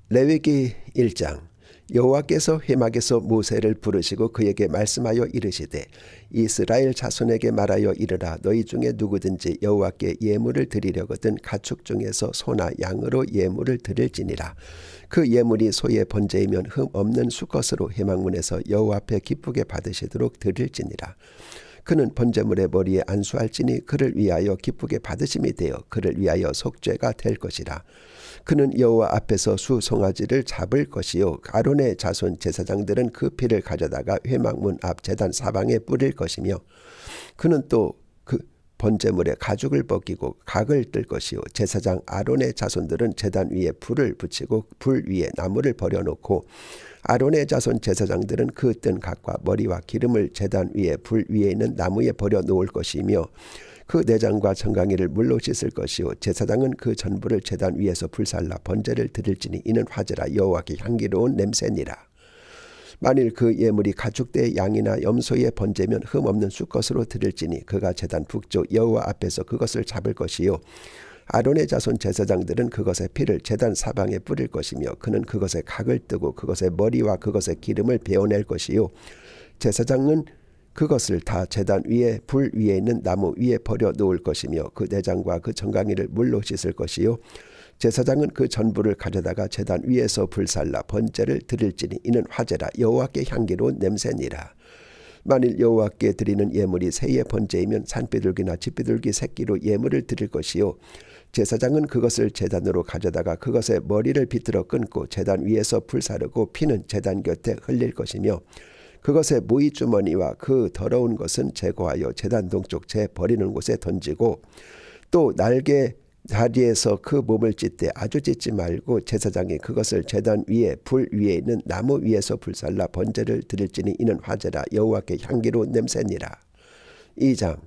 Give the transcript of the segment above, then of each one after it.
레위기 1장. 여호와께서 회막에서 모세를 부르시고 그에게 말씀하여 이르시되 이스라엘 자손에게 말하여 이르라. 너희 중에 누구든지 여호와께 예물을 드리려거든 가축 중에서 소나 양으로 예물을 드릴지니라. 그 예물이 소의 번제이면 흠 없는 수컷으로 회막문에서 여호와 앞에 기쁘게 받으시도록 드릴지니라. 그는 번제물의 머리에 안수할지니 그를 위하여 기쁘게 받으심이 되어 그를 위하여 속죄가 될 것이라. 그는 여호와 앞에서 수 송아지를 잡을 것이요 아론의 자손 제사장들은 그 피를 가져다가 회막문 앞 제단 사방에 뿌릴 것이며 그는 또 그 번제물에 가죽을 벗기고 각을 뜰 것이요 제사장 아론의 자손들은 제단 위에 불을 붙이고 불 위에 나무를 버려놓고 아론의 자손 제사장들은 그 뜬 각과 머리와 기름을 제단 위에 불 위에 있는 나무에 버려 놓을 것이며 그 내장과 정강이를 물로 씻을 것이요 제사장은 그 전부를 제단 위에서 불살라 번제를 드릴지니 이는 화제라 여호와께 향기로운 냄새니라. 만일 그 예물이 가축대의 양이나 염소의 번제면 흠없는 수컷으로 드릴지니 그가 제단 북쪽 여호와 앞에서 그것을 잡을 것이요 아론의 자손 제사장들은 그것의 피를 제단 사방에 뿌릴 것이며 그는 그것의 각을 뜨고 그것의 머리와 그것의 기름을 베어낼 것이요 제사장은 그것을 다 제단 위에 불 위에 있는 나무 위에 버려 놓을 것이며 그 내장과 그 정강이를 물로 씻을 것이요 제사장은 그 전부를 가져다가 제단 위에서 불살라 번제를 드릴지니 이는 화제라 여호와께 향기로운 냄새니라. 만일 여호와께 드리는 예물이 새의 번제이면 산비둘기나 집비둘기 새끼로 예물을 드릴 것이요 제사장은 그것을 제단으로 가져다가 그것의 머리를 비틀어 끊고 제단 위에서 불사르고 피는 제단 곁에 흘릴 것이며 그것의 모이 주머니와 그 더러운 것은 제거하여 제단 동쪽 제 버리는 곳에 던지고 또 날개 다리에서 그 몸을 찢되 아주 찢지 말고 제사장이 그것을 제단 위에 불 위에 있는 나무 위에서 불살라 번제를 드릴지니 이는 화제라 여호와께 향기로운 냄새니라. 2장.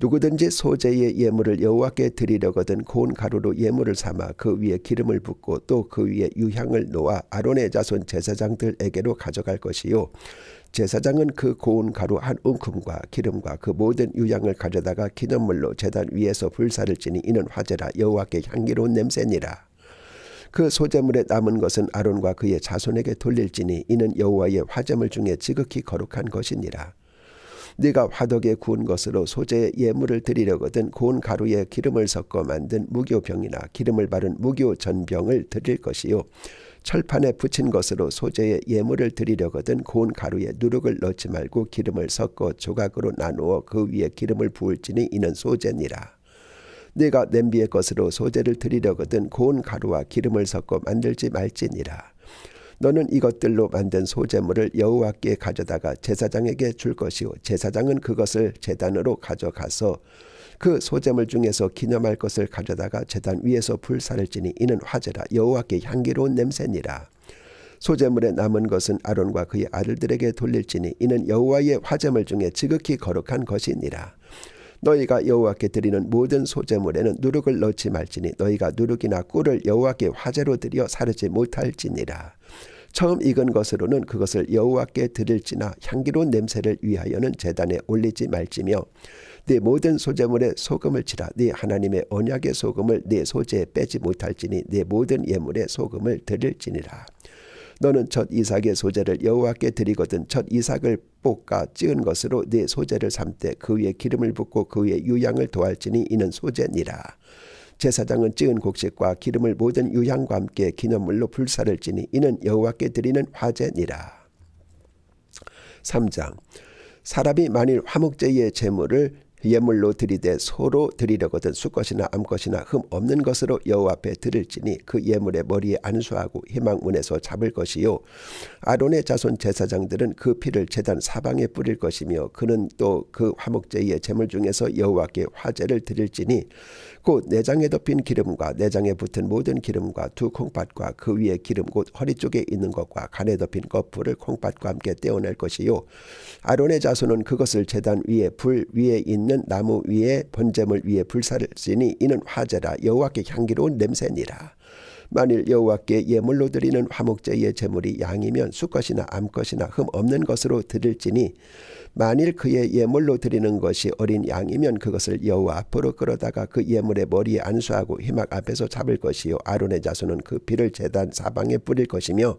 누구든지 소제의 예물을 여호와께 드리려거든 고운 가루로 예물을 삼아 그 위에 기름을 붓고 또 그 위에 유향을 놓아 아론의 자손 제사장들에게로 가져갈 것이요 제사장은 그 고운 가루 한 움큼과 기름과 그 모든 유향을 가져다가 기념물로 제단 위에서 불사를지니 이는 화제라 여호와께 향기로운 냄새니라. 그 소제물에 남은 것은 아론과 그의 자손에게 돌릴지니 이는 여호와의 화제물 중에 지극히 거룩한 것이니라. 네가 화덕에 구운 것으로 소제의 예물을 드리려거든 고운 가루에 기름을 섞어 만든 무교병이나 기름을 바른 무교전병을 드릴 것이요 철판에 붙인 것으로 소제의 예물을 드리려거든 고운 가루에 누룩을 넣지 말고 기름을 섞어 조각으로 나누어 그 위에 기름을 부을지니 이는 소제니라. 네가 냄비의 것으로 소제를 드리려거든 고운 가루와 기름을 섞어 만들지 말지니라. 너는 이것들로 만든 소제물을 여호와께 가져다가 제사장에게 줄 것이요 제사장은 그것을 제단으로 가져가서 그 소제물 중에서 기념할 것을 가져다가 제단 위에서 불사를지니 이는 화제라 여호와께 향기로운 냄새니라. 소제물에 남은 것은 아론과 그의 아들들에게 돌릴지니 이는 여호와의 화제물 중에 지극히 거룩한 것이니라. 너희가 여호와께 드리는 모든 소제물에는 누룩을 넣지 말지니 너희가 누룩이나 꿀을 여호와께 화제로 드려 사르지 못할지니라. 처음 익은 것으로는 그것을 여호와께 드릴지나 향기로운 냄새를 위하여는 제단에 올리지 말지며 네 모든 소제물에 소금을 치라. 네 하나님의 언약의 소금을 네 소제에 빼지 못할지니 네 모든 예물에 소금을 드릴지니라. 너는 첫 이삭의 소제를 여호와께 드리거든 첫 이삭을 볶아 찌은 것으로 네 소제를 삶되 그 위에 기름을 붓고 그 위에 유향을 도할지니 이는 소제니라. 제사장은 찌은 곡식과 기름을 모든 유향과 함께 기념물로 불사를지니 이는 여호와께 드리는 화제니라. 3장. 사람이 만일 화목제의 제물을 예물로 드리되 소로 드리려거든 수컷이나 암컷이나 흠 없는 것으로 여호와 앞에 드릴지니 그 예물의 머리에 안수하고 회막문에서 잡을 것이요 아론의 자손 제사장들은 그 피를 제단 사방에 뿌릴 것이며 그는 또 그 화목제의 제물 중에서 여호와께 화제를 드릴지니 곧 내장에 덮인 기름과 내장에 붙은 모든 기름과 두 콩팥과 그 위에 기름 곧 허리 쪽에 있는 것과 간에 덮인 거풀을 콩팥과 함께 떼어낼 것이요 아론의 자손은 그것을 제단 위에 불 위에 있는 나무 위에 번제물 위에 불사를지니 이는 화제라 여호와께 향기로운 냄새니라. 만일 여호와께 예물로 드리는 화목제의 제물이 양이면 수컷이나 암컷이나 흠 없는 것으로 드릴지니 만일 그의 예물로 드리는 것이 어린 양이면 그것을 여호와 앞으로 끌어다가 그 예물의 머리에 안수하고 회막 앞에서 잡을 것이요 아론의 자손은 그 피를 제단 사방에 뿌릴 것이며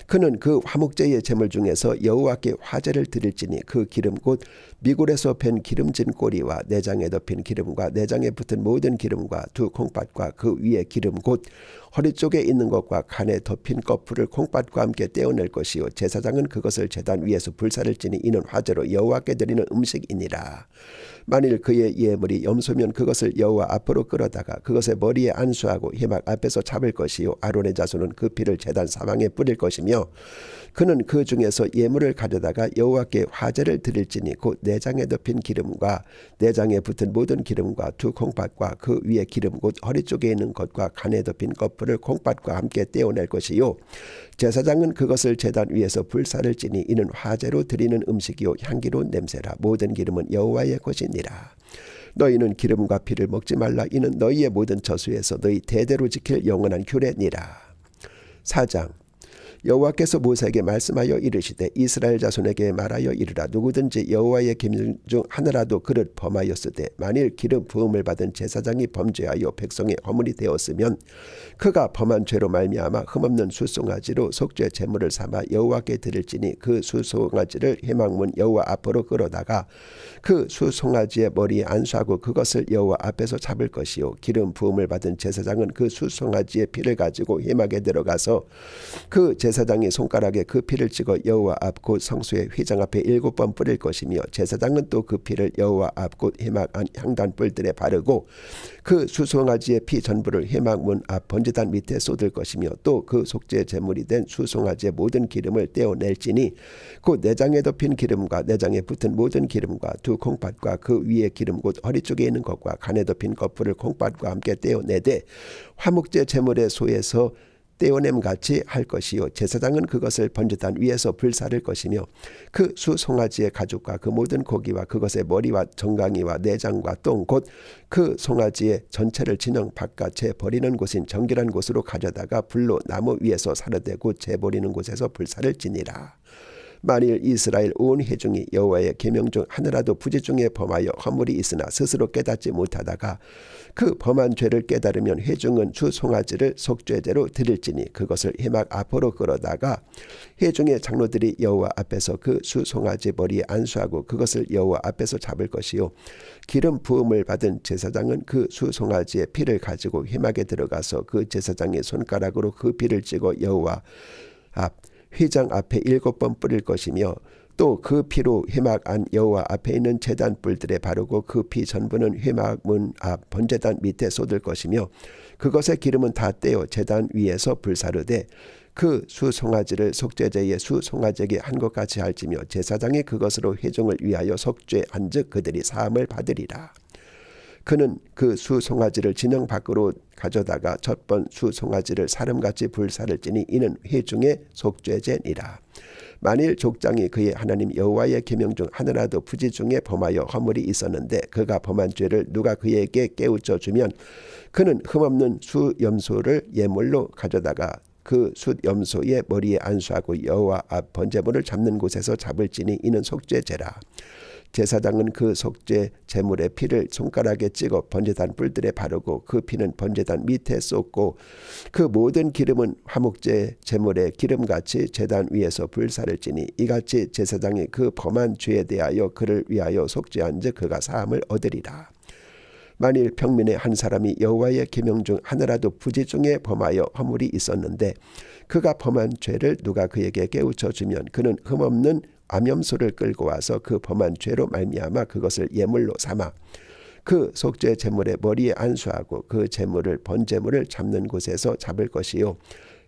그는 그 화목제의 제물 중에서 여호와께 화제를 드릴지니 그 기름 곧 미굴에서 밴 기름진 꼬리와 내장에 덮인 기름과 내장에 붙은 모든 기름과 두 콩팥과 그 위에 기름 곧 허리 쪽에 있는 것과 간에 덮인 거풀을 콩팥과 함께 떼어낼 것이요 제사장은 그것을 제단 위에서 불사를 지니 이는 화제로 여호와께 드리는 음식이니라. 만일 그의 예물이 염소면 그것을 여호와 앞으로 끌어다가 그것의 머리에 안수하고 회막 앞에서 잡을 것이요 아론의 자손은 그 피를 제단 사방에 뿌릴 것이며 그는 그 중에서 예물을 가져다가 여호와께 화제를 드릴지니 곧 내장에 덮인 기름과 내장에 붙은 모든 기름과 두 콩팥과 그 위에 기름 곧 허리 쪽에 있는 것과 간에 덮인 거풀을 콩팥과 함께 떼어낼 것이요 제사장은 그것을 제단 위에서 불사를 지니 이는 화제로 드리는 음식이요 향기로운 냄새라. 모든 기름은 여호와의 것이니라. 너희는 기름과 피를 먹지 말라. 이는 너희의 모든 저수에서 너희 대대로 지킬 영원한 규례니라. 4장. 여호와께서 모세에게 말씀하여 이르시되 이스라엘 자손에게 말하여 이르라. 누구든지 여호와의 계명 중 하나라도 그릇 범하였으되 만일 기름 부음을 받은 제사장이 범죄하여 백성의 허물이 되었으면 그가 범한 죄로 말미암아 흠없는 수송아지로 속죄 제물을 삼아 여호와께 드릴지니 그 수송아지를 회막문 여호와 앞으로 끌어다가 그 수송아지의 머리에 안수하고 그것을 여호와 앞에서 잡을 것이요 기름 부음을 받은 제사장은 그 수송아지의 피를 가지고 회막에 들어가서 그 제사장이 손가락에 그 피를 찍어 여호와 앞 곧 성소의 휘장 앞에 7번 뿌릴 것이며 제사장은 또 그 피를 여호와 앞 곧 회막 안 향단 뿔들에 바르고 그 수송아지의 피 전부를 회막 문 앞 번제단 밑에 쏟을 것이며 또 그 속죄 제물이 된 수송아지의 모든 기름을 떼어낼지니 곧 내장에 덮인 기름과 내장에 붙은 모든 기름과 두 콩팥과 그 위에 기름 곧 허리 쪽에 있는 것과 간에 덮인 거풀을 콩팥과 함께 떼어내되 화목제 제물의 소에서 떼어냄같이 할 것이요 제사장은 그것을 번제단 위에서 불사를 것이며 그 수송아지의 가죽과 그 모든 고기와 그것의 머리와 정강이와 내장과 똥 곧 그 송아지의 전체를 진영 바깥에 버리는 곳인 정결한 곳으로 가져다가 불로 나무 위에서 사르되고 재버리는 곳에서 불사를 지니라. 만일 이스라엘 온 회중이 여호와의 계명 중 하나라도 부지 중에 범하여 허물이 있으나 스스로 깨닫지 못하다가 그 범한 죄를 깨달으면 회중은 주 송아지를 속죄제로 드릴지니 그것을 회막 앞으로 끌어다가 회중의 장로들이 여호와 앞에서 그 수 송아지 머리에 안수하고 그것을 여호와 앞에서 잡을 것이요 기름 부음을 받은 제사장은 그 수 송아지의 피를 가지고 회막에 들어가서 그 제사장의 손가락으로 그 피를 찍어 여호와 앞 휘장 앞에 7번 뿌릴 것이며 또 그 피로 회막 안 여호와 앞에 있는 제단 뿔들에 바르고 그 피 전부는 회막 문 앞 번제단 밑에 쏟을 것이며 그것의 기름은 다 떼어 제단 위에서 불사르되 그 수송아지를 속죄제의 수송아지에게 한 것 같이 할지며 제사장이 그것으로 회중을 위하여 속죄한즉 그들이 사함을 받으리라. 그는 그 수송아지를 진영 밖으로 가져다가 첫번 수송아지를 사름같이 불사를 지니 이는 회중의 속죄제니라. 만일 족장이 그의 하나님 여호와의 계명 중 하나라도 부지 중에 범하여 허물이 있었는데 그가 범한 죄를 누가 그에게 깨우쳐 주면 그는 흠없는 수염소를 예물로 가져다가 그 숫염소의 머리에 안수하고 여호와 앞 번제물을 잡는 곳에서 잡을지니 이는 속죄제라. 제사장은 그 속죄 제물의 피를 손가락에 찍어 번제단 뿔들에 바르고 그 피는 번제단 밑에 쏟고 그 모든 기름은 화목제 제물의 기름같이 제단 위에서 불사를 지니 이같이 제사장이 그 범한 죄에 대하여 그를 위하여 속죄한즉 그가 사함을 얻으리라. 만일 평민의 한 사람이 여호와의 계명 중 하나라도 부지 중에 범하여 허물이 있었는데 그가 범한 죄를 누가 그에게 깨우쳐 주면 그는 흠없는 암염소를 끌고 와서 그 범한 죄로 말미암아 그것을 예물로 삼아 그 속죄 제물의 머리에 안수하고 그 제물을 번제물을 잡는 곳에서 잡을 것이요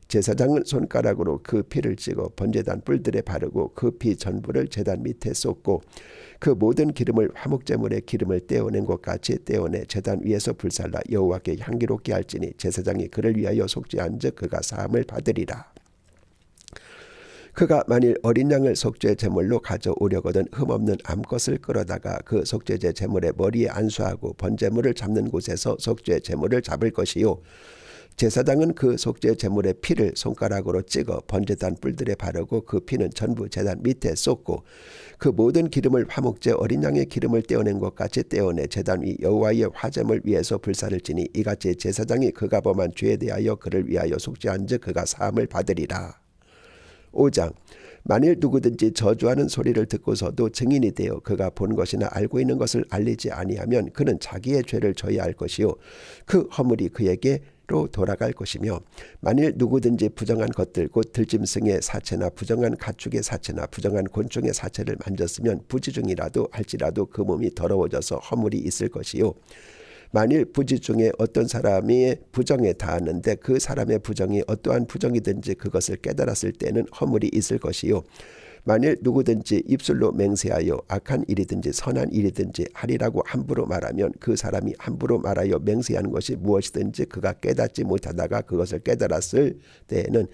제사장은 손가락으로 그 피를 찍어 번제단 뿔들에 바르고 그 피 전부를 제단 밑에 쏟고 그 모든 기름을 화목제물의 기름을 떼어낸 것 같이 떼어내 제단 위에서 불살라 여호와께 향기롭게 할지니 제사장이 그를 위하여 속죄한즉 그가 사함을 받으리라. 그가 만일 어린 양을 속죄 제물로 가져오려거든 흠없는 암것을 끌어다가 그 속죄제 제물의 머리에 안수하고 번제물을 잡는 곳에서 속죄 제물을 잡을 것이요 제사장은 그 속죄 제물의 피를 손가락으로 찍어 번제단 뿔들에 바르고 그 피는 전부 제단 밑에 쏟고 그 모든 기름을 화목제 어린 양의 기름을 떼어낸 것 같이 떼어내 제단 위 여호와의 화제물 위에서 불사를 지니 이같이 제사장이 그가 범한 죄에 대하여 그를 위하여 속죄한즉 그가 사함을 받으리라. 5장. 만일 누구든지 저주하는 소리를 듣고서도 증인이 되어 그가 본 것이나 알고 있는 것을 알리지 아니하면 그는 자기의 죄를 져야 할 것이요 그 허물이 그에게로 돌아갈 것이며 만일 누구든지 부정한 것들 곧 들짐승의 사체나 부정한 가축의 사체나 부정한 곤충의 사체를 만졌으면 부지중이라도 할지라도 그 몸이 더러워져서 허물이 있을 것이요 만일 부지 중에 어떤 사람이 부정에 닿았는데 그 사람의 부정이 어떠한 부정이든지 그것을 깨달았을 때는 허물이 있을 것이요 만일 누구든지 입술로 맹세하여 악한 일이든지 선한 일이든지 하리라고 함부로 말하면 그 사람이 함부로 말하여 맹세한 것이 무엇이든지 그가 깨닫지 못하다가 그것을 깨달았을 때에는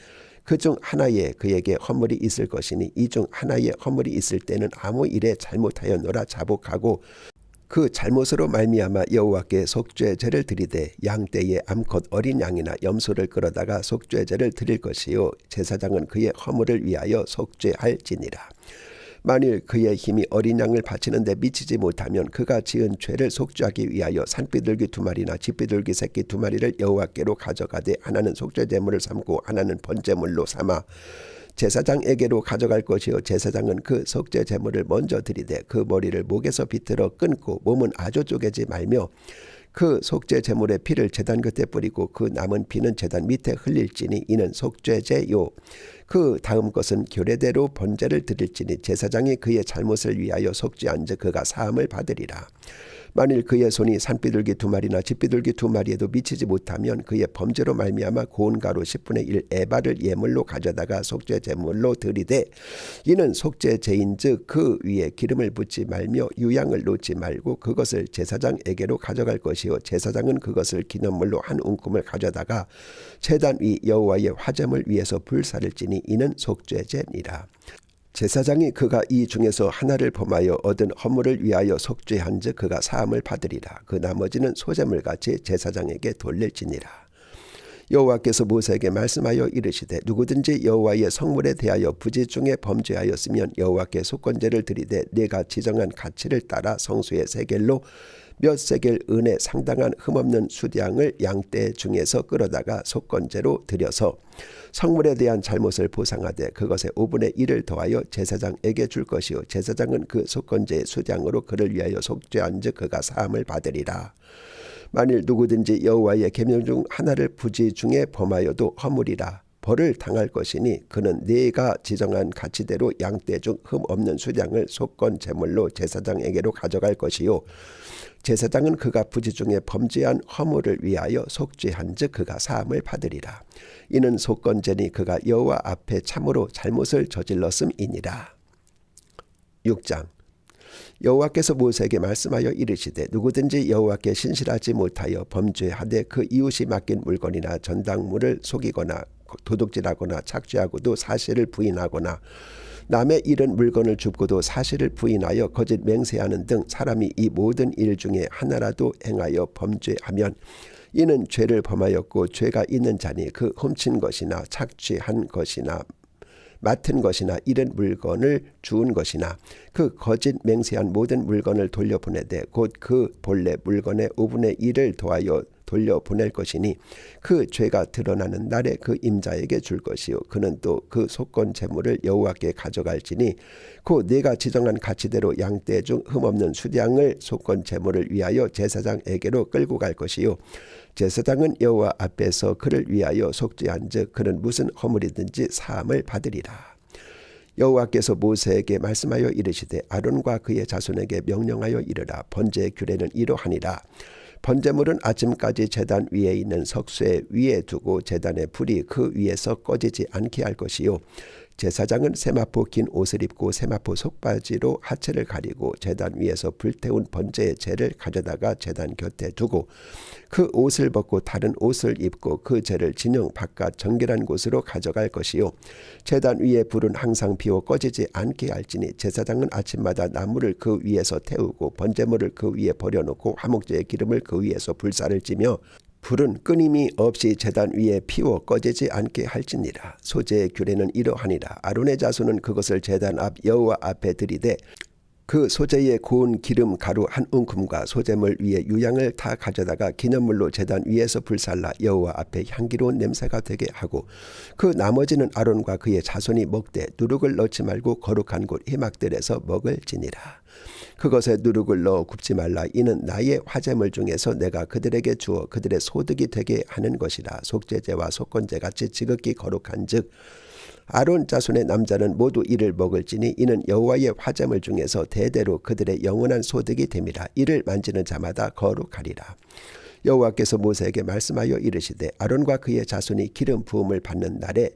그 중 하나에 그에게 허물이 있을 것이니 이 중 하나에 허물이 있을 때는 아무 일에 잘못하였노라 자복하고 그 잘못으로 말미암아 여호와께 속죄제를 드리되 양떼의 암컷 어린 양이나 염소를 끌어다가 속죄제를 드릴 것이요 제사장은 그의 허물을 위하여 속죄할지니라. 만일 그의 힘이 어린 양을 바치는 데 미치지 못하면 그가 지은 죄를 속죄하기 위하여 산비둘기 2마리나 쥐비둘기 새끼 2마리를 여호와께로 가져가되 하나는 속죄제물을 삼고 하나는 번제물로 삼아 제사장에게로 가져갈 것이요 제사장은 그 속죄 제물을 먼저 드리되 그 머리를 목에서 비틀어 끊고 몸은 아주 쪼개지 말며 그 속죄 제물의 피를 제단 곁에 뿌리고 그 남은 피는 제단 밑에 흘릴지니 이는 속죄제요 그 다음 것은 규례대로 번제를 드릴지니 제사장이 그의 잘못을 위하여 속죄한즉 그가 사함을 받으리라. 만일 그의 손이 산비둘기 2마리나 쥐비둘기 2마리에도 미치지 못하면 그의 범죄로 말미암아 고운 가루 10분의 1 에바를 예물로 가져다가 속죄 제물로 드리되 이는 속죄제인즉 그 위에 기름을 붓지 말며 유향을 놓지 말고 그것을 제사장에게로 가져갈 것이요 제사장은 그것을 기념물로 한 움큼을 가져다가 제단 위 여호와의 화제물 위에서 불사를지니 이는 속죄제니라. 제사장이 그가 이 중에서 하나를 범하여 얻은 허물을 위하여 속죄한즉 그가 사함을 받으리라. 그 나머지는 소제물같이 제사장에게 돌릴지니라. 여호와께서 모세에게 말씀하여 이르시되 누구든지 여호와의 성물에 대하여 부지 중에 범죄하였으면 여호와께 속건제를 드리되 네가 지정한 가치를 따라 성소의 세겔로 몇 세겔 은에 상당한 흠없는 수량을 양떼 중에서 끌어다가 속건제로 드려서 성물에 대한 잘못을 보상하되 그것의 5분의 1을 더하여 제사장에게 줄 것이요 제사장은 그 속건제의 수량으로 그를 위하여 속죄한즉 그가 사함을 받으리라. 만일 누구든지 여호와의 계명 중 하나를 부지 중에 범하여도 허물이라 벌을 당할 것이니 그는 네가 지정한 가치대로 양떼 중 흠 없는 수량을 속건 제물로 제사장에게로 가져갈 것이요 제사장은 그가 부지 중에 범죄한 허물을 위하여 속죄한즉 그가 사함을 받으리라. 이는 속건제니 그가 여호와 앞에 참으로 잘못을 저질렀음이니라. 6장. 여호와께서 모세에게 말씀하여 이르시되 누구든지 여호와께 신실하지 못하여 범죄하되 그 이웃이 맡긴 물건이나 전당물을 속이거나 도둑질하거나 착취하고도 사실을 부인하거나 남의 잃은 물건을 줍고도 사실을 부인하여 거짓 맹세하는 등 사람이 이 모든 일 중에 하나라도 행하여 범죄하면 이는 죄를 범하였고 죄가 있는 자니 그 훔친 것이나 착취한 것이나 맡은 것이나 잃은 물건을 주운 것이나 그 거짓 맹세한 모든 물건을 돌려보내되 곧 그 본래 물건의 5분의 1을 더하여 돌려보낼 것이니 그 죄가 드러나는 날에 그 임자에게 줄 것이요 그는 또 그 속건 제물을 여호와께 가져갈지니 곧 네가 지정한 가치대로 양떼 중 흠없는 수량을 속건 제물을 위하여 제사장에게로 끌고 갈 것이요 제사장은 여호와 앞에서 그를 위하여 속죄한즉 그는 무슨 허물이든지 사함을 받으리라. 여호와께서 모세에게 말씀하여 이르시되 아론과 그의 자손에게 명령하여 이르라. 번제의 규례는 이러하니라. 번제물은 아침까지 제단 위에 있는 석쇠 위에 두고 제단의 불이 그 위에서 꺼지지 않게 할 것이요 제사장은 세마포 긴 옷을 입고 세마포 속바지로 하체를 가리고 제단 위에서 불태운 번제의 재를 가져다가 제단 곁에 두고 그 옷을 벗고 다른 옷을 입고 그 재를 진영 바깥 정결한 곳으로 가져갈 것이요 제단 위에 불은 항상 피워 꺼지지 않게 할지니 제사장은 아침마다 나무를 그 위에서 태우고 번제물을 그 위에 버려놓고 화목제의 기름을 그 위에서 불사를 찌며 불은 끊임이 없이 제단 위에 피워 꺼지지 않게 할지니라. 소재의 규례는 이러하니라. 아론의 자손은 그것을 제단 앞 여호와 앞에 들이되 그 소재의 고운 기름 가루 한 움큼과 소재물 위에 유향을 다 가져다가 기념물로 제단 위에서 불살라 여호와 앞에 향기로운 냄새가 되게 하고 그 나머지는 아론과 그의 자손이 먹되 누룩을 넣지 말고 거룩한 곳 회막들에서 먹을지니라. 그것에 누룩을 넣어 굽지 말라. 이는 나의 화제물 중에서 내가 그들에게 주어 그들의 소득이 되게 하는 것이라. 속죄제와 속건제 같이 지극히 거룩한즉 아론 자손의 남자는 모두 이를 먹을지니 이는 여호와의 화제물 중에서 대대로 그들의 영원한 소득이 됨이라. 이를 만지는 자마다 거룩하리라. 여호와께서 모세에게 말씀하여 이르시되 아론과 그의 자손이 기름 부음을 받는 날에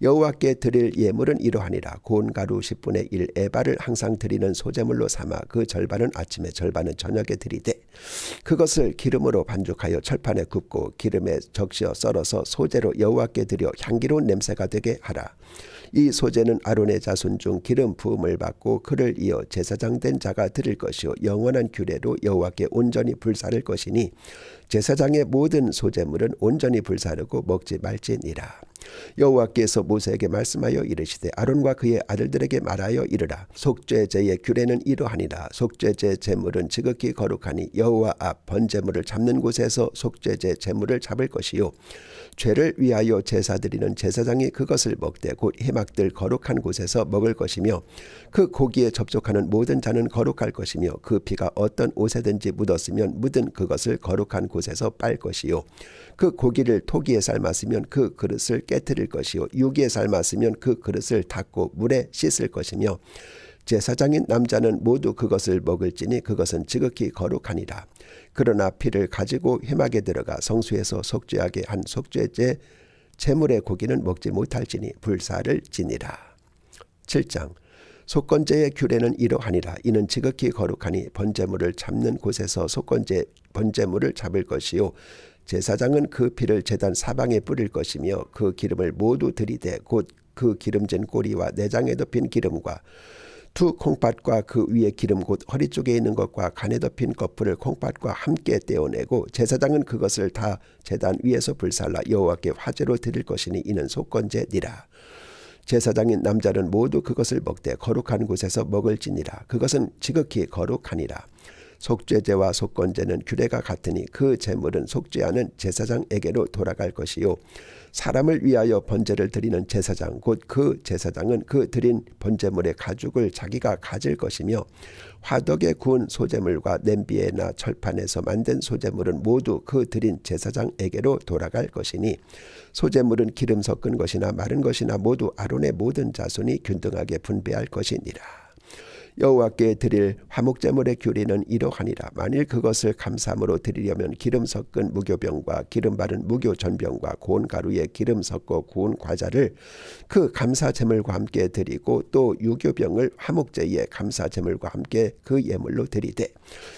여호와께 드릴 예물은 이러하니라. 고운 가루 10분의 1 에바를 항상 드리는 소제물로 삼아 그 절반은 아침에 절반은 저녁에 드리되 그것을 기름으로 반죽하여 철판에 굽고 기름에 적셔 썰어서 소제로 여호와께 드려 향기로운 냄새가 되게 하라. 이 소제는 아론의 자손 중 기름 부음을 받고 그를 이어 제사장 된 자가 드릴 것이요 영원한 규례로 여호와께 온전히 불사를 것이니 제사장의 모든 소제물은 온전히 불사르고 먹지 말지니라. 여호와께서 모세에게 말씀하여 이르시되 아론과 그의 아들들에게 말하여 이르라. 속죄제의 규례는 이러하니라. 속죄제 제물은 지극히 거룩하니 여호와 앞 번제물을 잡는 곳에서 속죄제 제물을 잡을 것이요 죄를 위하여 제사 드리는 제사장이 그것을 먹되 곧 회막들 거룩한 곳에서 먹을 것이며 그 고기에 접촉하는 모든 자는 거룩할 것이며 그 피가 어떤 옷에든지 묻었으면 묻은 그것을 거룩한 곳에서 빨 것이요 그 고기를 토기에 삶았으면 그 그릇을 깨트릴 것이요 유기에 삶았으면 그 그릇을 닦고 물에 씻을 것이며 제사장인 남자는 모두 그것을 먹을지니 그것은 지극히 거룩하니라. 그러나 피를 가지고 회막에 들어가 성수에서 속죄하게 한 속죄제 제물의 고기는 먹지 못할지니 불사를 지니라. 7장 속건제의 규례는 이러하니라. 이는 지극히 거룩하니 번제물을 잡는 곳에서 번제물을 잡을 것이요 제사장은 그 피를 제단 사방에 뿌릴 것이며 그 기름을 모두 들이되 곧 그 기름진 꼬리와 내장에 덮인 기름과 두 콩팥과 그 위에 기름 곧 허리 쪽에 있는 것과 간에 덮인 거풀을 콩팥과 함께 떼어내고 제사장은 그것을 다 제단 위에서 불살라 여호와께 화제로 드릴 것이니 이는 속건제니라. 제사장인 남자는 모두 그것을 먹되 거룩한 곳에서 먹을지니라. 그것은 지극히 거룩하니라. 속죄제와 속건제는 규례가 같으니 그 제물은 속죄하는 제사장에게로 돌아갈 것이요 사람을 위하여 번제를 드리는 제사장 곧 그 제사장은 그 드린 번제물의 가죽을 자기가 가질 것이며 화덕에 구운 소제물과 냄비에나 철판에서 만든 소제물은 모두 그 드린 제사장에게로 돌아갈 것이니 소제물은 기름 섞은 것이나 마른 것이나 모두 아론의 모든 자손이 균등하게 분배할 것이니라. 여호와께 드릴 화목제물의 규례는 이러하니라. 만일 그것을 감사함으로 드리려면 기름 섞은 무교병과 기름 바른 무교전병과 고운 가루에 기름 섞어 구운 과자를 그 감사제물과 함께 드리고 또 유교병을 화목제의 감사제물과 함께 그 예물로 드리되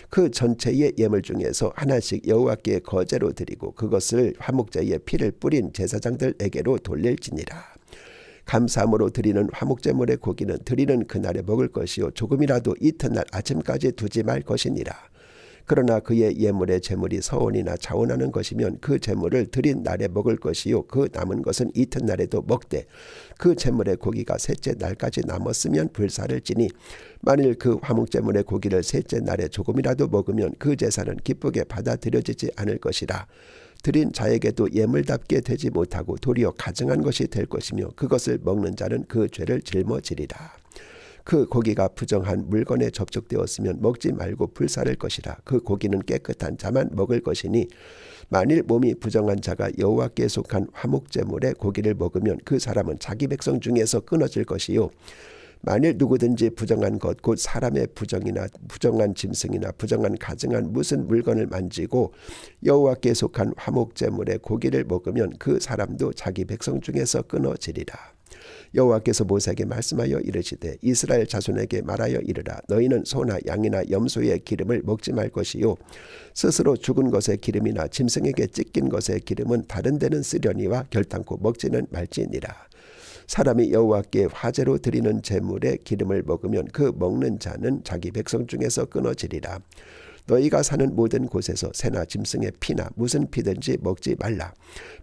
그 전체의 예물 중에서 하나씩 여호와께 거제로 드리고 그것을 화목제의 피를 뿌린 제사장들에게로 돌릴지니라. 감사함으로 드리는 화목제물의 고기는 드리는 그날에 먹을 것이요 조금이라도 이튿날 아침까지 두지 말 것이니라. 그러나 그의 예물의 제물이 서원이나 자원하는 것이면 그 제물을 드린 날에 먹을 것이요 그 남은 것은 이튿날에도 먹되 그 제물의 고기가 셋째 날까지 남았으면 불사를 지니 만일 그 화목제물의 고기를 셋째 날에 조금이라도 먹으면 그 제사는 기쁘게 받아들여지지 않을 것이라. 드린 자에게도 예물답게 되지 못하고 도리어 가증한 것이 될 것이며 그것을 먹는 자는 그 죄를 짊어지리라. 그 고기가 부정한 물건에 접촉되었으면 먹지 말고 불사를 것이라. 그 고기는 깨끗한 자만 먹을 것이니 만일 몸이 부정한 자가 여호와께 속한 화목제물의 고기를 먹으면 그 사람은 자기 백성 중에서 끊어질 것이요 만일 누구든지 부정한 것 곧 사람의 부정이나 부정한 짐승이나 부정한 가증한 무슨 물건을 만지고 여호와께 속한 화목제물의 고기를 먹으면 그 사람도 자기 백성 중에서 끊어지리라. 여호와께서 모세에게 말씀하여 이르시되 이스라엘 자손에게 말하여 이르라. 너희는 소나 양이나 염소의 기름을 먹지 말 것이요 스스로 죽은 것의 기름이나 짐승에게 찢긴 것의 기름은 다른 데는 쓰려니와 결단코 먹지는 말지니라. 사람이 여호와께 화제로 드리는 제물의 기름을 먹으면 그 먹는 자는 자기 백성 중에서 끊어지리라. 너희가 사는 모든 곳에서 새나 짐승의 피나 무슨 피든지 먹지 말라.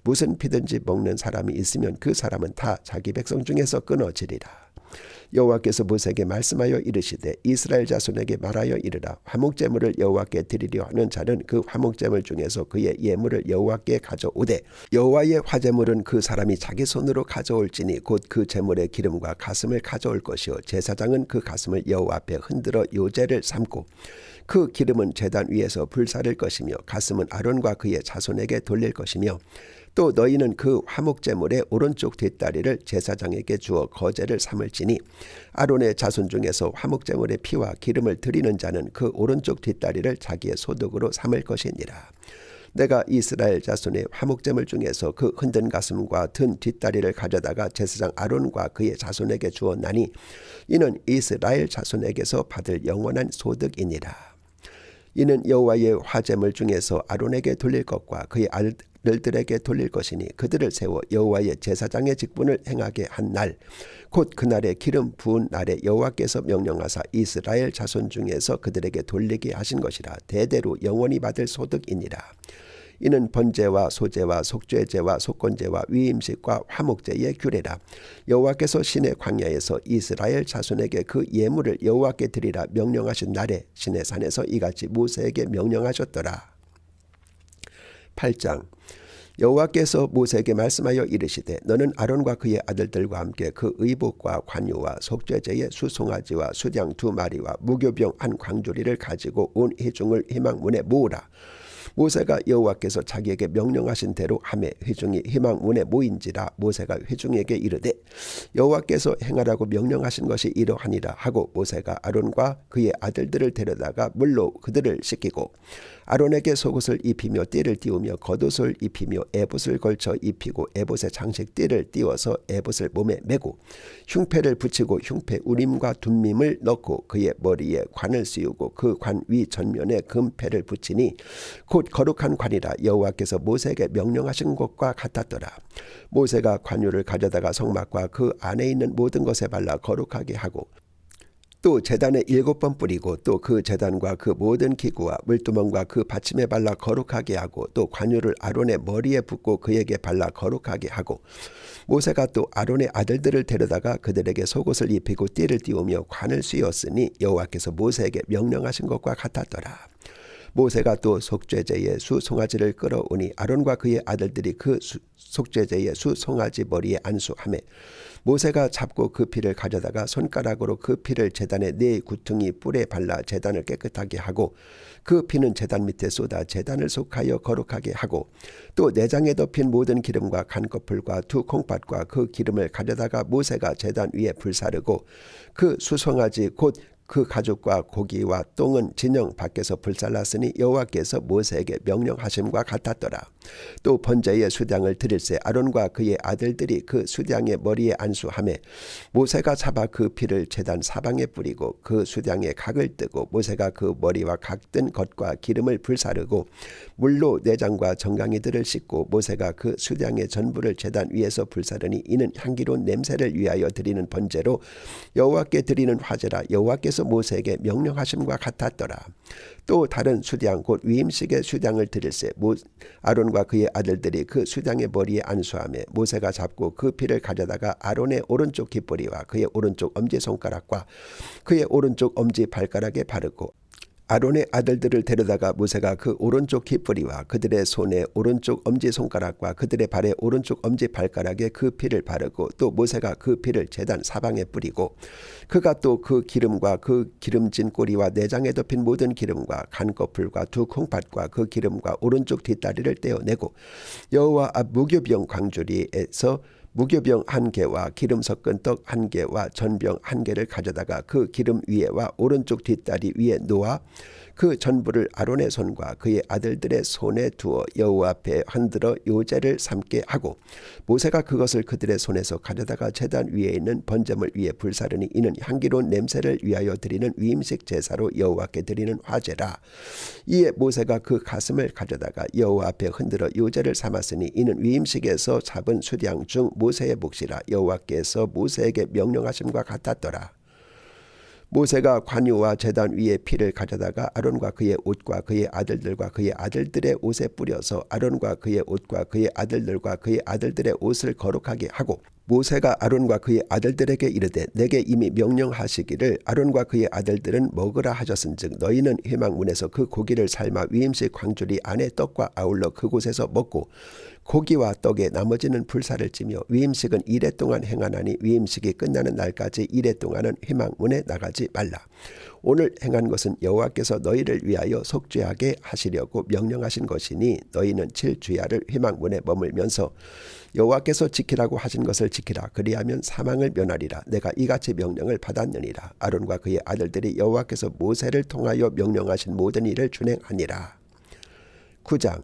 무슨 피든지 먹는 사람이 있으면 그 사람은 다 자기 백성 중에서 끊어지리라. 여호와께서 모세에게 말씀하여 이르시되 이스라엘 자손에게 말하여 이르라. 화목제물을 여호와께 드리려 하는 자는 그 화목제물 중에서 그의 예물을 여호와께 가져오되 여호와의 화제물은 그 사람이 자기 손으로 가져올지니 곧 그 제물의 기름과 가슴을 가져올 것이요 제사장은 그 가슴을 여호와 앞에 흔들어 요제를 삼고 그 기름은 제단 위에서 불사를 것이며 가슴은 아론과 그의 자손에게 돌릴 것이며 또 너희는 그 화목제물의 오른쪽 뒷다리를 제사장에게 주어 거제를 삼을지니 아론의 자손 중에서 화목제물의 피와 기름을 드리는 자는 그 오른쪽 뒷다리를 자기의 소득으로 삼을 것이니라. 내가 이스라엘 자손의 화목제물 중에서 그 흔든 가슴과 든 뒷다리를 가져다가 제사장 아론과 그의 자손에게 주었나니 이는 이스라엘 자손에게서 받을 영원한 소득이니라. 이는 여호와의 화제물 중에서 아론에게 돌릴 것과 그의 아들들에게 돌릴 것이니 그들을 세워 여호와의 제사장의 직분을 행하게 한 날 곧 그날에 기름 부은 날에 여호와께서 명령하사 이스라엘 자손 중에서 그들에게 돌리게 하신 것이라. 대대로 영원히 받을 소득이니라. 이는 번제와 소제와 속죄제와 속건제와 위임식과 화목제의 규례라. 여호와께서 시내 광야에서 이스라엘 자손에게 그 예물을 여호와께 드리라 명령하신 날에 시내 산에서 이같이 모세에게 명령하셨더라. 8장. 여호와께서 모세에게 말씀하여 이르시되 너는 아론과 그의 아들들과 함께 그 의복과 관유와 속죄제의 수송아지와 수양 2마리와 무교병 한 광주리를 가지고 온 회중을 희망문에 모으라. 모세가 여호와께서 자기에게 명령하신 대로 하매 회중이 희망문에 모인지라. 모세가 회중에게 이르되 여호와께서 행하라고 명령하신 것이 이러하니라 하고 모세가 아론과 그의 아들들을 데려다가 물로 그들을 씻기고 아론에게 속옷을 입히며 띠를 띄우며 겉옷을 입히며 에봇을 걸쳐 입히고 에봇의 장식 띠를 띄워서 에봇을 몸에 메고 흉패를 붙이고 흉패 우림과 둠밈을 넣고 그의 머리에 관을 씌우고 그 관 위 전면에 금패를 붙이니 곧 거룩한 관이라. 여호와께서 모세에게 명령하신 것과 같았더라. 모세가 관유를 가져다가 성막과 그 안에 있는 모든 것에 발라 거룩하게 하고 또 제단에 7번 뿌리고 또 그 제단과 그 모든 기구와 물두멍과 그 받침에 발라 거룩하게 하고 또 관유를 아론의 머리에 붓고 그에게 발라 거룩하게 하고 모세가 또 아론의 아들들을 데려다가 그들에게 속옷을 입히고 띠를 띄우며 관을 씌웠으니 여호와께서 모세에게 명령하신 것과 같았더라. 모세가 또 속죄제의 수 송아지를 끌어오니 아론과 그의 아들들이 그 속죄제의 수 송아지 머리에 안수하매 모세가 잡고 그 피를 가져다가 손가락으로 그 피를 제단의 4구퉁이 뿔에 발라 제단을 깨끗하게 하고 그 피는 제단 밑에 쏟아 제단을 속하여 거룩하게 하고 또 내장에 덮인 모든 기름과 간꺼풀과 2콩팥과 그 기름을 가져다가 모세가 제단 위에 불사르고 그 수송아지 곧 그 가죽과 고기와 똥은 진영 밖에서 불살랐으니 여호와께서 모세에게 명령하심과 같았더라. 또 번제의 수량을 드릴새 아론과 그의 아들들이 그 수량의 머리에 안수하매 모세가 잡아 그 피를 제단 사방에 뿌리고 그 수량의 각을 뜨고 모세가 그 머리와 각든 것과 기름을 불사르고 물로 내장과 정강이들을 씻고 모세가 그 수량의 전부를 제단 위에서 불사르니 이는 향기로운 냄새를 위하여 드리는 번제로 여호와께 드리는 화제라. 여호와께서 모세에게 명령하심과 같았더라. 또 다른 수량 곧 위임식의 수량을 드릴새 아론과 그의 아들들이 그 수량의 머리에 안수하며 모세가 잡고 그 피를 가져다가 아론의 오른쪽 깃뿌리와 그의 오른쪽 엄지손가락과 그의 오른쪽 엄지 발가락에 바르고 아론의 아들들을 데려다가 모세가 그 오른쪽 깃뿌리와 그들의 손의 오른쪽 엄지손가락과 그들의 발의 오른쪽 엄지발가락에 그 피를 바르고 또 모세가 그 피를 제단 사방에 뿌리고 그가 또 그 기름과 그 기름진 꼬리와 내장에 덮인 모든 기름과 간꺼풀과 2콩팥과 그 기름과 오른쪽 뒷다리를 떼어내고 여호와 앞 무교병 광주리에서 무교병 1개와 기름 섞은 떡 1개와 전병 1개를 가져다가 그 기름 위에와 오른쪽 뒷다리 위에 놓아 그 전부를 아론의 손과 그의 아들들의 손에 두어 여호와 앞에 흔들어 요제를 삼게 하고 모세가 그것을 그들의 손에서 가져다가 제단 위에 있는 번제물 위에 불사르니 이는 향기로운 냄새를 위하여 드리는 위임식 제사로 여호와께 드리는 화제라. 이에 모세가 그 가슴을 가져다가 여호와 앞에 흔들어 요제를 삼았으니 이는 위임식에서 잡은 수량 중 모세의 몫이라. 여호와께서 모세에게 명령하심과 같았더라. 모세가 관유와 제단 위에 피를 가져다가 아론과 그의 옷과 그의 아들들과 그의 아들들의 옷에 뿌려서 아론과 그의 옷과 그의 아들들과 그의 아들들의 옷을 거룩하게 하고, 모세가 아론과 그의 아들들에게 이르되 내게 이미 명령하시기를 아론과 그의 아들들은 먹으라 하셨은즉 너희는 회막문에서 그 고기를 삶아 위임식 광주리 안에 떡과 아울러 그곳에서 먹고 고기와 떡에 나머지는 불사를 찌며 위임식은 이레 동안 행하나니 위임식이 끝나는 날까지 이레 동안은 회막문에 나가지 말라. 오늘 행한 것은 여호와께서 너희를 위하여 속죄하게 하시려고 명령하신 것이니 너희는 7주야를 회막문에 머물면서 여호와께서 지키라고 하신 것을 지키라. 그리하면 사망을 면하리라. 내가 이같이 명령을 받았느니라. 아론과 그의 아들들이 여호와께서 모세를 통하여 명령하신 모든 일을 준행하니라. 9장.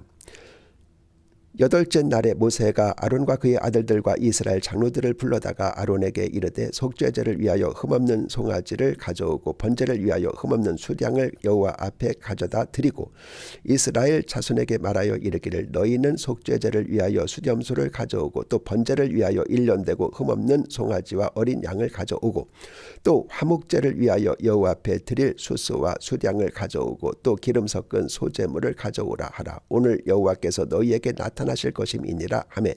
여덟째 날에 모세가 아론과 그의 아들들과 이스라엘 장로들을 불러다가 아론에게 이르되 속죄제를 위하여 흠없는 송아지를 가져오고 번제를 위하여 흠없는 수량을 여호와 앞에 가져다 드리고 이스라엘 자손에게 말하여 이르기를 너희는 속죄제를 위하여 수염소를 가져오고 또 번제를 위하여 1년 되고 흠없는 송아지와 어린 양을 가져오고 또 화목제를 위하여 여호와 앞에 드릴 수소와 수량을 가져오고 또 기름 섞은 소제물을 가져오라 하라. 오늘 여호와께서 너희에게 나타나실 것임이니라 하매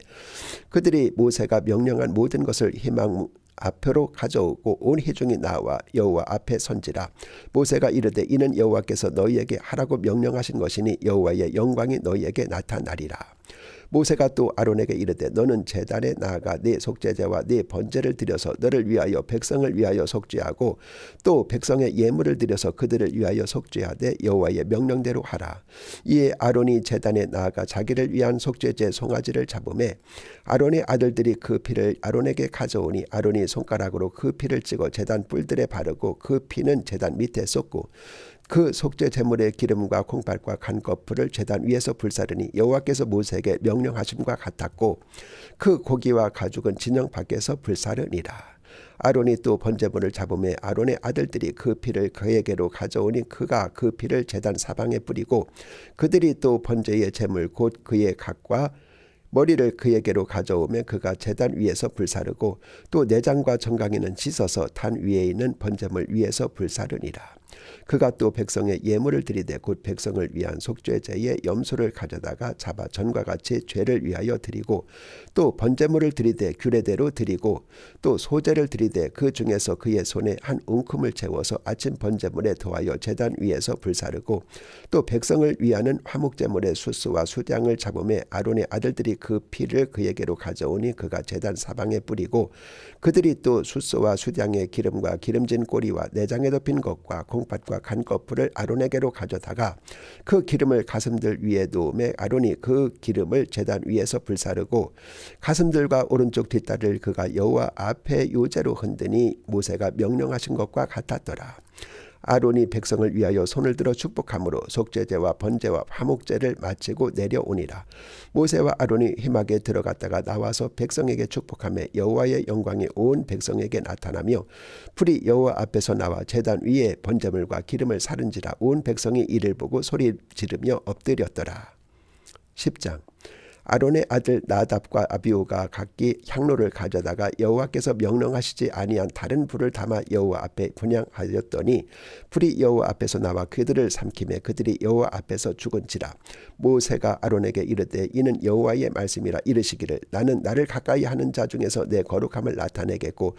그들이 모세가 명령한 모든 것을 회막 앞으로 가져오고 온 회중이 나와 여호와 앞에 선지라. 모세가 이르되 이는 여호와께서 너희에게 하라고 명령하신 것이니 여호와의 영광이 너희에게 나타나리라. 모세가 또 아론에게 이르되 너는 제단에 나아가 네 속죄제와 네 번제를 드려서 너를 위하여 백성을 위하여 속죄하고 또 백성의 예물을 드려서 그들을 위하여 속죄하되 여호와의 명령대로 하라. 이에 아론이 제단에 나아가 자기를 위한 속죄제 송아지를 잡으매 아론의 아들들이 그 피를 아론에게 가져오니 아론이 손가락으로 그 피를 찍어 제단 뿔들에 바르고 그 피는 제단 밑에 쏟고 그 속죄 제물의 기름과 콩팥과 간거풀을 제단 위에서 불사르니 여호와께서 모세에게 명령하심과 같았고 그 고기와 가죽은 진영 밖에서 불사르니라. 아론이 또 번제물을 잡으매 아론의 아들들이 그 피를 그에게로 가져오니 그가 그 피를 제단 사방에 뿌리고 그들이 또 번제의 제물 곧 그의 각과 머리를 그에게로 가져오며 그가 제단 위에서 불사르고 또 내장과 정강이는 씻어서 탄 위에 있는 번제물 위에서 불사르니라. 그가 또 백성의 예물을 드리되 곧 백성을 위한 속죄제의 염소를 가져다가 잡아 전과 같이 죄를 위하여 드리고 또 번제물을 드리되 규례대로 드리고 또 소제를 드리되 그 중에서 그의 손에 한 웅큼을 채워서 아침 번제물에 더하여 제단 위에서 불사르고 또 백성을 위하는 화목제물의 수수와 수량을 잡으매 아론의 아들들이 그 피를 그에게로 가져오니 그가 제단 사방에 뿌리고 그들이 또 수수와 수량의 기름과 기름진 꼬리와 내장에 덮인 것과 콩팥과 간거풀을 아론에게로 가져다가 그 기름을 가슴들 위에 놓으매 아론이 그 기름을 제단 위에서 불사르고 가슴들과 오른쪽 뒷다리를 그가 여호와 앞에 요제로 흔드니 모세가 명령하신 것과 같았더라. 아론이 백성을 위하여 손을 들어 축복함으로 속죄제와 번제와 화목제를 마치고 내려오니라. 모세와 아론이 회막에 들어갔다가 나와서 백성에게 축복하며 여호와의 영광이 온 백성에게 나타나며 불이 여호와 앞에서 나와 제단 위에 번제물과 기름을 사른지라. 온 백성이 이를 보고 소리 지르며 엎드렸더라. 10장. 아론의 아들 나답과 아비후가 각기 향로를 가져다가 여호와께서 명령하시지 아니한 다른 불을 담아 여호와 앞에 분향하였더니 불이 여호와 앞에서 나와 그들을 삼키매 그들이 여호와 앞에서 죽은지라. 모세가 아론에게 이르되 이는 여호와의 말씀이라. 이르시기를 나는 나를 가까이 하는 자 중에서 내 거룩함을 나타내겠고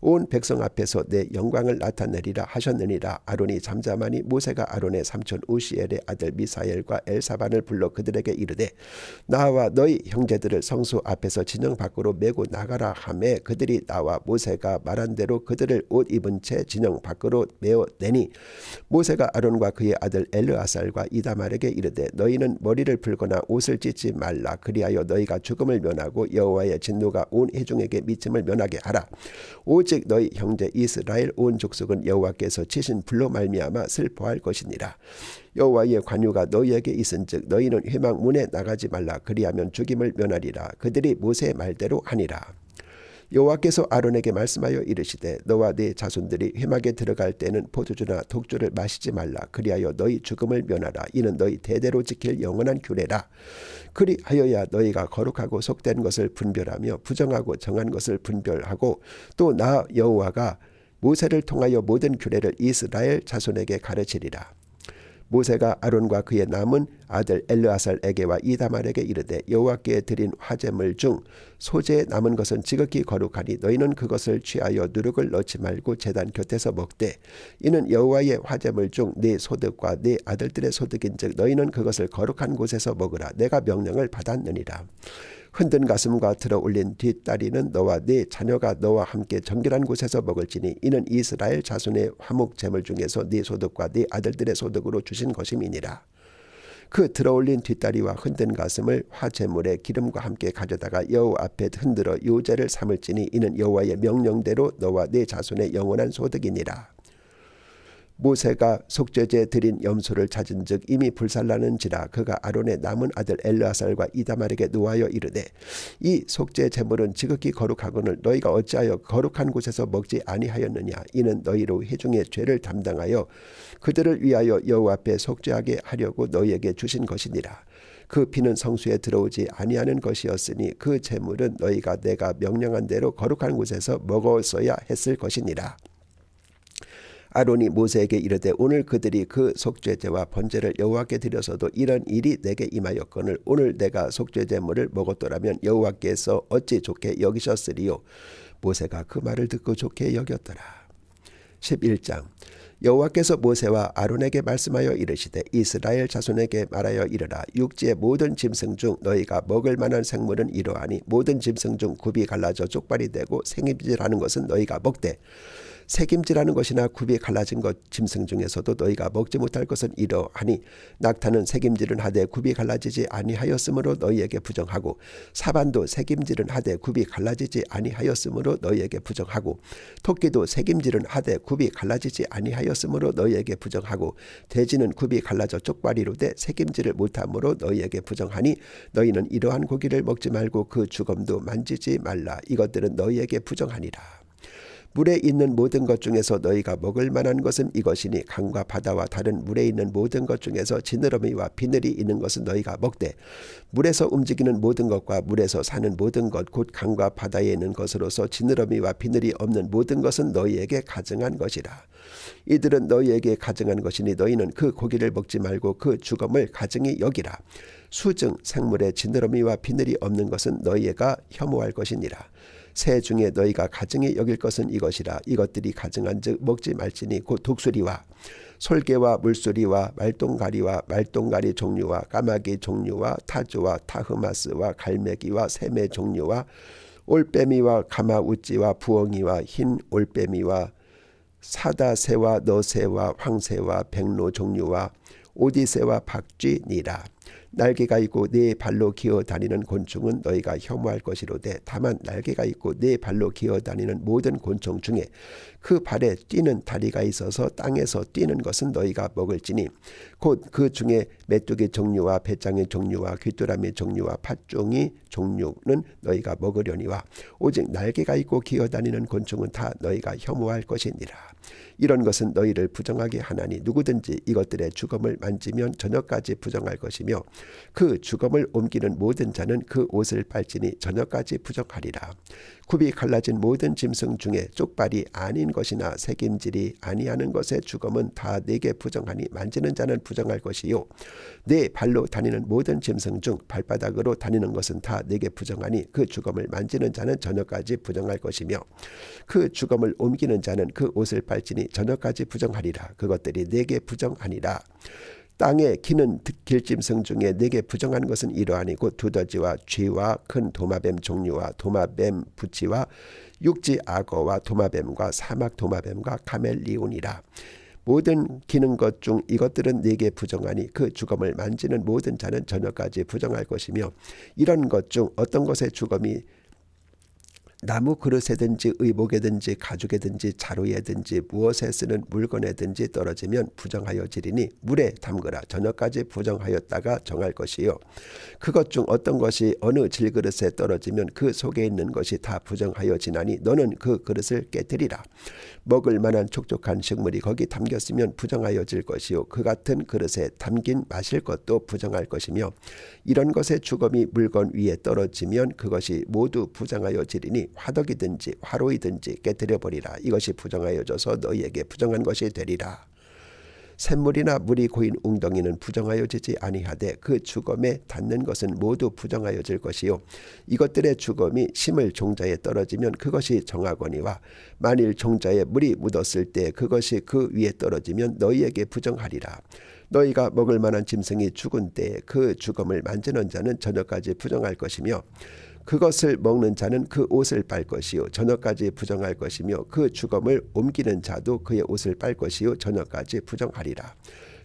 온 백성 앞에서 내 영광을 나타내리라 하셨느니라. 아론이 잠잠하니 모세가 아론의 삼촌 우시엘의 아들 미사엘과 엘사반을 불러 그들에게 이르되 나와 너희 형제들을 성소 앞에서 진영 밖으로 메고 나가라 하매 그들이 나와 모세가 말한 대로 그들을 옷 입은 채 진영 밖으로 메어 내니 모세가 아론과 그의 아들 엘르아살과 이다말에게 이르되 너희는 머리를 풀거나 옷을 찢지 말라. 그리하여 너희가 죽음을 면하고 여호와의 진노가 온 회중에게 미침을 면하게 하라. 오직 너희 형제 이스라엘 온 족속은 여호와께서 치신 불로 말미암아 슬퍼할 것이니라. 여호와의 관유가 너희에게 있은즉 너희는 회막 문에 나가지 말라. 그리하면 죽임을 면하리라. 그들이 모세의 말대로 하니라. 여호와께서 아론에게 말씀하여 이르시되 너와 네 자손들이 회막에 들어갈 때는 포도주나 독주를 마시지 말라. 그리하여 너희 죽음을 면하라. 이는 너희 대대로 지킬 영원한 규례라. 그리하여야 너희가 거룩하고 속된 것을 분별하며 부정하고 정한 것을 분별하고 또 나 여호와가 모세를 통하여 모든 규례를 이스라엘 자손에게 가르치리라. 모세가 아론과 그의 남은 아들 엘르아살에게와 이다말에게 이르되 여호와께 드린 화제물 중 소재에 남은 것은 지극히 거룩하니 너희는 그것을 취하여 누룩을 넣지 말고 제단 곁에서 먹되 이는 여호와의 화제물 중 네 소득과 네 아들들의 소득인즉 너희는 그것을 거룩한 곳에서 먹으라. 내가 명령을 받았느니라. 흔든 가슴과 들어 올린 뒷다리는 너와 네 자녀가 너와 함께 정결한 곳에서 먹을지니 이는 이스라엘 자손의 화목 제물 중에서 네 소득과 네 아들들의 소득으로 주신 것임이니라. 그 들어 올린 뒷다리와 흔든 가슴을 화제물에 기름과 함께 가져다가 여호와 앞에 흔들어 요제를 삼을지니 이는 여호와의 명령대로 너와 네 자손의 영원한 소득이니라. 모세가 속죄제 드린 염소를 찾은즉 이미 불살라는지라. 그가 아론의 남은 아들 엘르아살과 이다말에게 노하여 이르되 이 속죄 제물은 지극히 거룩하거늘 너희가 어찌하여 거룩한 곳에서 먹지 아니하였느냐. 이는 너희로 회중의 죄를 담당하여 그들을 위하여 여호와 앞에 속죄하게 하려고 너희에게 주신 것이니라. 그 피는 성수에 들어오지 아니하는 것이었으니 그 제물은 너희가 내가 명령한 대로 거룩한 곳에서 먹었어야 했을 것이니라. 아론이 모세에게 이르되 오늘 그들이 그 속죄제와 번제를 여호와께 드려서도 이런 일이 내게 임하였거늘 오늘 내가 속죄제물을 먹었더라면 여호와께서 어찌 좋게 여기셨으리요. 모세가 그 말을 듣고 좋게 여겼더라. 11장 여호와께서 모세와 아론에게 말씀하여 이르시되 이스라엘 자손에게 말하여 이르라. 육지의 모든 짐승 중 너희가 먹을 만한 생물은 이러하니 모든 짐승 중 굽이 갈라져 쪽발이 되고 생임질하는 것은 너희가 먹되 새김질하는 것이나 굽이 갈라진 것 짐승 중에서도 너희가 먹지 못할 것은 이러하니 낙타는 새김질은 하되 굽이 갈라지지 아니하였으므로 너희에게 부정하고 사반도 새김질은 하되 굽이 갈라지지 아니하였으므로 너희에게 부정하고 토끼도 새김질은 하되 굽이 갈라지지 아니하였으므로 너희에게 부정하고 돼지는 굽이 갈라져 쪽발이로되 새김질을 못함으로 너희에게 부정하니 너희는 이러한 고기를 먹지 말고 그 주검도 만지지 말라. 이것들은 너희에게 부정하니라. 물에 있는 모든 것 중에서 너희가 먹을 만한 것은 이것이니 강과 바다와 다른 물에 있는 모든 것 중에서 지느러미와 비늘이 있는 것은 너희가 먹되 물에서 움직이는 모든 것과 물에서 사는 모든 것 곧 강과 바다에 있는 것으로서 지느러미와 비늘이 없는 모든 것은 너희에게 가증한 것이라. 이들은 너희에게 가증한 것이니 너희는 그 고기를 먹지 말고 그 주검을 가증히 여기라. 수증 생물의 지느러미와 비늘이 없는 것은 너희가 혐오할 것이니라. 새 중에 너희가 가증히 여길 것은 이것이라. 이것들이 가증한즉 먹지 말지니 곧 독수리와 솔개와 물소리와 말똥가리와 말똥가리 종류와 까마귀 종류와 타조와 타흐마스와 갈매기와 샘의 종류와 올빼미와 가마우찌와 부엉이와 흰 올빼미와 사다새와 너새와 황새와 백로 종류와 오디새와 박쥐니라. 날개가 있고 네 발로 기어다니는 곤충은 너희가 혐오할 것이로되 다만 날개가 있고 네 발로 기어다니는 모든 곤충 중에 그 발에 뛰는 다리가 있어서 땅에서 뛰는 것은 너희가 먹을지니 곧 그 중에 메뚜기 종류와 배짱의 종류와 귀뚜라미 종류와 팥종이 종류는 너희가 먹으려니와 오직 날개가 있고 기어다니는 곤충은 다 너희가 혐오할 것이니라. 이런 것은 너희를 부정하게 하나니 누구든지 이것들의 주검을 만지면 저녁까지 부정할 것이며 그 주검을 옮기는 모든 자는 그 옷을 빨지니 저녁까지 부정하리라. 굽이 갈라진 모든 짐승 중에 쪽발이 아닌 것이나 새김질이 아니하는 것의 주검은 다 네게 부정하니 만지는 자는 부정할 것이요 네 발로 다니는 모든 짐승 중 발바닥으로 다니는 것은 다 네게 부정하니 그 주검을 만지는 자는 저녁까지 부정할 것이며 그 주검을 옮기는 자는 그 옷을 빨지니 저녁까지 부정하리라. 그것들이 네게 부정하니라. 땅에 기는 길짐승 중에 네게 부정한 것은 이러하니 곧 두더지와 쥐와 큰 도마뱀 종류와 도마뱀 부치와 육지 악어와 도마뱀과 사막 도마뱀과 카멜리온이라. 모든 기는 것 중 이것들은 네게 부정하니 그 주검을 만지는 모든 자는 저녁까지 부정할 것이며 이런 것 중 어떤 것의 주검이 나무 그릇에든지 의복에든지 가죽에든지 자루에든지 무엇에 쓰는 물건에든지 떨어지면 부정하여 지리니 물에 담그라. 저녁까지 부정하였다가 정할 것이요 그것 중 어떤 것이 어느 질그릇에 떨어지면 그 속에 있는 것이 다 부정하여 지나니 너는 그 그릇을 깨뜨리라. 먹을 만한 촉촉한 식물이 거기 담겼으면 부정하여질 것이요 그 같은 그릇에 담긴 마실 것도 부정할 것이며 이런 것의 주검이 물건 위에 떨어지면 그것이 모두 부정하여지리니 화덕이든지 화로이든지 깨뜨려 버리라. 이것이 부정하여져서 너희에게 부정한 것이 되리라. 샘물이나 물이 고인 웅덩이는 부정하여지지 아니하되 그 주검에 닿는 것은 모두 부정하여질 것이요 이것들의 주검이 심을 종자에 떨어지면 그것이 정하거니와 만일 종자에 물이 묻었을 때 그것이 그 위에 떨어지면 너희에게 부정하리라. 너희가 먹을 만한 짐승이 죽은 때에 그 주검을 만지는 자는 저녁까지 부정할 것이며 그것을 먹는 자는 그 옷을 빨 것이요 저녁까지 부정할 것이며 그 주검을 옮기는 자도 그의 옷을 빨 것이요 저녁까지 부정하리라.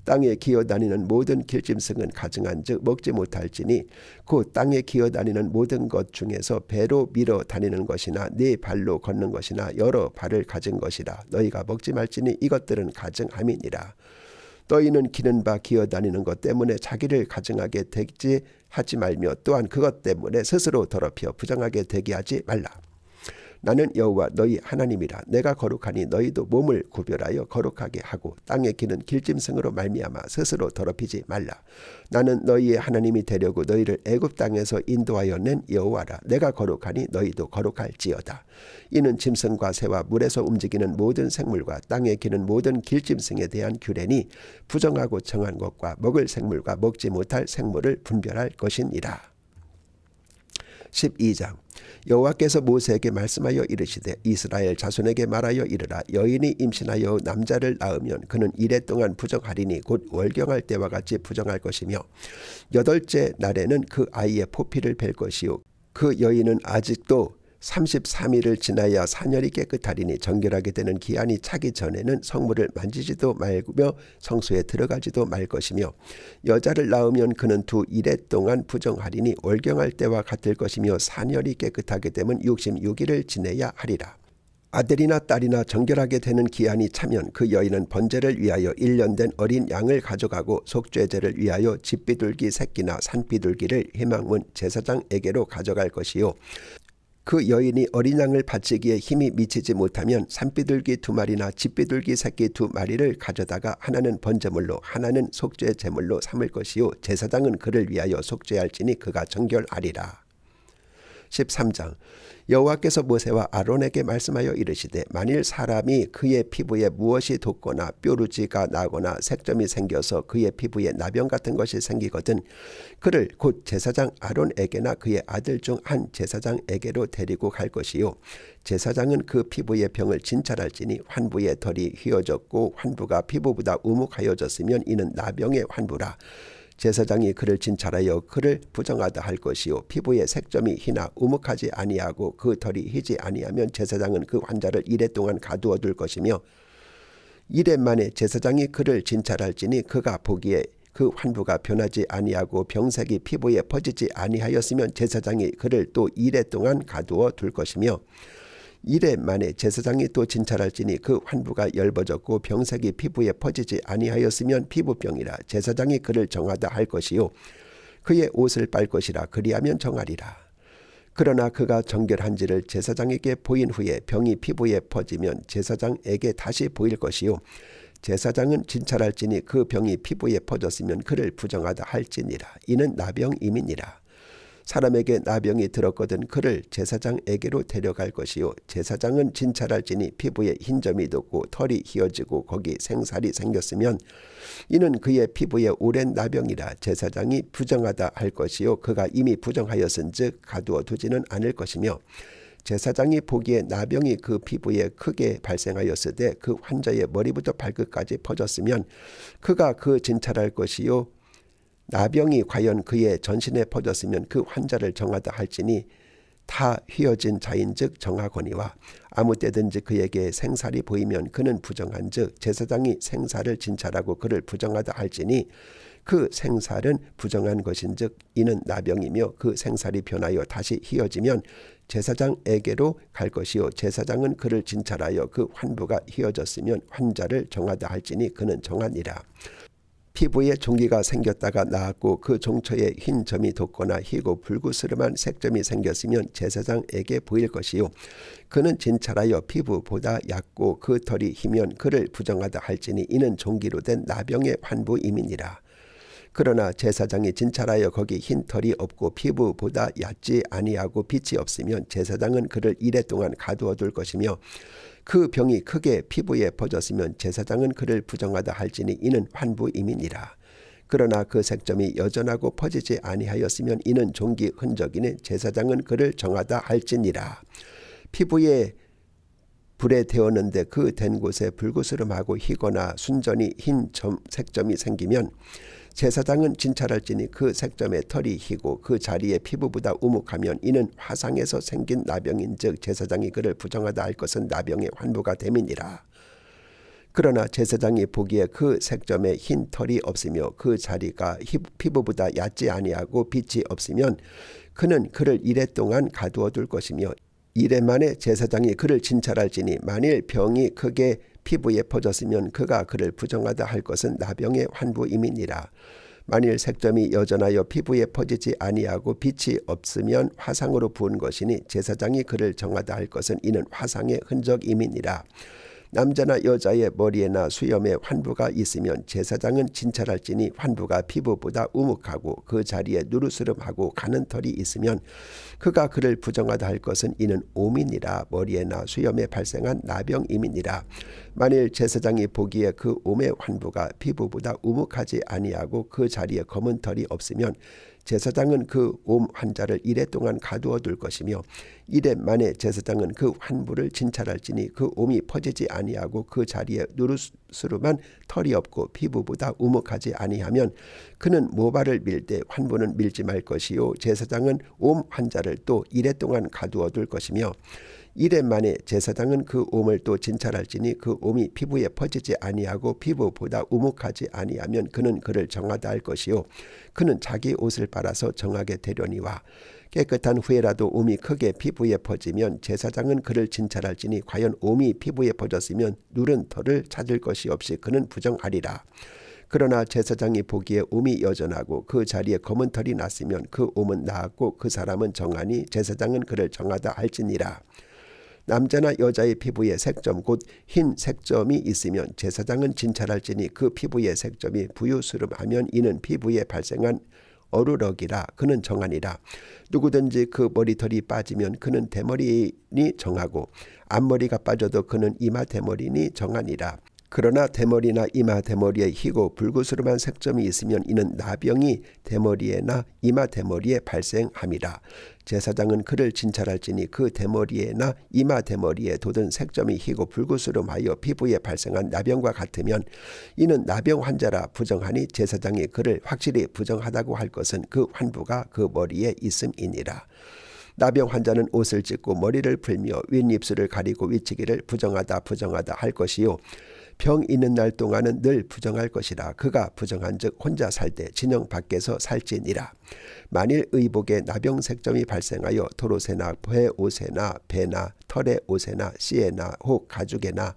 땅에 기어다니는 모든 길짐승은 가증한즉 먹지 못할지니 곧 땅에 기어다니는 모든 것 중에서 배로 밀어 다니는 것이나 네 발로 걷는 것이나 여러 발을 가진 것이라. 너희가 먹지 말지니 이것들은 가증함이니라. 너희는 기는 바 기어다니는 것 때문에 자기를 가증하게 되지 하지 말며 또한 그것 때문에 스스로 더럽혀 부정하게 되게 하지 말라. 나는 여호와 너희 하나님이라. 내가 거룩하니 너희도 몸을 구별하여 거룩하게 하고 땅에 기는 길짐승으로 말미암아 스스로 더럽히지 말라. 나는 너희의 하나님이 되려고 너희를 애굽 땅에서 인도하여 낸 여호와라. 내가 거룩하니 너희도 거룩할지어다. 이는 짐승과 새와 물에서 움직이는 모든 생물과 땅에 기는 모든 길짐승에 대한 규례니 부정하고 정한 것과 먹을 생물과 먹지 못할 생물을 분별할 것이니라. 12장 여호와께서 모세에게 말씀하여 이르시되 이스라엘 자손에게 말하여 이르라. 여인이 임신하여 남자를 낳으면 그는 이레 동안 부정하리니 곧 월경할 때와 같이 부정할 것이며 8째 날에는 그 아이의 포피를 벨 것이요 그 여인은 아직도 33일을 지나야 사년이 깨끗하리니 정결하게 되는 기한이 차기 전에는 성물을 만지지도 말며 성소에 들어가지도 말 것이며 여자를 낳으면 그는 두 이레 동안 부정하리니 월경할 때와 같을 것이며 사년이 깨끗하게 되면 66일을 지내야 하리라. 아들이나 딸이나 정결하게 되는 기한이 차면 그 여인은 번제를 위하여 1년 된 어린 양을 가져가고 속죄제를 위하여 집비둘기 새끼나 산비둘기를 희망문 제사장에게로 가져갈 것이요 그 여인이 어린 양을 바치기에 힘이 미치지 못하면 산비둘기 2마리나 집비둘기 새끼 2마리를 가져다가 하나는 번제물로 하나는 속죄 제물로 삼을 것이요 제사장은 그를 위하여 속죄할지니 그가 정결하리라. 13장 여호와께서 모세와 아론에게 말씀하여 이르시되 만일 사람이 그의 피부에 무엇이 돋거나 뾰루지가 나거나 색점이 생겨서 그의 피부에 나병 같은 것이 생기거든 그를 곧 제사장 아론에게나 그의 아들 중 한 제사장에게로 데리고 갈 것이요 제사장은 그 피부의 병을 진찰할지니 환부의 털이 휘어졌고 환부가 피부보다 우묵하여졌으면 이는 나병의 환부라. 제사장이 그를 진찰하여 그를 부정하다 할 것이요 피부의 색점이 희나 우묵하지 아니하고 그 털이 희지 아니하면 제사장은 그 환자를 이레 동안 가두어 둘 것이며 이레 만에 제사장이 그를 진찰할지니 그가 보기에 그 환부가 변하지 아니하고 병색이 피부에 퍼지지 아니하였으면 제사장이 그를 또 이레 동안 가두어 둘 것이며 이레 만에 제사장이 또 진찰할지니 그 환부가 엷어졌고 병색이 피부에 퍼지지 아니하였으면 피부병이라. 제사장이 그를 정하다 할 것이요 그의 옷을 빨 것이라. 그리하면 정하리라. 그러나 그가 정결한지를 제사장에게 보인 후에 병이 피부에 퍼지면 제사장에게 다시 보일 것이요 제사장은 진찰할지니 그 병이 피부에 퍼졌으면 그를 부정하다 할지니라. 이는 나병임이니라. 사람에게 나병이 들었거든 그를 제사장에게로 데려갈 것이요 제사장은 진찰할지니 피부에 흰점이 돋고 털이 휘어지고 거기 생살이 생겼으면 이는 그의 피부에 오랜 나병이라. 제사장이 부정하다 할 것이요 그가 이미 부정하였은즉 가두어 두지는 않을 것이며 제사장이 보기에 나병이 그 피부에 크게 발생하였으되 그 환자의 머리부터 발끝까지 퍼졌으면 그가 그 진찰할 것이요 나병이 과연 그의 전신에 퍼졌으면 그 환자를 정하다 할지니 다 휘어진 자인즉 정하거니와 아무 때든지 그에게 생살이 보이면 그는 부정한즉 제사장이 생살을 진찰하고 그를 부정하다 할지니 그 생살은 부정한 것인즉 이는 나병이며 그 생살이 변하여 다시 휘어지면 제사장에게로 갈 것이요 제사장은 그를 진찰하여 그 환부가 휘어졌으면 환자를 정하다 할지니 그는 정하니라. 피부에 종기가 생겼다가 나았고 그 종처에 흰 점이 돋거나 희고 불구스름한 색점이 생겼으면 제사장에게 보일 것이요 그는 진찰하여 피부보다 얕고 그 털이 희면 그를 부정하다 할지니 이는 종기로 된 나병의 환부임이니라. 그러나 제사장이 진찰하여 거기 흰 털이 없고 피부보다 얕지 아니하고 빛이 없으면 제사장은 그를 이레 동안 가두어 둘 것이며 그 병이 크게 피부에 퍼졌으면 제사장은 그를 부정하다 할지니 이는 환부임이니라. 그러나 그 색점이 여전하고 퍼지지 아니하였으면 이는 종기 흔적이니 제사장은 그를 정하다 할지니라. 피부에 불에 데웠는데 그 된 곳에 불구스름하고 희거나 순전히 흰 색점이 생기면 제사장은 진찰할지니 그 색점에 털이 희고 그 자리에 피부보다 우묵하면 이는 화상에서 생긴 나병인즉 제사장이 그를 부정하다 할 것은 나병의 환부가 됨이니라. 그러나 제사장이 보기에 그 색점에 흰 털이 없으며 그 자리가 피부보다 얕지 아니하고 빛이 없으면 그는 그를 이레 동안 가두어 둘 것이며 이레 만에 제사장이 그를 진찰할지니 만일 병이 크게 피부에 퍼졌으면 그가 그를 부정하다 할 것은 나병의 환부임이니라. 만일 색점이 여전하여 피부에 퍼지지 아니하고 빛이 없으면 화상으로 부은 것이니 제사장이 그를 정하다 할 것은 이는 화상의 흔적임이니라. 남자나 여자의 머리에나 수염에 환부가 있으면 제사장은 진찰할지니 환부가 피부보다 우묵하고 그 자리에 누르스름하고 가는 털이 있으면 그가 그를 부정하다 할 것은 이는 옴이니라. 머리에나 수염에 발생한 나병임이니라. 만일 제사장이 보기에 그 옴의 환부가 피부보다 우묵하지 아니하고 그 자리에 검은 털이 없으면 제사장은 그 옴 환자를 이레 동안 가두어 둘 것이며 이레 만에 제사장은 그 환부를 진찰할지니 그 옴이 퍼지지 아니하고 그 자리에 누르스름한 털이 없고 피부보다 우묵하지 아니하면 그는 모발을 밀되 환부는 밀지 말 것이요 제사장은 옴 환자를 또 이레 동안 가두어 둘 것이며 이레 만에 제사장은 그 옴을 또 진찰할지니 그 옴이 피부에 퍼지지 아니하고 피부보다 우묵하지 아니하면 그는 그를 정하다 할 것이요 그는 자기 옷을 빨아서 정하게 되려니와 깨끗한 후에라도 옴이 크게 피부에 퍼지면 제사장은 그를 진찰할지니 과연 옴이 피부에 퍼졌으면 누른 털을 찾을 것이 없이 그는 부정하리라. 그러나 제사장이 보기에 옴이 여전하고 그 자리에 검은 털이 났으면 그 옴은 나았고 그 사람은 정하니 제사장은 그를 정하다 할지니라. 남자나 여자의 피부에 색점 곧 흰 색점이 있으면 제사장은 진찰할지니 그 피부의 색점이 부유스름하면 이는 피부에 발생한 어루럭이라. 그는 정하니라. 누구든지 그 머리털이 빠지면 그는 대머리니 정하고 앞머리가 빠져도 그는 이마 대머리니 정하니라. 그러나 대머리나 이마 대머리에 희고 불구스름한 색점이 있으면 이는 나병이 대머리에나 이마 대머리에 발생함이라. 제사장은 그를 진찰할지니 그 대머리에나 이마 대머리에 돋은 색점이 희고 불구스름하여 피부에 발생한 나병과 같으면 이는 나병 환자라 부정하니 제사장이 그를 확실히 부정하다고 할 것은 그 환부가 그 머리에 있음이니라. 나병 환자는 옷을 찢고 머리를 풀며 윗입술을 가리고 위치기를 부정하다 할 것이요 병 있는 날 동안은 늘 부정할 것이라. 그가 부정한즉 혼자 살 때 진영 밖에서 살지니라. 만일 의복에 나병 색점이 발생하여 토롯에나 회옷에나 배나 털의 옷에나 씨에나 혹 가죽에나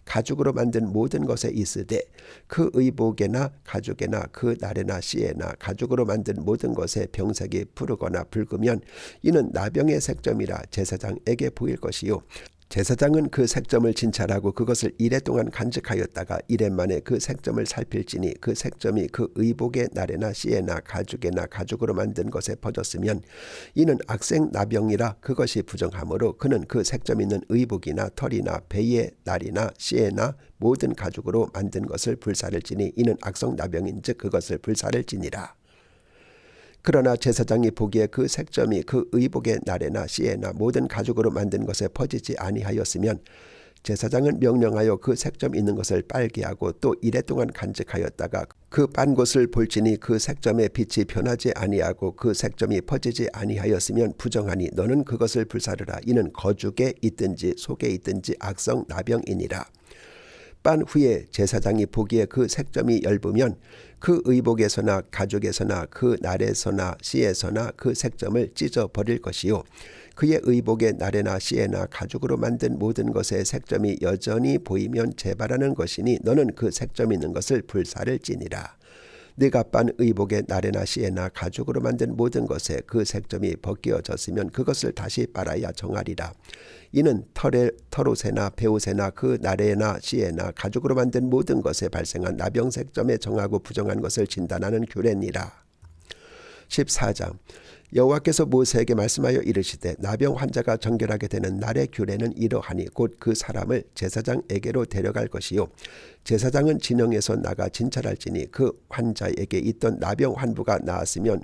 가죽으로 만든 모든 것에 있으되 그 의복에나 가죽에나 그 날에나 씨에나 가죽으로 만든 모든 것에 병색이 푸르거나 붉으면 이는 나병의 색점이라 제사장에게 보일 것이요 제사장은 그 색점을 진찰하고 그것을 이레 동안 간직하였다가 이레 만에 그 색점을 살필지니 그 색점이 그 의복의 날에나 씨에나 가죽에나 가죽으로 만든 것에 퍼졌으면 이는 악생 나병이라. 그것이 부정하므로 그는 그 색점 있는 의복이나 털이나 배의 날이나 씨에나 모든 가죽으로 만든 것을 불사를지니 이는 악성 나병인즉 그것을 불사를지니라. 그러나 제사장이 보기에 그 색점이 그 의복의 날에나 씨에나 모든 가죽으로 만든 것에 퍼지지 아니하였으면 제사장은 명령하여 그 색점 있는 것을 빨게 하고 또 이레 동안 간직하였다가 그 빤 곳을 볼지니 그 색점의 빛이 변하지 아니하고 그 색점이 퍼지지 아니하였으면 부정하니 너는 그것을 불사르라. 이는 거죽에 있든지 속에 있든지 악성 나병이니라. 빤 후에 제사장이 보기에 그 색점이 엷으면 그 의복에서나 가죽에서나 그 날에서나 씨에서나 그 색점을 찢어 버릴 것이요 그의 의복의 날에나 씨에나 가죽으로 만든 모든 것의 색점이 여전히 보이면 재발하는 것이니 너는 그 색점 있는 것을 불사를지니라. 네가 빤 의복의 나래나 시에나 가죽으로 만든 모든 것에 그 색점이 벗겨졌으면 그것을 다시 빨아야 정하리라. 이는 털옷에나 배옷에나 그 나래나 시에나 가죽으로 만든 모든 것에 발생한 나병 색점에 정하고 부정한 것을 진단하는 규례니라. 14장 여호와께서 모세에게 말씀하여 이르시되 나병 환자가 정결하게 되는 날의 규례는 이러하니 곧 그 사람을 제사장에게로 데려갈 것이요 제사장은 진영에서 나가 진찰할지니 그 환자에게 있던 나병 환부가 나았으면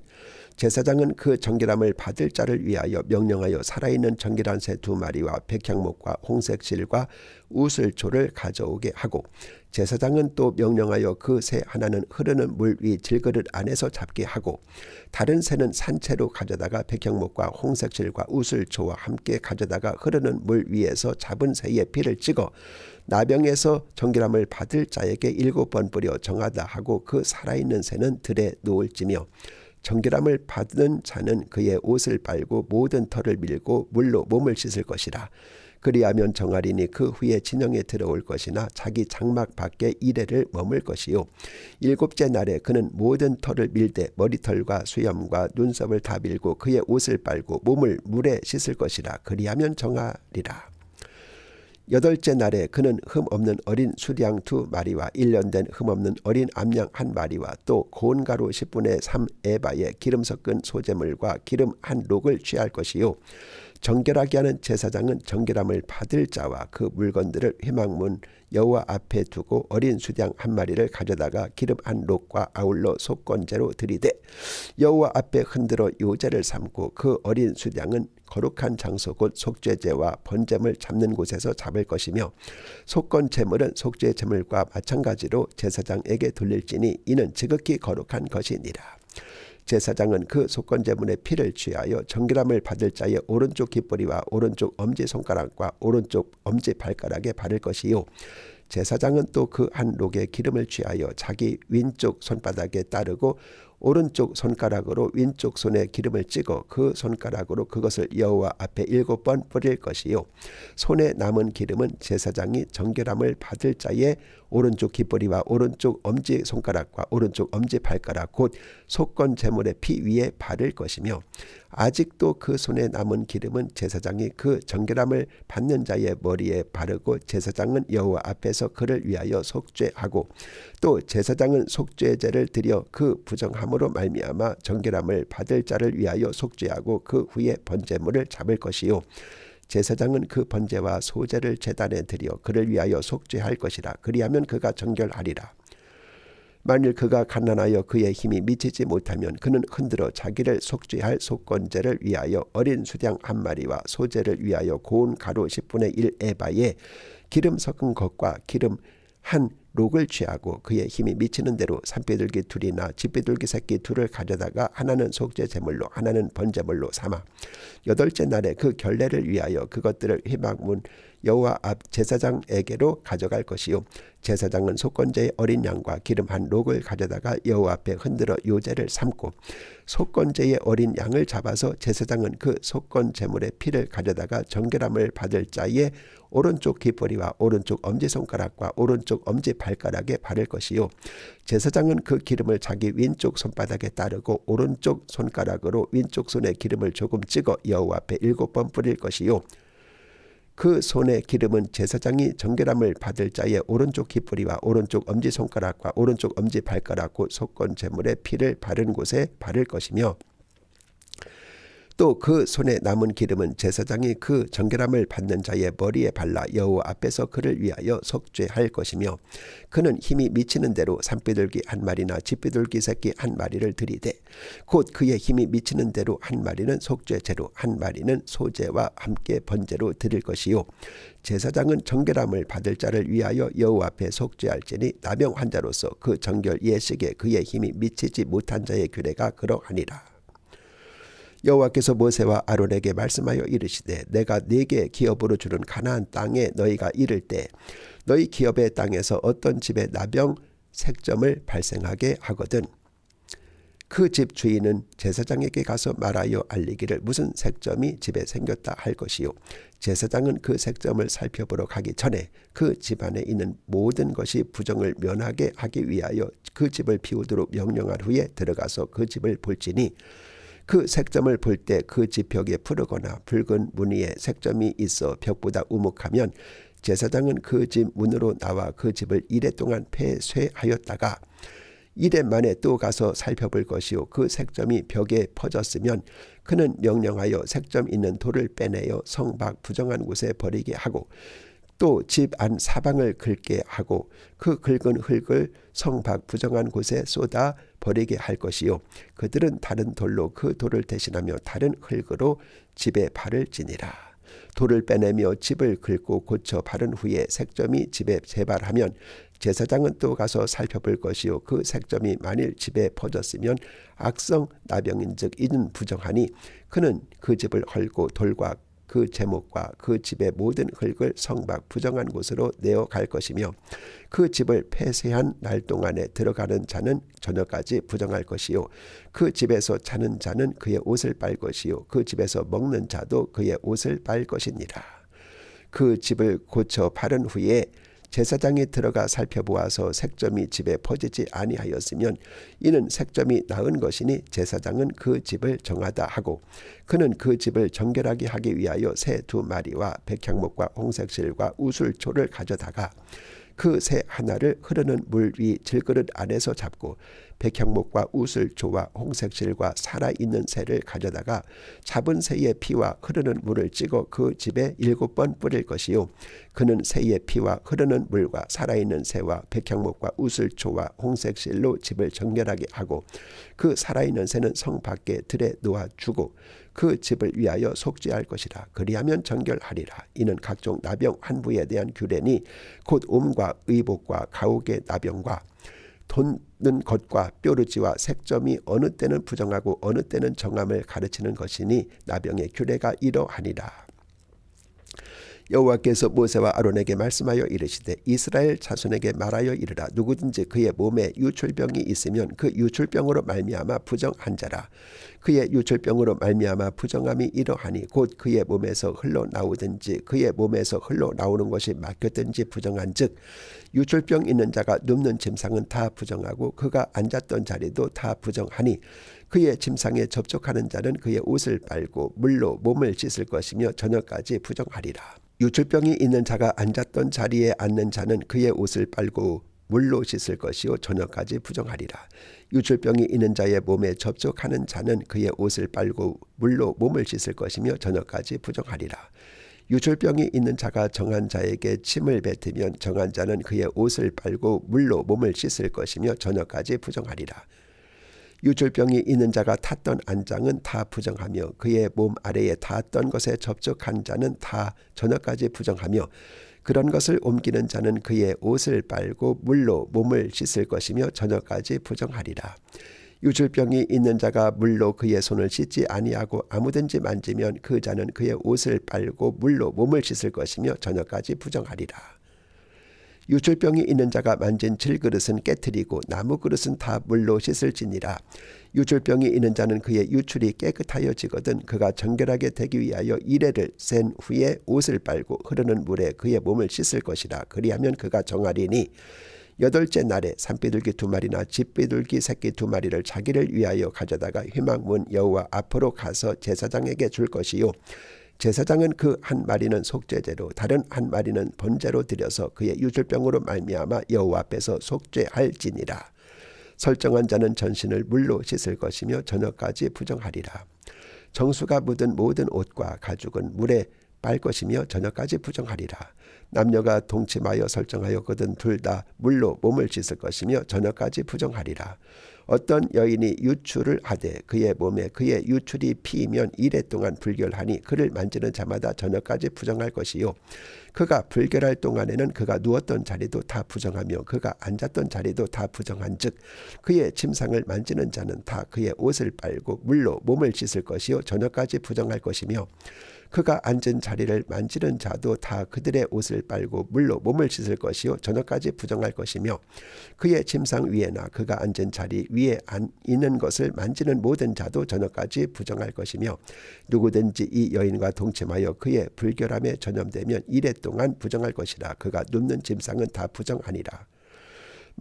제사장은 그 정결함을 받을 자를 위하여 명령하여 살아있는 정결한 새 2마리와 백향목과 홍색실과 우슬초를 가져오게 하고 제사장은 또 명령하여 그 새 하나는 흐르는 물 위 질그릇 안에서 잡게 하고 다른 새는 산채로 가져다가 백향목과 홍색실과 우슬초와 함께 가져다가 흐르는 물 위에서 잡은 새의 피를 찍어 나병에서 정결함을 받을 자에게 7번 뿌려 정하다 하고 그 살아있는 새는 들에 놓을지며 정결함을 받는 자는 그의 옷을 빨고 모든 털을 밀고 물로 몸을 씻을 것이라. 그리하면 정하리니 그 후에 진영에 들어올 것이나 자기 장막 밖에 이래를 머물 것이요 7째 날에 그는 모든 털을 밀되 머리털과 수염과 눈썹을 다 밀고 그의 옷을 빨고 몸을 물에 씻을 것이라. 그리하면 정하리라. 8째 날에 그는 흠없는 어린 수양 2마리와 1년 된 흠없는 어린 암양 1마리와 또 고운 가루 10분의 3 에바에 기름 섞은 소재물과 기름 1록을 취할 것이요 정결하게 하는 제사장은 정결함을 받을 자와 그 물건들을 회막문 여호와 앞에 두고 어린 수양 1마리를 가져다가 기름 1록과 아울러 속건제로 드리되 여호와 앞에 흔들어 요제를 삼고 그 어린 수양은 거룩한 장소 곧 속죄제와 번제물 잡는 곳에서 잡을 것이며 속건 제물은 속죄 제물과 마찬가지로 제사장에게 돌릴지니 이는 지극히 거룩한 것이니라. 제사장은 그 속건제물의 피를 취하여 정결함을 받을 자의 오른쪽 깃뿌리와 오른쪽 엄지손가락과 오른쪽 엄지발가락에 바를 것이요 제사장은 또 그 1록의 기름을 취하여 자기 왼쪽 손바닥에 따르고 오른쪽 손가락으로 왼쪽 손에 기름을 찍어 그 손가락으로 그것을 여호와 앞에 7번 뿌릴 것이요 손에 남은 기름은 제사장이 정결함을 받을 자의 오른쪽 깃뿌리와 오른쪽 엄지손가락과 오른쪽 엄지발가락 곧 속건 제물의 피 위에 바를 것이며 아직도 그 손에 남은 기름은 제사장이 그 정결함을 받는 자의 머리에 바르고 제사장은 여호와 앞에서 그를 위하여 속죄하고 또 제사장은 속죄제를 드려 그 부정함으로 말미암아 정결함을 받을 자를 위하여 속죄하고 그 후에 번제물을 잡을 것이요 제사장은 그 번제와 소제를 제단에 드려 그를 위하여 속죄할 것이라. 그리하면 그가 정결하리라. 만일 그가 갓난하여 그의 힘이 미치지 못하면 그는 흔들어 자기를 속죄할 속건제를 위하여 어린 수양 1마리와 소제를 위하여 고운 가루 10분의 1 에바에 기름 섞은 것과 기름 1록을 취하고 그의 힘이 미치는 대로 산비둘기 2이나 집비둘기 새끼 2를 가져다가 하나는 속죄 제물로 하나는 번제물로 삼아 8째 날에 그 결례를 위하여 그것들을 회막문 여호와 앞 제사장에게로 가져갈 것이요 제사장은 속건제의 어린 양과 기름 1록을 가져다가 여호와 앞에 흔들어 요제를 삼고 속건제의 어린 양을 잡아서 제사장은 그 속건 제물의 피를 가져다가 정결함을 받을 자의 오른쪽 깃뿌리와 오른쪽 엄지손가락과 오른쪽 엄지발가락에 바를 것이요 제사장은 그 기름을 자기 왼쪽 손바닥에 따르고 오른쪽 손가락으로 왼쪽 손에 기름을 조금 찍어 여호와 앞에 7번 뿌릴 것이요 그 손의 기름은 제사장이 정결함을 받을 자의 오른쪽 깃뿌리와 오른쪽 엄지손가락과 오른쪽 엄지발가락 곧 속건 제물의 피를 바른 곳에 바를 것이며 또 그 손에 남은 기름은 제사장이 그 정결함을 받는 자의 머리에 발라 여호와 앞에서 그를 위하여 속죄할 것이며 그는 힘이 미치는 대로 산비둘기 1마리나 집비둘기 새끼 1마리를 드리되 곧 그의 힘이 미치는 대로 1마리는 속죄제로 1마리는 소제와 함께 번제로 드릴 것이요 제사장은 정결함을 받을 자를 위하여 여호와 앞에 속죄할지니 나병 환자로서 그 정결 예식에 그의 힘이 미치지 못한 자의 규례가 그러하니라. 여호와께서 모세와 아론에게 말씀하여 이르시되 내가 네게 기업으로 주는 가나안 땅에 너희가 이를 때 너희 기업의 땅에서 어떤 집에 나병 색점을 발생하게 하거든 그 집 주인은 제사장에게 가서 말하여 알리기를 무슨 색점이 집에 생겼다 할 것이요 제사장은 그 색점을 살펴보러 가기 전에 그 집안에 있는 모든 것이 부정을 면하게 하기 위하여 그 집을 비우도록 명령한 후에 들어가서 그 집을 볼지니 그 색점을 볼 때 그 집 벽에 푸르거나 붉은 무늬에 색점이 있어 벽보다 우묵하면 제사장은 그 집 문으로 나와 그 집을 이레 동안 폐쇄하였다가 이레 만에 또 가서 살펴볼 것이요 그 색점이 벽에 퍼졌으면 그는 명령하여 색점 있는 돌을 빼내어 성 밖 부정한 곳에 버리게 하고 또 집 안 사방을 긁게 하고 그 긁은 흙을 성 밖 부정한 곳에 쏟아 버리게 할 것이요 그들은 다른 돌로 그 돌을 대신하며 다른 흙으로 집에 발을 지니라. 돌을 빼내며 집을 긁고 고쳐 바른 후에 색점이 집에 재발하면 제사장은 또 가서 살펴볼 것이요 그 색점이 만일 집에 퍼졌으면 악성 나병인즉 이는 부정하니 그는 그 집을 헐고 돌과 그 제목과 그 집의 모든 흙을 성 밖 부정한 곳으로 내어 갈 것이며 그 집을 폐쇄한 날 동안에 들어가는 자는 저녁까지 부정할 것이요 그 집에서 자는 자는 그의 옷을 빨 것이요 그 집에서 먹는 자도 그의 옷을 빨 것이니라. 그 집을 고쳐 바른 후에 제사장이 들어가 살펴보아서 색점이 집에 퍼지지 아니하였으면 이는 색점이 나은 것이니 제사장은 그 집을 정하다 하고 그는 그 집을 정결하게 하기 위하여 새 2마리와 백향목과 홍색실과 우술초를 가져다가 그 새 하나를 흐르는 물 위 질그릇 안에서 잡고 백향목과 우슬초와 홍색실과 살아있는 새를 가져다가 잡은 새의 피와 흐르는 물을 찍어 그 집에 7번 뿌릴 것이요 그는 새의 피와 흐르는 물과 살아있는 새와 백향목과 우슬초와 홍색실로 집을 정결하게 하고 그 살아있는 새는 성 밖에 들에 놓아 주고 그 집을 위하여 속죄할 것이라. 그리하면 정결하리라. 이는 각종 나병 환부에 대한 규례니 곧 옴과 의복과 가옥의 나병과 돋는 것과 뾰루지와 색점이 어느 때는 부정하고 어느 때는 정함을 가르치는 것이니 나병의 규례가 이러하니라. 여호와께서 모세와 아론에게 말씀하여 이르시되 이스라엘 자손에게 말하여 이르라. 누구든지 그의 몸에 유출병이 있으면 그 유출병으로 말미암아 부정한 자라. 그의 유출병으로 말미암아 부정함이 이러하니 곧 그의 몸에서 흘러나오든지 그의 몸에서 흘러나오는 것이 막혔든지 부정한즉 유출병 있는 자가 눕는 침상은 다 부정하고 그가 앉았던 자리도 다 부정하니 그의 침상에 접촉하는 자는 그의 옷을 빨고 물로 몸을 씻을 것이며 저녁까지 부정하리라. 유출병이 있는 자가 앉았던 자리에 앉는 자는 그의 옷을 빨고 물로 씻을 것이요 저녁까지 부정하리라. 유출병이 있는 자의 몸에 접촉하는 자는 그의 옷을 빨고 물로 몸을 씻을 것이며 저녁까지 부정하리라. 유출병이 있는 자가 정한 자에게 침을 뱉으면 정한 자는 그의 옷을 빨고 물로 몸을 씻을 것이며 저녁까지 부정하리라. 유출병이 있는 자가 탔던 안장은 다 부정하며 그의 몸 아래에 닿았던 것에 접촉한 자는 다 저녁까지 부정하며 그런 것을 옮기는 자는 그의 옷을 빨고 물로 몸을 씻을 것이며 저녁까지 부정하리라. 유출병이 있는 자가 물로 그의 손을 씻지 아니하고 아무든지 만지면 그 자는 그의 옷을 빨고 물로 몸을 씻을 것이며 저녁까지 부정하리라. 유출병이 있는 자가 만진 질그릇은 깨트리고 나무 그릇은 다 물로 씻을지니라. 유출병이 있는 자는 그의 유출이 깨끗하여지거든 그가 정결하게 되기 위하여 이레를 센 후에 옷을 빨고 흐르는 물에 그의 몸을 씻을 것이라. 그리하면 그가 정하리니 8째 날에 산비둘기 2마리나 집비둘기 새끼 2마리를 자기를 위하여 가져다가 회막문 여호와 앞으로 가서 제사장에게 줄 것이요 제사장은 그 한 마리는 속죄제로 다른 한 마리는 번제로 드려서 그의 유출병으로 말미암아 여호와 앞에서 속죄할지니라. 설정한 자는 전신을 물로 씻을 것이며 저녁까지 부정하리라. 정수가 묻은 모든 옷과 가죽은 물에 빨 것이며 저녁까지 부정하리라. 남녀가 동침하여 설정하였거든 둘 다 물로 몸을 씻을 것이며 저녁까지 부정하리라. 어떤 여인이 유출을 하되 그의 몸에 그의 유출이 피이면 이레 동안 불결하니 그를 만지는 자마다 저녁까지 부정할 것이요 그가 불결할 동안에는 그가 누웠던 자리도 다 부정하며 그가 앉았던 자리도 다 부정한즉 그의 침상을 만지는 자는 다 그의 옷을 빨고 물로 몸을 씻을 것이요 저녁까지 부정할 것이며 그가 앉은 자리를 만지는 자도 다 그들의 옷을 빨고 물로 몸을 씻을 것이요 저녁까지 부정할 것이며 그의 침상 위에나 그가 앉은 자리 위에 있는 것을 만지는 모든 자도 저녁까지 부정할 것이며 누구든지 이 여인과 동침하여 그의 불결함에 전염되면 이레 동안 부정할 것이라. 그가 눕는 침상은 다 부정하니라.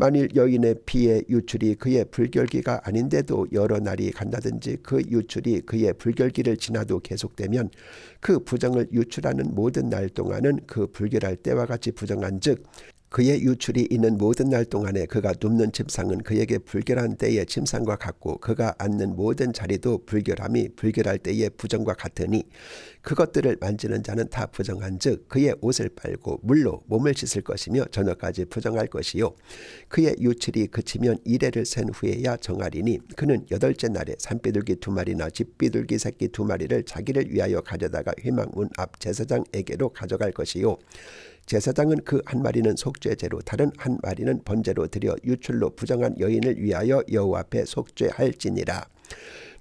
만일 여인의 피의 유출이 그의 불결기가 아닌데도 여러 날이 간다든지 그 유출이 그의 불결기를 지나도 계속되면 그 부정을 유출하는 모든 날 동안은 그 불결할 때와 같이 부정한즉 그의 유출이 있는 모든 날 동안에 그가 눕는 침상은 그에게 불결한 때의 침상과 같고 그가 앉는 모든 자리도 불결함이 불결할 때의 부정과 같으니 그것들을 만지는 자는 다 부정한즉 그의 옷을 빨고 물로 몸을 씻을 것이며 저녁까지 부정할 것이요 그의 유출이 그치면 이레를 센 후에야 정하리니 그는 8째 날에 산비둘기 2마리나 집비둘기 새끼 2마리를 자기를 위하여 가져다가 회막문 앞 제사장에게로 가져갈 것이요 제사장은 그 한 마리는 속죄제로 다른 한 마리는 번제로 드려 유출로 부정한 여인을 위하여 여호와 앞에 속죄할지니라.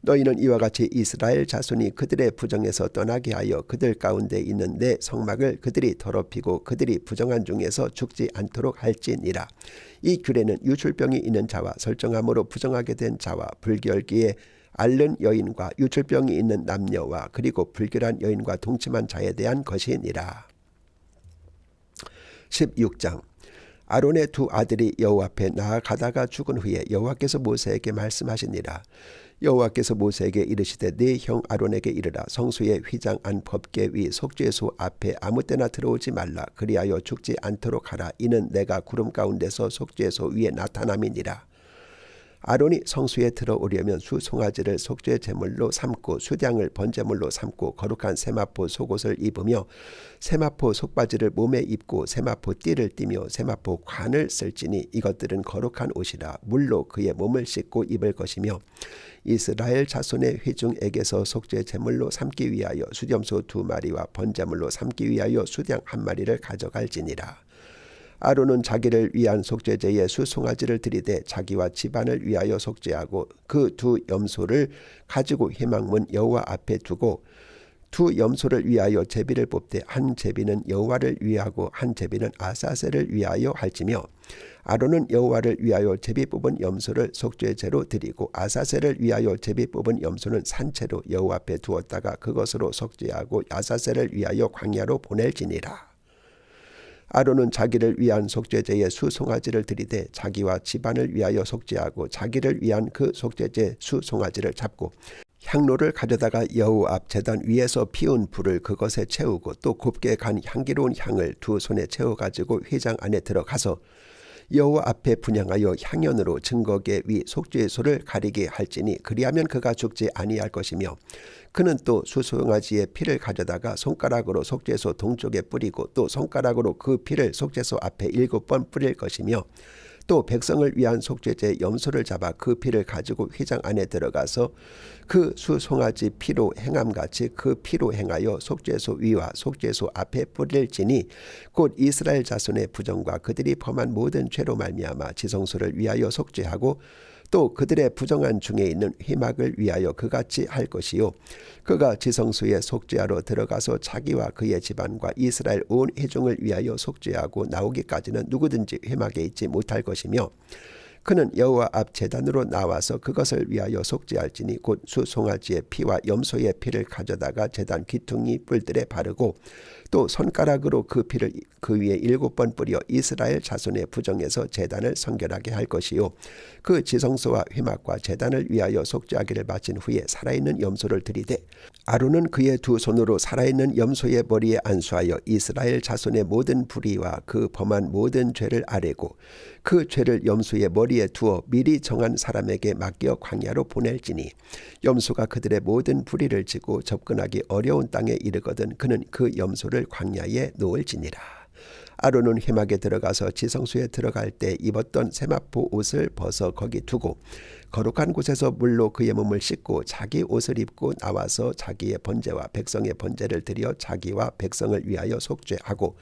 너희는 이와 같이 이스라엘 자손이 그들의 부정에서 떠나게 하여 그들 가운데 있는 내 성막을 그들이 더럽히고 그들이 부정한 중에서 죽지 않도록 할지니라. 이 규례는 유출병이 있는 자와 설정함으로 부정하게 된 자와 불결기에 앓는 여인과 유출병이 있는 남녀와 그리고 불결한 여인과 동침한 자에 대한 것이니라. 16장 아론의 2 아들이 여호와 앞에 나아가다가 죽은 후에 여호와께서 모세에게 말씀하시니라. 여호와께서 모세에게 이르시되 네 형 아론에게 이르라. 성수의 휘장 안 법궤 위 속죄소 앞에 아무 때나 들어오지 말라. 그리하여 죽지 않도록 하라. 이는 내가 구름 가운데서 속죄소 위에 나타남이니라. 아론이 성수에 들어오려면 수송아지를 속죄 제물로 삼고 수량을 번제물로 삼고 거룩한 세마포 속옷을 입으며 세마포 속바지를 몸에 입고 세마포 띠를 띠며 세마포 관을 쓸지니 이것들은 거룩한 옷이라. 물로 그의 몸을 씻고 입을 것이며 이스라엘 자손의 회중에게서 속죄 제물로 삼기 위하여 수염소 2마리와 번제물로 삼기 위하여 수량 1마리를 가져갈지니라. 아론은 자기를 위한 속죄제에 수송아지를 들이되 자기와 집안을 위하여 속죄하고 그 2 염소를 가지고 회막문 여호와 앞에 두고 2 염소를 위하여 제비를 뽑되 한 제비는 여호와를 위하고 한 제비는 아사셀을 위하여 할지며 아론은 여호와를 위하여 제비 뽑은 염소를 속죄제로 드리고 아사셀을 위하여 제비 뽑은 염소는 산채로 여호와 앞에 두었다가 그것으로 속죄하고 아사셀을 위하여 광야로 보낼지니라. 아론은 자기를 위한 속죄제에 수송아지를 들이되 자기와 집안을 위하여 속죄하고 자기를 위한 그 속죄제 수송아지를 잡고 향로를 가져다가 여호와 앞 제단 위에서 피운 불을 그것에 채우고 또 곱게 간 향기로운 향을 2 손에 채워가지고 회장 안에 들어가서 여호와 앞에 분향하여 향연으로 증거계 위 속죄소를 가리게 할지니 그리하면 그가 죽지 아니할 것이며 그는 또 수송아지의 피를 가져다가 손가락으로 속죄소 동쪽에 뿌리고 또 손가락으로 그 피를 속죄소 앞에 7번 뿌릴 것이며 또 백성을 위한 속죄제 염소를 잡아 그 피를 가지고 휘장 안에 들어가서 그 수송아지 피로 행함같이 그 피로 행하여 속죄소 위와 속죄소 앞에 뿌릴지니 곧 이스라엘 자손의 부정과 그들이 범한 모든 죄로 말미암아 지성소를 위하여 속죄하고 또 그들의 부정한 중에 있는 회막을 위하여 그같이 할 것이요 그가 지성소에 속죄하러 들어가서 자기와 그의 집안과 이스라엘 온 회중을 위하여 속죄하고 나오기까지는 누구든지 회막에 있지 못할 것이며 그는 여호와 앞 제단으로 나와서 그것을 위하여 속죄할지니 곧 수송아지의 피와 염소의 피를 가져다가 제단 기퉁이 뿔들에 바르고 또 손가락으로 그 피를 그 위에 7번 뿌려 이스라엘 자손의 부정에서 제단을 성결하게 할 것이요 그 지성소와 회막과 제단을 위하여 속죄하기를 마친 후에 살아있는 염소를 들이되 아론은 그의 2 손으로 살아있는 염소의 머리에 안수하여 이스라엘 자손의 모든 불의와 그 범한 모든 죄를 아뢰고 그 죄를 염소의 머리에 두어 미리 정한 사람에게 맡겨 광야로 보낼지니 염소가 그들의 모든 불의를 지고 접근하기 어려운 땅에 이르거든 그는 그 염소를 광야에 놓을지니라. 아론은 회막에 들어가서 지성소에 들어갈 때 입었던 세마포 옷을 벗어 거기 두고 거룩한 곳에서 물로 그의 몸을 씻고 자기 옷을 입고 나와서 자기의 번제와 백성의 번제를 드려 자기와 백성을 위하여 속죄하고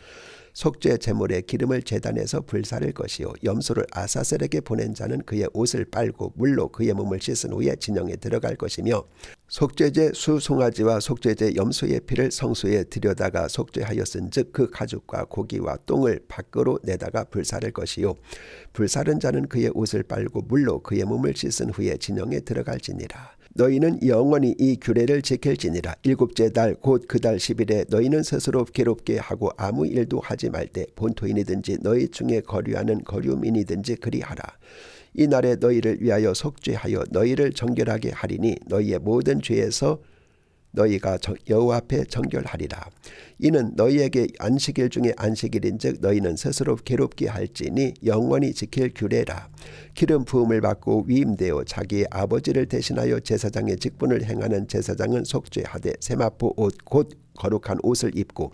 속죄 제물의 기름을 제단에서 불사를 것이요 염소를 아사셀에게 보낸 자는 그의 옷을 빨고 물로 그의 몸을 씻은 후에 진영에 들어갈 것이며 속죄제 수송아지와 속죄제 염소의 피를 성소에 들여다가 속죄하였은즉 그 가죽과 고기와 똥을 밖으로 내다가 불사를 것이요 불사른 자는 그의 옷을 빨고 물로 그의 몸을 씻은 후에 진영에 들어갈지니라. 너희는 영원히 이 규례를 지킬지니라. 일곱째 달 곧 그 달 10일에 너희는 스스로 괴롭게 하고 아무 일도 하지 말되 본토인이든지 너희 중에 거류하는 거류민이든지 그리하라. 이 날에 너희를 위하여 속죄하여 너희를 정결하게 하리니 너희의 모든 죄에서 너희가 여호와 앞에 정결하리라. 이는 너희에게 안식일 중에 안식일인즉 너희는 스스로 괴롭게 할지니 영원히 지킬 규례라. 기름 부음을 받고 위임되어 자기의 아버지를 대신하여 제사장의 직분을 행하는 제사장은 속죄하되 세마포 옷 곧 거룩한 옷을 입고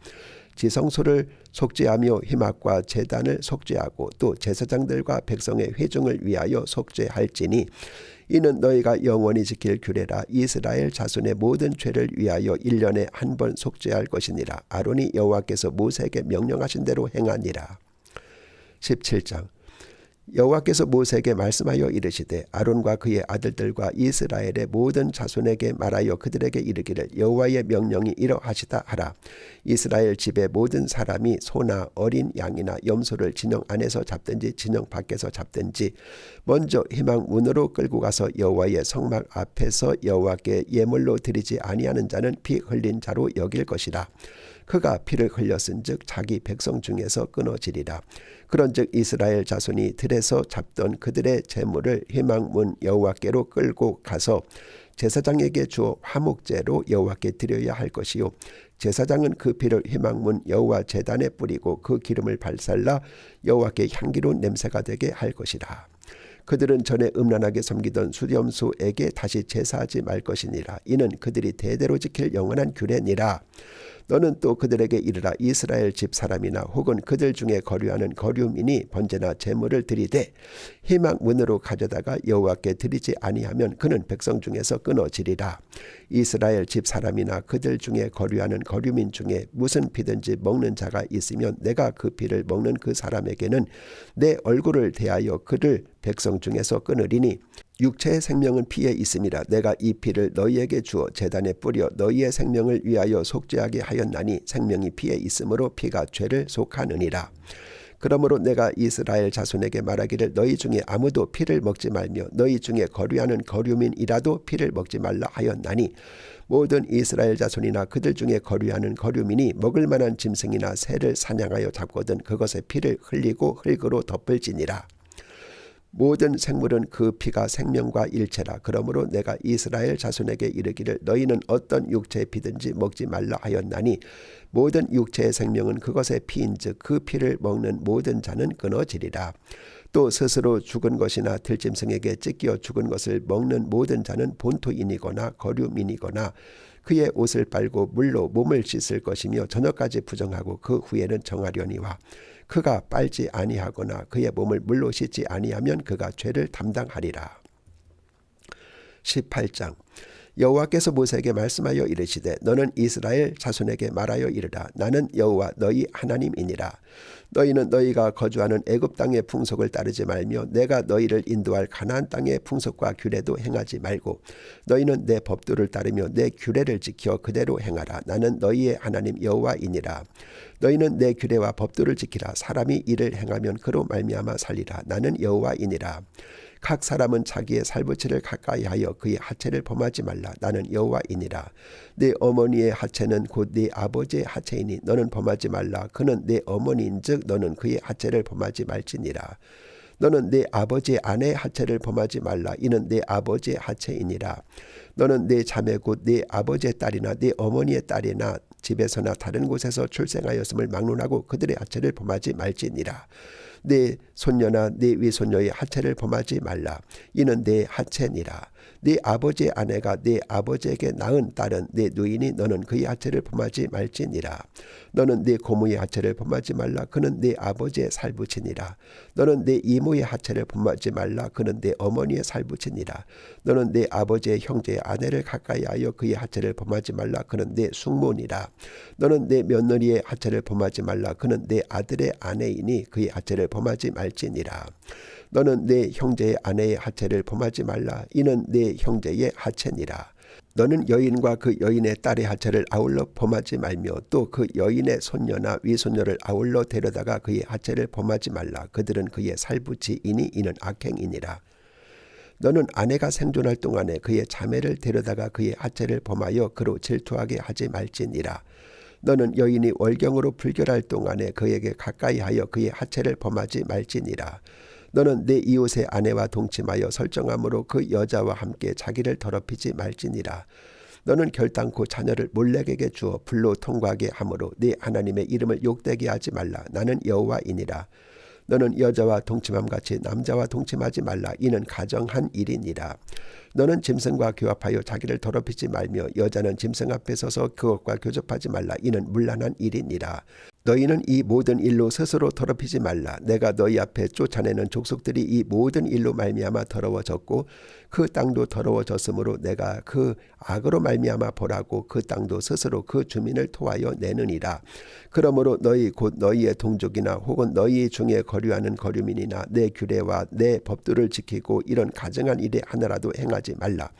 지성소를 속죄하며 희막과 제단을 속죄하고 또 제사장들과 백성의 회중을 위하여 속죄할지니 이는 너희가 영원히 지킬 규례라. 이스라엘 자손의 모든 죄를 위하여 1년에 한 번 속죄할 것이니라. 아론이 여호와께서 모세에게 명령하신 대로 행하니라. 17장. 여호와께서 모세에게 말씀하여 이르시되 아론과 그의 아들들과 이스라엘의 모든 자손에게 말하여 그들에게 이르기를 여호와의 명령이 이러하시다 하라. 이스라엘 집의 모든 사람이 소나 어린 양이나 염소를 진영 안에서 잡든지 진영 밖에서 잡든지 먼저 희망 문으로 끌고 가서 여호와의 성막 앞에서 여호와께 예물로 드리지 아니하는 자는 피 흘린 자로 여길 것이라. 그가 피를 흘렸은즉 자기 백성 중에서 끊어지리라. 그런즉 이스라엘 자손이 들에서 잡던 그들의 제물을 희망문 여호와께로 끌고 가서 제사장에게 주어 화목제로 여호와께 드려야 할 것이요 제사장은 그 피를 희망문 여호와 제단에 뿌리고 그 기름을 발살라 여호와께 향기로운 냄새가 되게 할 것이라. 그들은 전에 음란하게 섬기던 수렴소에게 다시 제사하지 말 것이니라. 이는 그들이 대대로 지킬 영원한 규례니라. 너는 또 그들에게 이르라. 이스라엘 집 사람이나 혹은 그들 중에 거류하는 거류민이 번제나 제물을 드리되 희망 문으로 가져다가 여호와께 드리지 아니하면 그는 백성 중에서 끊어지리라. 이스라엘 집 사람이나 그들 중에 거류하는 거류민 중에 무슨 피든지 먹는 자가 있으면 내가 그 피를 먹는 그 사람에게는 내 얼굴을 대하여 그를 백성 중에서 끊으리니 육체의 생명은 피에 있음이라. 내가 이 피를 너희에게 주어 제단에 뿌려 너희의 생명을 위하여 속죄하게 하였나니 생명이 피에 있으므로 피가 죄를 속하느니라. 그러므로 내가 이스라엘 자손에게 말하기를 너희 중에 아무도 피를 먹지 말며 너희 중에 거류하는 거류민이라도 피를 먹지 말라 하였나니 모든 이스라엘 자손이나 그들 중에 거류하는 거류민이 먹을 만한 짐승이나 새를 사냥하여 잡거든 그것의 피를 흘리고 흙으로 덮을지니라. 모든 생물은 그 피가 생명과 일체라. 그러므로 내가 이스라엘 자손에게 이르기를 너희는 어떤 육체의 피든지 먹지 말라 하였나니 모든 육체의 생명은 그것의 피인즉 그 피를 먹는 모든 자는 끊어지리라. 또 스스로 죽은 것이나 들짐승에게 찢겨 죽은 것을 먹는 모든 자는 본토인이거나 거류민이거나 그의 옷을 빨고 물로 몸을 씻을 것이며 저녁까지 부정하고 그 후에는 정하려니와 그가 빨지 아니하거나 그의 몸을 물로 씻지 아니하면 그가 죄를 담당하리라. 18장. 여호와께서 모세에게 말씀하여 이르시되 너는 이스라엘 자손에게 말하여 이르라. 나는 여호와 너희 하나님이니라. 너희는 너희가 거주하는 애굽 땅의 풍속을 따르지 말며 내가 너희를 인도할 가나안 땅의 풍속과 규례도 행하지 말고 너희는 내 법도를 따르며 내 규례를 지켜 그대로 행하라. 나는 너희의 하나님 여호와이니라. 너희는 내 규례와 법도를 지키라. 사람이 이를 행하면 그로 말미암아 살리라. 나는 여호와이니라. 각 사람은 자기의 살부치를 가까이하여 그의 하체를 범하지 말라. 나는 여호와이니라. 네 어머니의 하체는 곧 네 아버지의 하체이니 너는 범하지 말라. 그는 네 어머니인즉 너는 그의 하체를 범하지 말지니라. 너는 네 아버지의 아내의 하체를 범하지 말라. 이는 네 아버지의 하체이니라. 너는 네 자매 곧 네 아버지의 딸이나 네 어머니의 딸이나 집에서나 다른 곳에서 출생하였음을 막론하고 그들의 하체를 범하지 말지니라. 네 손녀나 네 위손녀의 하체를 범하지 말라. 이는 네 하체니라. 네 아버지의 아내가 네 아버지에게 낳은 딸은 네 누이니 너는 그의 하체를 범하지 말지니라. 너는 네 고모의 하체를 범하지 말라. 그는 네 아버지의 살부치니라. 너는 네 이모의 하체를 범하지 말라. 그는 네 어머니의 살부치니라. 너는 네 아버지의 형제의 아내를 가까이하여 그의 하체를 범하지 말라. 그는 네 숙모니라. 너는 네 며느리의 하체를 범하지 말라. 그는 네 아들의 아내이니 그의 하체를 범하지 말지니라. 너는 네 형제의 아내의 하체를 범하지 말라. 이는 네 형제의 하체니라. 너는 여인과 그 여인의 딸의 하체를 아울러 범하지 말며 또 그 여인의 손녀나 위손녀를 아울러 데려다가 그의 하체를 범하지 말라. 그들은 그의 살부치이니 이는 악행이니라. 너는 아내가 생존할 동안에 그의 자매를 데려다가 그의 하체를 범하여 그로 질투하게 하지 말지니라. 너는 여인이 월경으로 불결할 동안에 그에게 가까이하여 그의 하체를 범하지 말지니라. 너는 내 이웃의 아내와 동침하여 설정함으로 그 여자와 함께 자기를 더럽히지 말지니라. 너는 결단코 자녀를 몰렉에게 주어 불로 통과하게 하므로 네 하나님의 이름을 욕되게 하지 말라. 나는 여호와이니라. 너는 여자와 동침함같이 남자와 동침하지 말라. 이는 가정한 일이니라. 너는 짐승과 교합하여 자기를 더럽히지 말며 여자는 짐승 앞에 서서 그것과 교접하지 말라. 이는 문란한 일이니라. 너희는 이 모든 일로 스스로 더럽히지 말라. 내가 너희 앞에 쫓아내는 족속들이 이 모든 일로 말미암아 더러워졌고 그 땅도 더러워졌으므로 내가 그 악으로 말미암아 보라고 그 땅도 스스로 그 주민을 토하여 내느니라. 그러므로 너희 곧 너희의 동족이나 혹은 너희 중에 거류하는 거류민이나 내 규례와 내 법도를 지키고 이런 가증한 일에 하나라도 행하지 말라.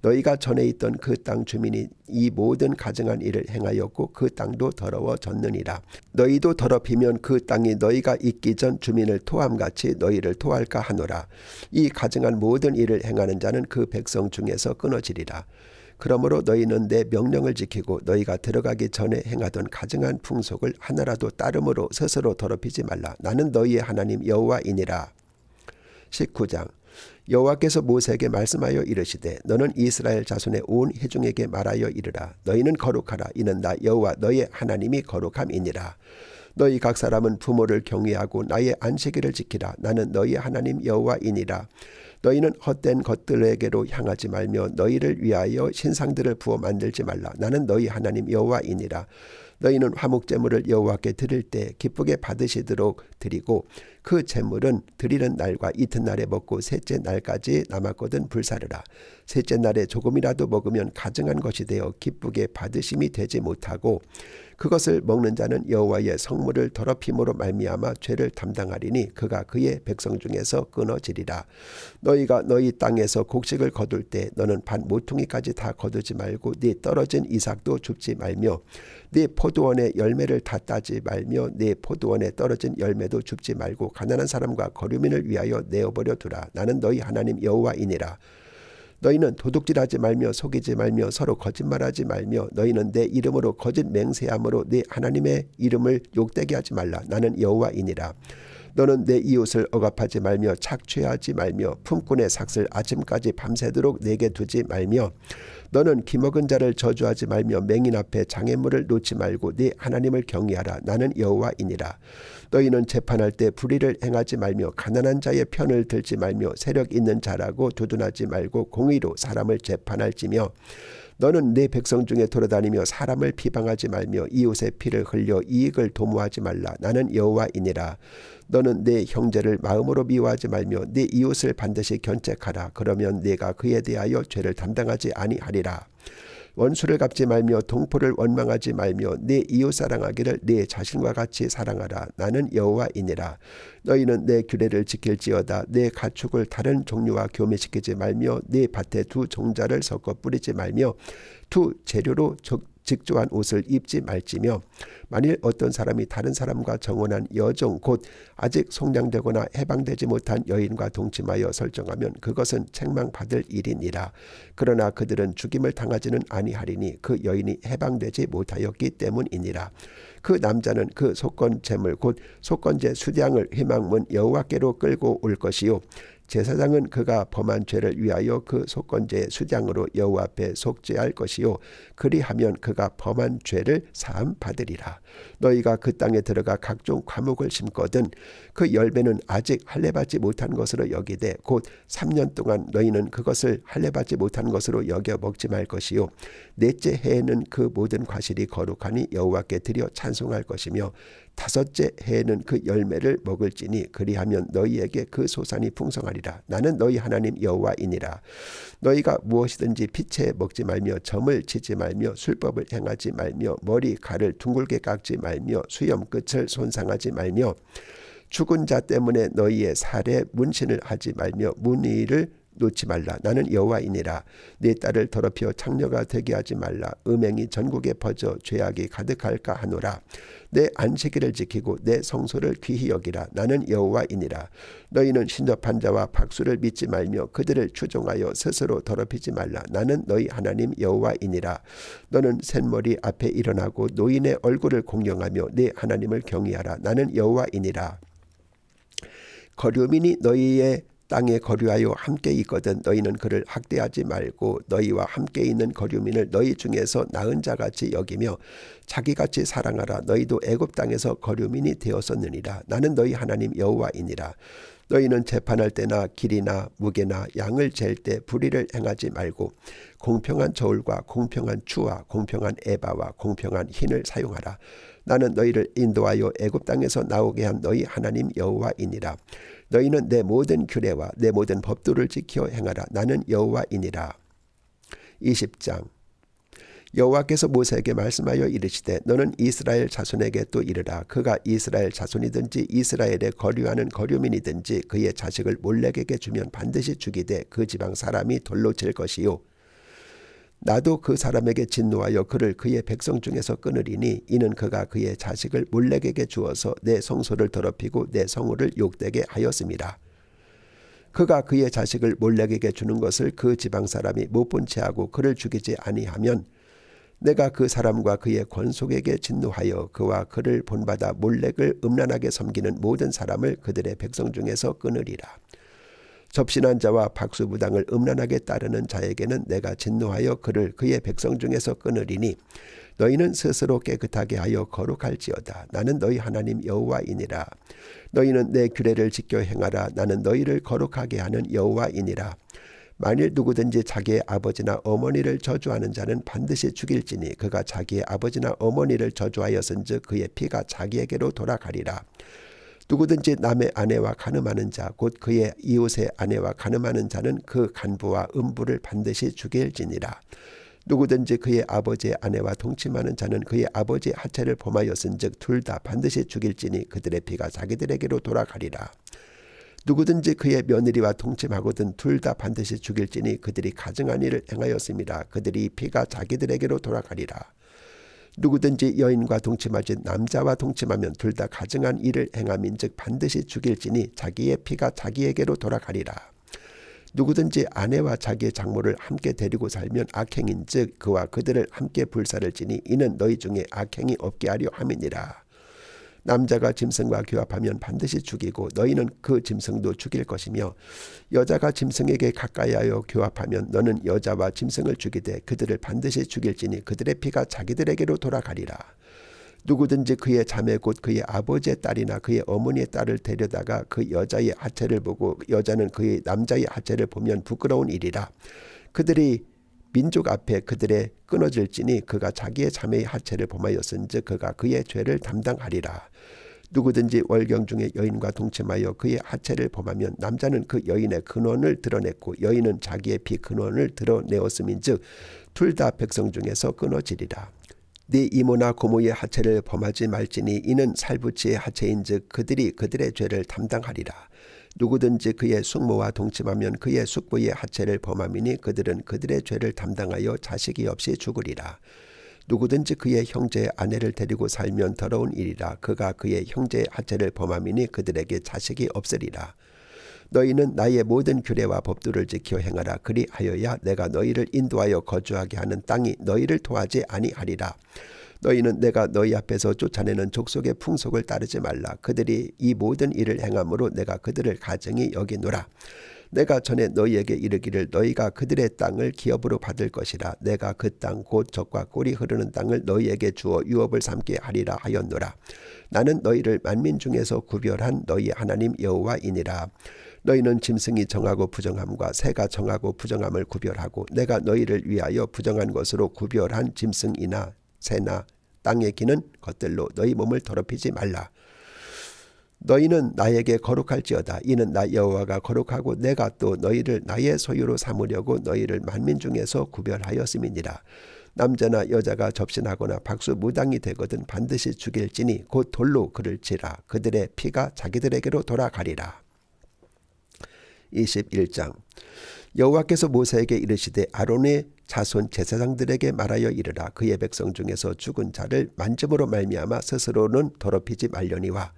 너희가 전에 있던 그 땅 주민이 이 모든 가증한 일을 행하였고 그 땅도 더러워졌느니라. 너희도 더럽히면 그 땅이 너희가 있기 전 주민을 토함같이 너희를 토할까 하노라. 이 가증한 모든 일을 행하는 자는 그 백성 중에서 끊어지리라. 그러므로 너희는 내 명령을 지키고 너희가 들어가기 전에 행하던 가증한 풍속을 하나라도 따름으로 스스로 더럽히지 말라. 나는 너희의 하나님 여호와이니라. 19장. 여호와께서 모세에게 말씀하여 이르시되 너는 이스라엘 자손의 온 회중에게 말하여 이르라. 너희는 거룩하라. 이는 나 여호와 너희의 하나님이 거룩함이니라. 너희 각 사람은 부모를 경외하고 나의 안식일을 지키라. 나는 너희 하나님 여호와이니라. 너희는 헛된 것들에게로 향하지 말며 너희를 위하여 신상들을 부어 만들지 말라. 나는 너희 하나님 여호와이니라. 너희는 화목제물을 여호와께 드릴 때 기쁘게 받으시도록 드리고 그 제물은 드리는 날과 이튿날에 먹고 셋째 날까지 남았거든 불사르라. 셋째 날에 조금이라도 먹으면 가증한 것이 되어 기쁘게 받으심이 되지 못하고 그것을 먹는 자는 여호와의 성물을 더럽힘으로 말미암아 죄를 담당하리니 그가 그의 백성 중에서 끊어지리라. 너희가 너희 땅에서 곡식을 거둘 때 너는 반 모퉁이까지 다 거두지 말고 네 떨어진 이삭도 줍지 말며 네 포도원의 열매를 다 따지 말며 네 포도원에 떨어진 열매도 줍지 말고 가난한 사람과 거류민을 위하여 내어버려 두라. 나는 너희 하나님 여호와이니라. 너희는 도둑질하지 말며 속이지 말며 서로 거짓말하지 말며 너희는 내 이름으로 거짓 맹세함으로 네 하나님의 이름을 욕되게 하지 말라. 나는 여호와이니라. 너는 내 이웃을 억압하지 말며 착취하지 말며 품꾼의 삭슬 아침까지 밤새도록 내게 두지 말며 너는 기먹은 자를 저주하지 말며 맹인 앞에 장애물을 놓지 말고 네 하나님을 경외하라. 나는 여호와이니라. 너희는 재판할 때 불의를 행하지 말며 가난한 자의 편을 들지 말며 세력 있는 자라고 두둔하지 말고 공의로 사람을 재판할지며 너는 내 백성 중에 돌아다니며 사람을 비방하지 말며 이웃의 피를 흘려 이익을 도모하지 말라. 나는 여호와이니라. 너는 내 형제를 마음으로 미워하지 말며 내 이웃을 반드시 견책하라. 그러면 내가 그에 대하여 죄를 담당하지 아니하리라. 원수를 갚지 말며 동포를 원망하지 말며 내 이웃 사랑하기를 내 자신과 같이 사랑하라. 나는 여호와이니라. 너희는 내 규례를 지킬지어다. 내 가축을 다른 종류와 교매시키지 말며 내 밭에 두 종자를 섞어 뿌리지 말며 두 재료로 직조한 옷을 입지 말지며 만일 어떤 사람이 다른 사람과 정혼한 여종 곧 아직 속량되거나 해방되지 못한 여인과 동침하여 설정하면 그것은 책망받을 일이니라. 그러나 그들은 죽임을 당하지는 아니하리니 그 여인이 해방되지 못하였기 때문이니라. 그 남자는 그 속건 제물 곧 속건제 수량을 회막문 여호와께로 끌고 올 것이요 제사장은 그가 범한 죄를 위하여 그 속건제의 수량으로 여호와 앞에 속죄할 것이요 그리하면 그가 범한 죄를 사함 받으리라. 너희가 그 땅에 들어가 각종 과목을 심거든 그 열매는 아직 할례받지 못한 것으로 여기되 곧 3년 동안 너희는 그것을 할례받지 못한 것으로 여겨 먹지 말 것이요 넷째 해에는 그 모든 과실이 거룩하니 여호와께 드려 찬송할 것이며 다섯째 해에는 그 열매를 먹을지니 그리하면 너희에게 그 소산이 풍성하리라. 나는 너희 하나님 여호와이니라. 너희가 무엇이든지 피채 먹지 말며 점을 치지 말며 술법을 행하지 말며 머리 칼을 둥글게 깎지 말며 수염 끝을 손상하지 말며 죽은 자 때문에 너희의 살에 문신을 하지 말며 문의를 놓지 말라. 나는 여호와이니라. 네 딸을 더럽혀 창녀가 되게 하지 말라. 음행이 전국에 퍼져 죄악이 가득할까 하노라. 내 안식일을 지키고 내 성소를 귀히 여기라. 나는 여호와이니라. 너희는 신접한 자와 박수를 믿지 말며 그들을 추종하여 스스로 더럽히지 말라. 나는 너희 하나님 여호와이니라. 너는 셋머리 앞에 일어나고 노인의 얼굴을 공경하며 네 하나님을 경외하라. 나는 여호와이니라. 거류민이 너희의 땅에 거류하여 함께 있거든 너희는 그를 학대하지 말고 너희와 함께 있는 거류민을 너희 중에서 나은 자같이 여기며 자기같이 사랑하라. 너희도 애굽 땅에서 거류민이 되었었느니라. 나는 너희 하나님 여호와이니라. 너희는 재판할 때나 길이나 무게나 양을 잴 때 불의를 행하지 말고 공평한 저울과 공평한 추와 공평한 에바와 공평한 흰을 사용하라. 나는 너희를 인도하여 애굽 땅에서 나오게 한 너희 하나님 여호와이니라. 너희는 내 모든 규례와 내 모든 법도를 지켜 행하라. 나는 여호와이니라. 20장. 여호와께서 모세에게 말씀하여 이르시되 너는 이스라엘 자손에게 또 이르라. 그가 이스라엘 자손이든지 이스라엘에 거류하는 거류민이든지 그의 자식을 몰렉에게 주면 반드시 죽이되 그 지방 사람이 돌로 칠 것이요 나도 그 사람에게 진노하여 그를 그의 백성 중에서 끊으리니 이는 그가 그의 자식을 몰렉에게 주어서 내 성소를 더럽히고 내 성호를 욕되게 하였음이라. 그가 그의 자식을 몰렉에게 주는 것을 그 지방 사람이 못 본 채하고 그를 죽이지 아니하면 내가 그 사람과 그의 권속에게 진노하여 그와 그를 본받아 몰렉을 음란하게 섬기는 모든 사람을 그들의 백성 중에서 끊으리라. 접신한 자와 박수무당을 음란하게 따르는 자에게는 내가 진노하여 그를 그의 백성 중에서 끊으리니 너희는 스스로 깨끗하게 하여 거룩할지어다. 나는 너희 하나님 여호와이니라. 너희는 내 규례를 지켜 행하라. 나는 너희를 거룩하게 하는 여호와이니라. 만일 누구든지 자기의 아버지나 어머니를 저주하는 자는 반드시 죽일지니 그가 자기의 아버지나 어머니를 저주하였은즉 그의 피가 자기에게로 돌아가리라. 누구든지 남의 아내와 간음하는 자 곧 그의 이웃의 아내와 간음하는 자는 그 간부와 음부를 반드시 죽일지니라. 누구든지 그의 아버지의 아내와 동침하는 자는 그의 아버지의 하체를 범하였은즉 둘 다 반드시 죽일지니 그들의 피가 자기들에게로 돌아가리라. 누구든지 그의 며느리와 동침하거든 둘 다 반드시 죽일지니 그들이 가증한 일을 행하였음이라. 그들이 피가 자기들에게로 돌아가리라. 누구든지 여인과 동침하지 남자와 동침하면 둘 다 가증한 일을 행함인즉 반드시 죽일지니 자기의 피가 자기에게로 돌아가리라. 누구든지 아내와 자기의 장모를 함께 데리고 살면 악행인즉 그와 그들을 함께 불사를 지니 이는 너희 중에 악행이 없게 하려 함이니라. 남자가 짐승과 교합하면 반드시 죽이고 너희는 그 짐승도 죽일 것이며 여자가 짐승에게 가까이하여 교합하면 너는 여자와 짐승을 죽이되 그들을 반드시 죽일지니 그들의 피가 자기들에게로 돌아가리라. 누구든지 그의 자매 곧 그의 아버지의 딸이나 그의 어머니의 딸을 데려다가 그 여자의 하체를 보고 여자는 그의 남자의 하체를 보면 부끄러운 일이라. 그들이 민족 앞에 그들의 끊어질지니 그가 자기의 자매의 하체를 범하였은즉 그가 그의 죄를 담당하리라. 누구든지 월경 중에 여인과 동침하여 그의 하체를 범하면 남자는 그 여인의 근원을 드러냈고 여인은 자기의 피 근원을 드러내었음인즉 둘 다 백성 중에서 끊어지리라. 네 이모나 고모의 하체를 범하지 말지니 이는 살부치의 하체인즉 그들이 그들의 죄를 담당하리라. 누구든지 그의 숙모와 동침하면 그의 숙부의 하체를 범함이니 그들은 그들의 죄를 담당하여 자식이 없이 죽으리라. 누구든지 그의 형제의 아내를 데리고 살면 더러운 일이라. 그가 그의 형제의 하체를 범함이니 그들에게 자식이 없으리라. 너희는 나의 모든 규례와 법도를 지켜 행하라. 그리하여야 내가 너희를 인도하여 거주하게 하는 땅이 너희를 토하지 아니하리라. 너희는 내가 너희 앞에서 쫓아내는 족속의 풍속을 따르지 말라. 그들이 이 모든 일을 행함으로 내가 그들을 가증히 여기노라. 내가 전에 너희에게 이르기를 너희가 그들의 땅을 기업으로 받을 것이라. 내가 그 땅 곧 젖과 꿀이 흐르는 땅을 너희에게 주어 유업을 삼게 하리라 하였노라. 나는 너희를 만민 중에서 구별한 너희 하나님 여호와이니라. 너희는 짐승이 정하고 부정함과 새가 정하고 부정함을 구별하고 내가 너희를 위하여 부정한 것으로 구별한 짐승이나 새나 땅에 기는 것들로 너희 몸을 더럽히지 말라. 너희는 나에게 거룩할지어다. 이는 나 여호와가 거룩하고 내가 또 너희를 나의 소유로 삼으려고 너희를 만민 중에서 구별하였음이니라. 남자나 여자가 접신하거나 박수무당이 되거든 반드시 죽일지니 곧 돌로 그를 치라. 그들의 피가 자기들에게로 돌아가리라. 21장. 여호와께서 모세에게 이르시되 아론의 자손 제사장들에게 말하여 이르라. 그의 백성 중에서 죽은 자를 만짐으로 말미암아 스스로는 더럽히지 말려니와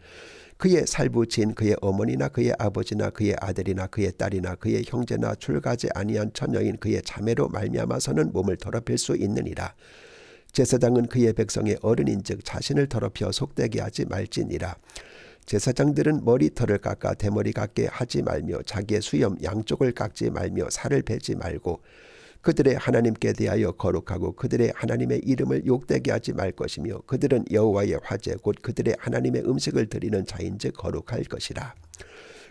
그의 살부친 그의 어머니나 그의 아버지나 그의 아들이나 그의 딸이나 그의 형제나 출가하지 아니한 처녀인 그의 자매로 말미암아서는 몸을 더럽힐 수 있느니라. 제사장은 그의 백성의 어른인즉 자신을 더럽혀 속되게 하지 말지니라. 제사장들은 머리털을 깎아 대머리 같게 하지 말며 자기의 수염 양쪽을 깎지 말며 살을 베지 말고 그들의 하나님께 대하여 거룩하고 그들의 하나님의 이름을 욕되게 하지 말 것이며 그들은 여호와의 화제 곧 그들의 하나님의 음식을 드리는 자인즉 거룩할 것이라.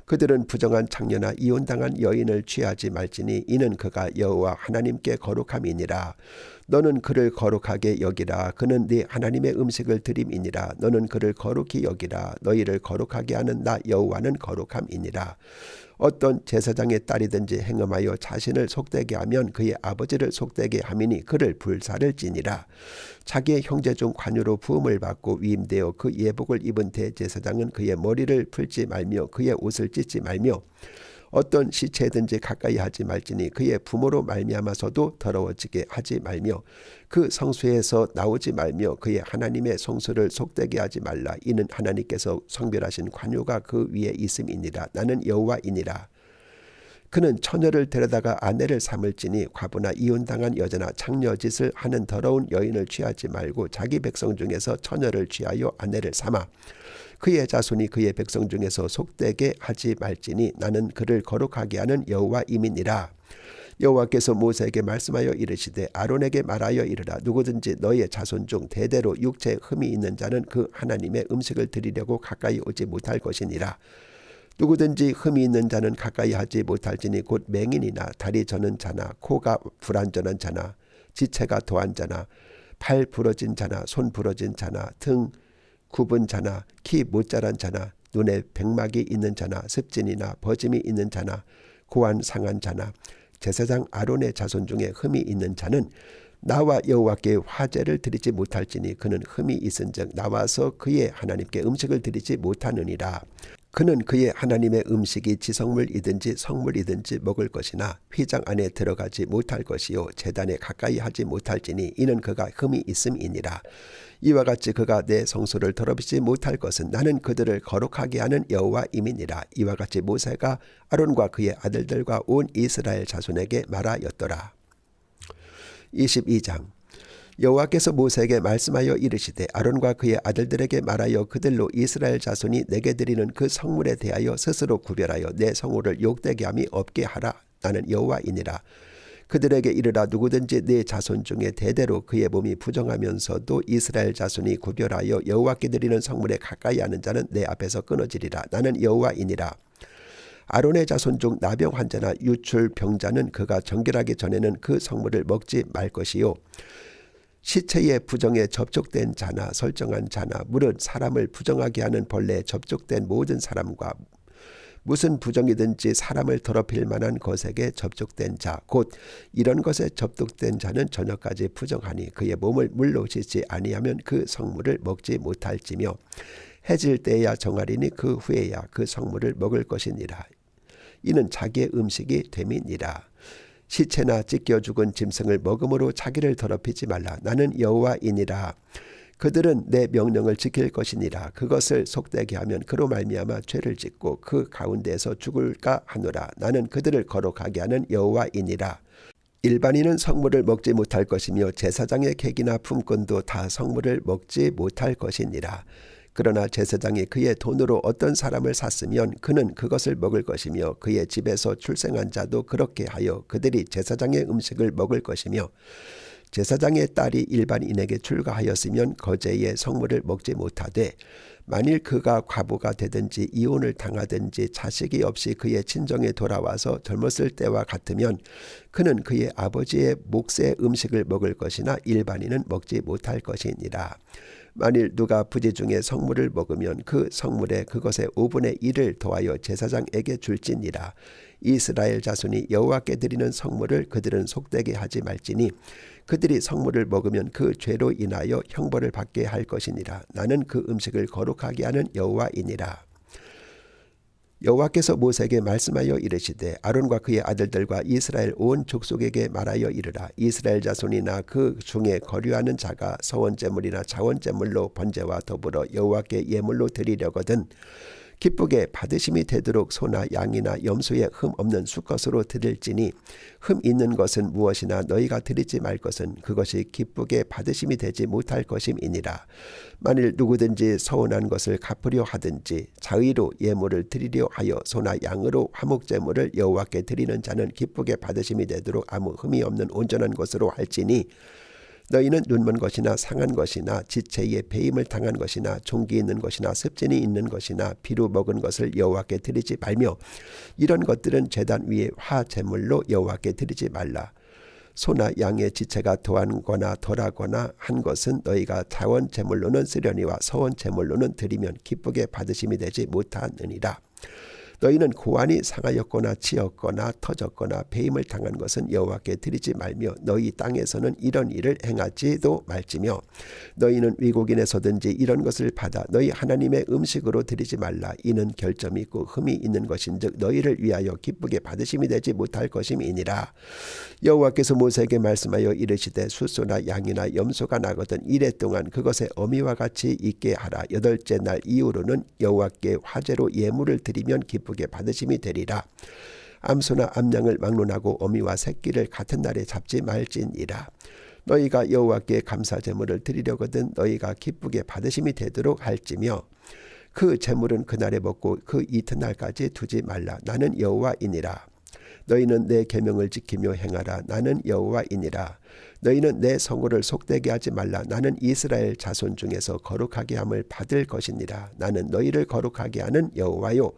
그들은 부정한 창녀나 이혼당한 여인을 취하지 말지니 이는 그가 여호와 하나님께 거룩함이니라. 너는 그를 거룩하게 여기라. 그는 네 하나님의 음식을 드림이니라. 너는 그를 거룩히 여기라. 너희를 거룩하게 하는 나 여호와는 거룩함이니라. 어떤 제사장의 딸이든지 행음하여 자신을 속되게 하면 그의 아버지를 속되게 함이니 그를 불사를 지니라. 자기의 형제 중 관유로 부음을 받고 위임되어 그 예복을 입은 대제사장은 그의 머리를 풀지 말며 그의 옷을 찢지 말며 어떤 시체든지 가까이 하지 말지니 그의 부모로 말미암아서도 더러워지게 하지 말며 그 성소에서 나오지 말며 그의 하나님의 성소를 속되게 하지 말라. 이는 하나님께서 성별하신 관유가 그 위에 있음이니라. 나는 여호와이니라. 그는 처녀를 데려다가 아내를 삼을지니 과부나 이혼당한 여자나 창녀짓을 하는 더러운 여인을 취하지 말고 자기 백성 중에서 처녀를 취하여 아내를 삼아 그의 자손이 그의 백성 중에서 속되게 하지 말지니 나는 그를 거룩하게 하는 여호와임이니라. 여호와께서 모세에게 말씀하여 이르시되 아론에게 말하여 이르라. 누구든지 너의 자손 중 대대로 육체에 흠이 있는 자는 그 하나님의 음식을 드리려고 가까이 오지 못할 것이니라. 누구든지 흠이 있는 자는 가까이 하지 못할지니 곧 맹인이나 다리 저는 자나 코가 불완전한 자나 지체가 도한 자나 팔 부러진 자나 손 부러진 자나 등 굽은 자나 키 못 자란 자나 눈에 백막이 있는 자나 습진이나 버짐이 있는 자나 고안 상한 자나 제사장 아론의 자손 중에 흠이 있는 자는 나와 여호와께 화제를 드리지 못할지니 그는 흠이 있은즉 나와서 그의 하나님께 음식을 드리지 못하느니라. 그는 그의 하나님의 음식이 지성물이든지 성물이든지 먹을 것이나 휘장 안에 들어가지 못할 것이요 제단에 가까이 하지 못할지니 이는 그가 흠이 있음이니라. 이와 같이 그가 내 성소를 더럽히지 못할 것은 나는 그들을 거룩하게 하는 여호와임이니라. 이와 같이 모세가 아론과 그의 아들들과 온 이스라엘 자손에게 말하였더라. 22장 여호와께서 모세에게 말씀하여 이르시되 아론과 그의 아들들에게 말하여 그들로 이스라엘 자손이 내게 드리는 그 성물에 대하여 스스로 구별하여 내 성호를 욕되게 함이 없게 하라. 나는 여호와이니라. 그들에게 이르라. 누구든지 내 자손 중에 대대로 그의 몸이 부정하면서도 이스라엘 자손이 구별하여 여호와께 드리는 성물에 가까이 하는 자는 내 앞에서 끊어지리라. 나는 여호와이니라. 아론의 자손 중 나병 환자나 유출 병자는 그가 정결하기 전에는 그 성물을 먹지 말 것이요 시체의 부정에 접촉된 자나 설정한 자나 무릇 사람을 부정하게 하는 벌레에 접촉된 모든 사람과 무슨 부정이든지 사람을 더럽힐 만한 것에게 접촉된 자 곧 이런 것에 접촉된 자는 저녁까지 부정하니 그의 몸을 물로 씻지 아니하면 그 성물을 먹지 못할지며 해질 때야 정하리니 그 후에야 그 성물을 먹을 것이니라. 이는 자기의 음식이 됨이니라. 시체나 찢겨 죽은 짐승을 먹음으로 자기를 더럽히지 말라. 나는 여호와이니라. 그들은 내 명령을 지킬 것이니라. 그것을 속되게 하면 그로 말미암아 죄를 짓고 그 가운데에서 죽을까 하노라. 나는 그들을 거룩하게 하는 여호와이니라. 일반인은 성물을 먹지 못할 것이며 제사장의 객이나 품꾼도 다 성물을 먹지 못할 것이니라. 그러나 제사장이 그의 돈으로 어떤 사람을 샀으면 그는 그것을 먹을 것이며 그의 집에서 출생한 자도 그렇게 하여 그들이 제사장의 음식을 먹을 것이며 제사장의 딸이 일반인에게 출가하였으면 거제의 성물을 먹지 못하되 만일 그가 과부가 되든지 이혼을 당하든지 자식이 없이 그의 친정에 돌아와서 젊었을 때와 같으면 그는 그의 아버지의 몫의 음식을 먹을 것이나 일반인은 먹지 못할 것이니라. 만일 누가 부지 중에 성물을 먹으면 그 성물에 그것의 5분의 1을 더하여 제사장에게 줄지니라. 이스라엘 자손이 여호와께 드리는 성물을 그들은 속되게 하지 말지니 그들이 성물을 먹으면 그 죄로 인하여 형벌을 받게 할 것이니라. 나는 그 음식을 거룩하게 하는 여호와이니라. 여호와께서 모세에게 말씀하여 이르시되 아론과 그의 아들들과 이스라엘 온 족속에게 말하여 이르라. 이스라엘 자손이나 그 중에 거류하는 자가 서원제물이나 자원제물로 번제와 더불어 여호와께 예물로 드리려거든 기쁘게 받으심이 되도록 소나 양이나 염소의 흠 없는 수것으로 드릴지니 흠 있는 것은 무엇이나 너희가 드리지 말 것은 그것이 기쁘게 받으심이 되지 못할 것임이니라. 만일 누구든지 서운한 것을 갚으려 하든지 자의로 예물을 드리려 하여 소나 양으로 화목제물을 여호와께 드리는 자는 기쁘게 받으심이 되도록 아무 흠이 없는 온전한 것으로 할지니 너희는 눈먼 것이나 상한 것이나 지체에 배임을 당한 것이나 종기 있는 것이나 습진이 있는 것이나 비루 먹은 것을 여호와께 드리지 말며 이런 것들은 제단 위에 화제물로 여호와께 드리지 말라. 소나 양의 지체가 더하거나 덜하거나 한 것은 너희가 자원제물로는 쓰려니와 서원제물로는 드리면 기쁘게 받으심이 되지 못하느니라. 너희는 고안이 상하였거나 치었거나 터졌거나 배임을 당한 것은 여호와께 드리지 말며 너희 땅에서는 이런 일을 행하지도 말지며 너희는 외국인에서든지 이런 것을 받아 너희 하나님의 음식으로 드리지 말라. 이는 결점이 있고 흠이 있는 것인즉 너희를 위하여 기쁘게 받으심이 되지 못할 것임이니라. 여호와께서 모세에게 말씀하여 이르시되 숫소나 양이나 염소가 나거든 이래 동안 그것의 어미와 같이 있게 하라. 여덟째 날 이후로는 여호와께 화제로 예물을 드리면 기쁘게 받으심이 되리라. 암소나 암양을 막론하고 어미와 새끼를 같은 날에 잡지 말지니라. 너희가 여호와께 감사제물을 드리려거든 너희가 기쁘게 받으심이 되도록 할지며 그 제물은 그날에 먹고 그 이튿날까지 두지 말라. 나는 여호와이니라. 너희는 내 계명을 지키며 행하라. 나는 여호와이니라. 너희는 내 성호를 속되게 하지 말라. 나는 이스라엘 자손 중에서 거룩하게 함을 받을 것이니라. 나는 너희를 거룩하게 하는 여호와요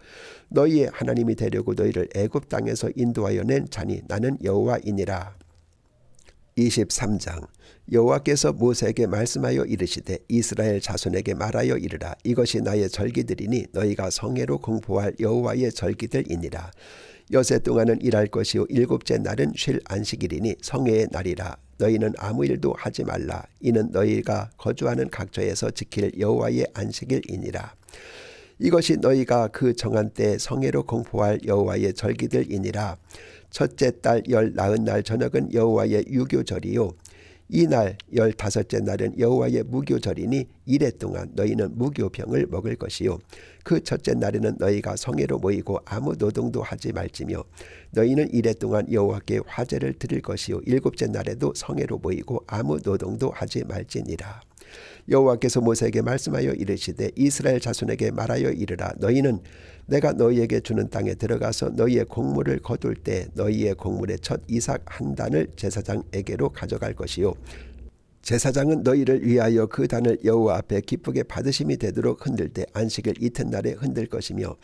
너희의 하나님이 되려고 너희를 애굽 땅에서 인도하여 낸 자니 나는 여호와이니라. 23장 여호와께서 모세에게 말씀하여 이르시되 이스라엘 자손에게 말하여 이르라. 이것이 나의 절기들이니 너희가 성회로 공포할 여호와의 절기들이니라. 여세 동안은 일할 것이요 일곱째 날은 쉴 안식일이니 성회의 날이라. 너희는 아무 일도 하지 말라. 이는 너희가 거주하는 각처에서 지킬 여호와의 안식일이니라. 이것이 너희가 그 정한 때 성회로 공포할 여호와의 절기들이니라. 첫째 달 열 나흔 날 저녁은 여호와의 유교절이요 이날 15째 날은 여호와의 무교절이니 이래 동안 너희는 무교병을 먹을 것이요 그 첫째 날에는 너희가 성회로 모이고 아무 노동도 하지 말지며 너희는 이래 동안 여호와께 화제를 드릴 것이요 일곱째 날에도 성회로 모이고 아무 노동도 하지 말지니라. 여호와께서 모세에게 말씀하여 이르시되 이스라엘 자손에게 말하여 이르라. 너희는 내가 너희에게 주는 땅에 들어가서 너희의 곡물을 거둘 때 너희의 곡물의 첫 이삭 한 단을 제사장에게로 가져갈 것이요 제사장은 너희를 위하여 그 단을 여호와 앞에 기쁘게 받으심이 되도록 흔들 때 안식일 이튿날에 흔들 것이며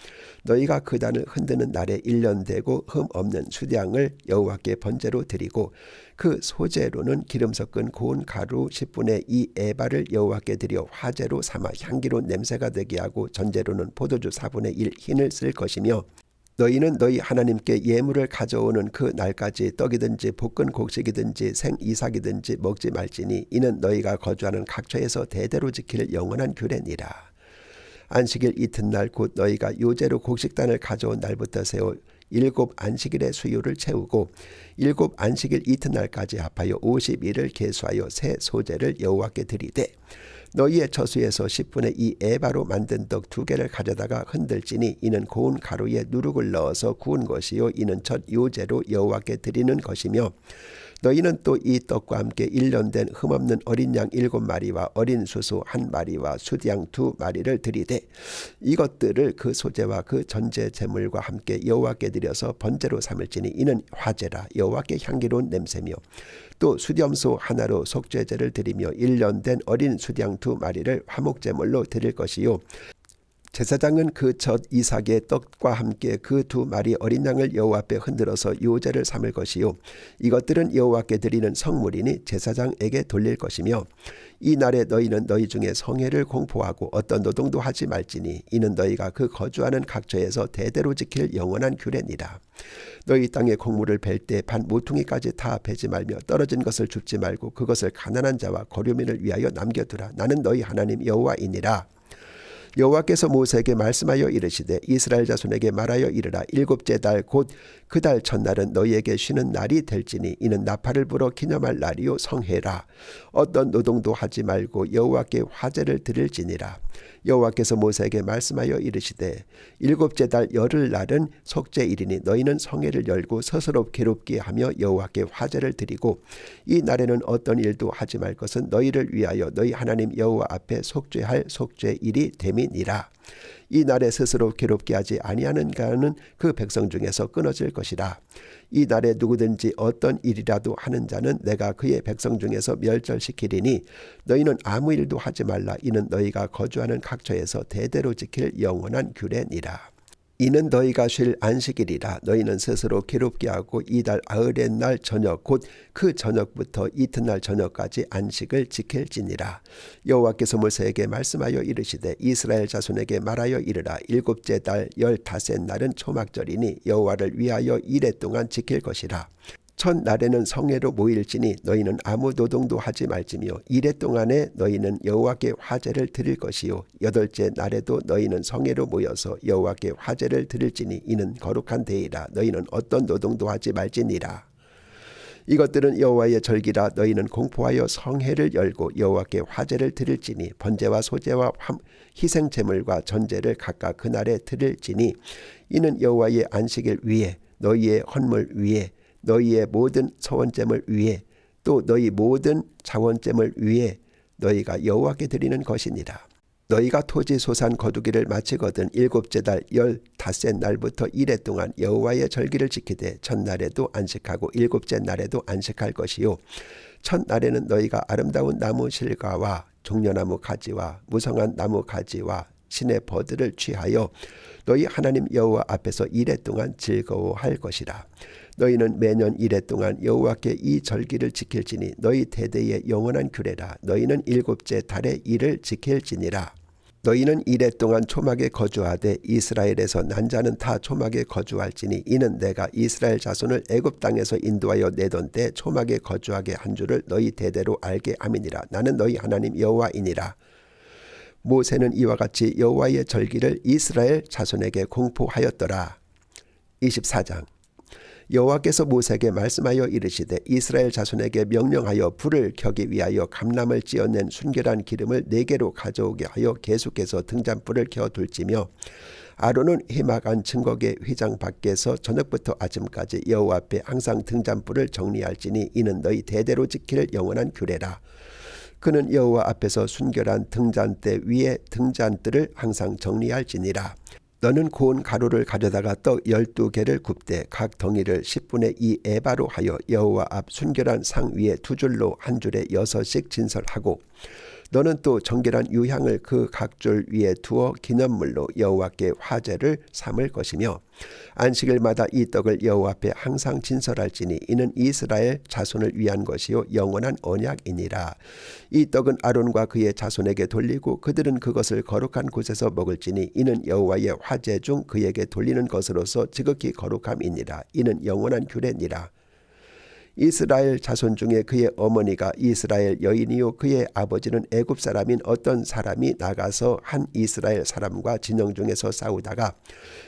너희가 그 단을 흔드는 날에 1년 되고 흠 없는 수량을 여호와께 번제로 드리고 그 소제로는 기름 섞은 고운 가루 10분의 2 에바를 여호와께 드려 화제로 삼아 향기로운 냄새가 되게 하고 전제로는 포도주 4분의 1 흰을 쓸 것이며 너희는 너희 하나님께 예물을 가져오는 그 날까지 떡이든지 볶은 곡식이든지 생 이삭이든지 먹지 말지니 이는 너희가 거주하는 각처에서 대대로 지킬 영원한 규례니라. 안식일 이튿날 곧 너희가 요제로 곡식단을 가져온 날부터 세워 7 안식일의 수요를 채우고 7 안식일 이튿날까지 합하여 50일을 계수하여 새 소제를 여호와께 드리되 너희의 처수에서 10분의 2 에바로 만든 떡 2개를 가져다가 흔들지니 이는 고운 가루에 누룩을 넣어서 구운 것이요 이는 첫 요제로 여호와께 드리는 것이며 너희는 또 이 떡과 함께 1년 된 흠없는 어린 양 7마리와 어린 수소 1마리와 숫양 2마리를 드리되 이것들을 그 소제와 그 전제 제물과 함께 여호와께 드려서 번제로 삼을지니 이는 화제라 여호와께 향기로운 냄새며 또 수염소 하나로 속죄제를 드리며 1년 된 어린 수양 2마리를 화목제물로 드릴 것이요 제사장은 그 첫 이삭의 떡과 함께 그 2마리 어린 양을 여호와 앞에 흔들어서 요제를 삼을 것이요 이것들은 여호와께 드리는 성물이니 제사장에게 돌릴 것이며 이 날에 너희는 너희 중에 성회를 공포하고 어떤 노동도 하지 말지니 이는 너희가 그 거주하는 각처에서 대대로 지킬 영원한 규례니라. 너희 땅의 곡물을 벨 때 반 모퉁이까지 다 베지 말며 떨어진 것을 줍지 말고 그것을 가난한 자와 거류민을 위하여 남겨두라. 나는 너희 하나님 여호와이니라. 여호와께서 모세에게 말씀하여 이르시되 이스라엘 자손에게 말하여 이르라. 일곱째 달 곧 그 달 첫날은 너희에게 쉬는 날이 될지니 이는 나팔을 불어 기념할 날이요 성회라. 어떤 노동도 하지 말고 여호와께 화제를 드릴지니라. 여호와께서 모세에게 말씀하여 이르시되 일곱째 달 열흘 날은 속죄일이니 너희는 성회를 열고 스스로 괴롭게 하며 여호와께 화제를 드리고 이 날에는 어떤 일도 하지 말 것은 너희를 위하여 너희 하나님 여호와 앞에 속죄할 속죄일이 됨이니라. 이 날에 스스로 괴롭게 하지 아니하는 자는 그 백성 중에서 끊어질 것이라. 이 날에 누구든지 어떤 일이라도 하는 자는 내가 그의 백성 중에서 멸절시키리니 너희는 아무 일도 하지 말라. 이는 너희가 거주하는 각처에서 대대로 지킬 영원한 규례니라. 이는 너희가 쉴 안식일이라. 너희는 스스로 괴롭게 하고 이달 아흘의 날 저녁 곧 그 저녁부터 이튿날 저녁까지 안식을 지킬지니라. 여호와께서 모세에게 말씀하여 이르시되 이스라엘 자손에게 말하여 이르라. 일곱째 달 15째 날은 초막절이니 여호와를 위하여 이레 동안 지킬 것이라. 첫날에는 성회로 모일지니 너희는 아무 노동도 하지 말지며 이레 동안에 너희는 여호와께 화제를 드릴 것이요 여덟째 날에도 너희는 성회로 모여서 여호와께 화제를 드릴지니 이는 거룩한 대이라. 너희는 어떤 노동도 하지 말지니라. 이것들은 여호와의 절기라. 너희는 공포하여 성회를 열고 여호와께 화제를 드릴지니 번제와 소제와 희생 제물과 전제를 각각 그날에 드릴지니 이는 여호와의 안식일 위에 너희의 헌물 위에 너희의 모든 소원제물 위에 또 너희 모든 자원제물 위에 너희가 여호와께 드리는 것이니라. 너희가 토지 소산 거두기를 마치거든 일곱째 달 15째 날부터 이레 동안 여호와의 절기를 지키되 첫날에도 안식하고 일곱째 날에도 안식할 것이요 첫날에는 너희가 아름다운 나무 실과와 종려나무 가지와 무성한 나무 가지와 신의 버들을 취하여 너희 하나님 여호와 앞에서 이레 동안 즐거워할 것이라. 너희는 매년 이레 동안 여호와께 이 절기를 지킬지니 너희 대대의 영원한 규례라. 너희는 일곱째 달에 이를 지킬지니라. 너희는 이레 동안 초막에 거주하되 이스라엘에서 난 자는 다 초막에 거주할지니 이는 내가 이스라엘 자손을 애굽 땅에서 인도하여 내던 때 초막에 거주하게 한 줄을 너희 대대로 알게 함이니라. 나는 너희 하나님 여호와이니라. 모세는 이와 같이 여호와의 절기를 이스라엘 자손에게 공포하였더라. 24장 여호와께서 모세에게 말씀하여 이르시되 이스라엘 자손에게 명령하여 불을 켜기 위하여 감람을 찧어낸 순결한 기름을 4개로 가져오게 하여 계속해서 등잔불을 켜둘지며 아론은 회막안 증거계 휘장 밖에서 저녁부터 아침까지 여호와 앞에 항상 등잔불을 정리할지니 이는 너희 대대로 지킬 영원한 규례라. 그는 여호와 앞에서 순결한 등잔대 위에 등잔들을 항상 정리할지니라. 너는 고운 가루를 가져다가 떡 12개를 굽되 각 덩이를 10분의 2 에바로 하여 여호와 앞 순결한 상 위에 2줄로 한 줄에 6씩 진설하고 너는 또 정결한 유향을 그 각 줄 위에 두어 기념물로 여호와께 화제를 삼을 것이며 안식일마다 이 떡을 여호와 앞에 항상 진설할지니 이는 이스라엘 자손을 위한 것이요 영원한 언약이니라. 이 떡은 아론과 그의 자손에게 돌리고 그들은 그것을 거룩한 곳에서 먹을지니 이는 여호와의 화제 중 그에게 돌리는 것으로서 지극히 거룩함이니라. 이는 영원한 규례니라. 이스라엘 자손 중에 그의 어머니가 이스라엘 여인이요 그의 아버지는 애굽 사람인 어떤 사람이 나가서 한 이스라엘 사람과 진영 중에서 싸우다가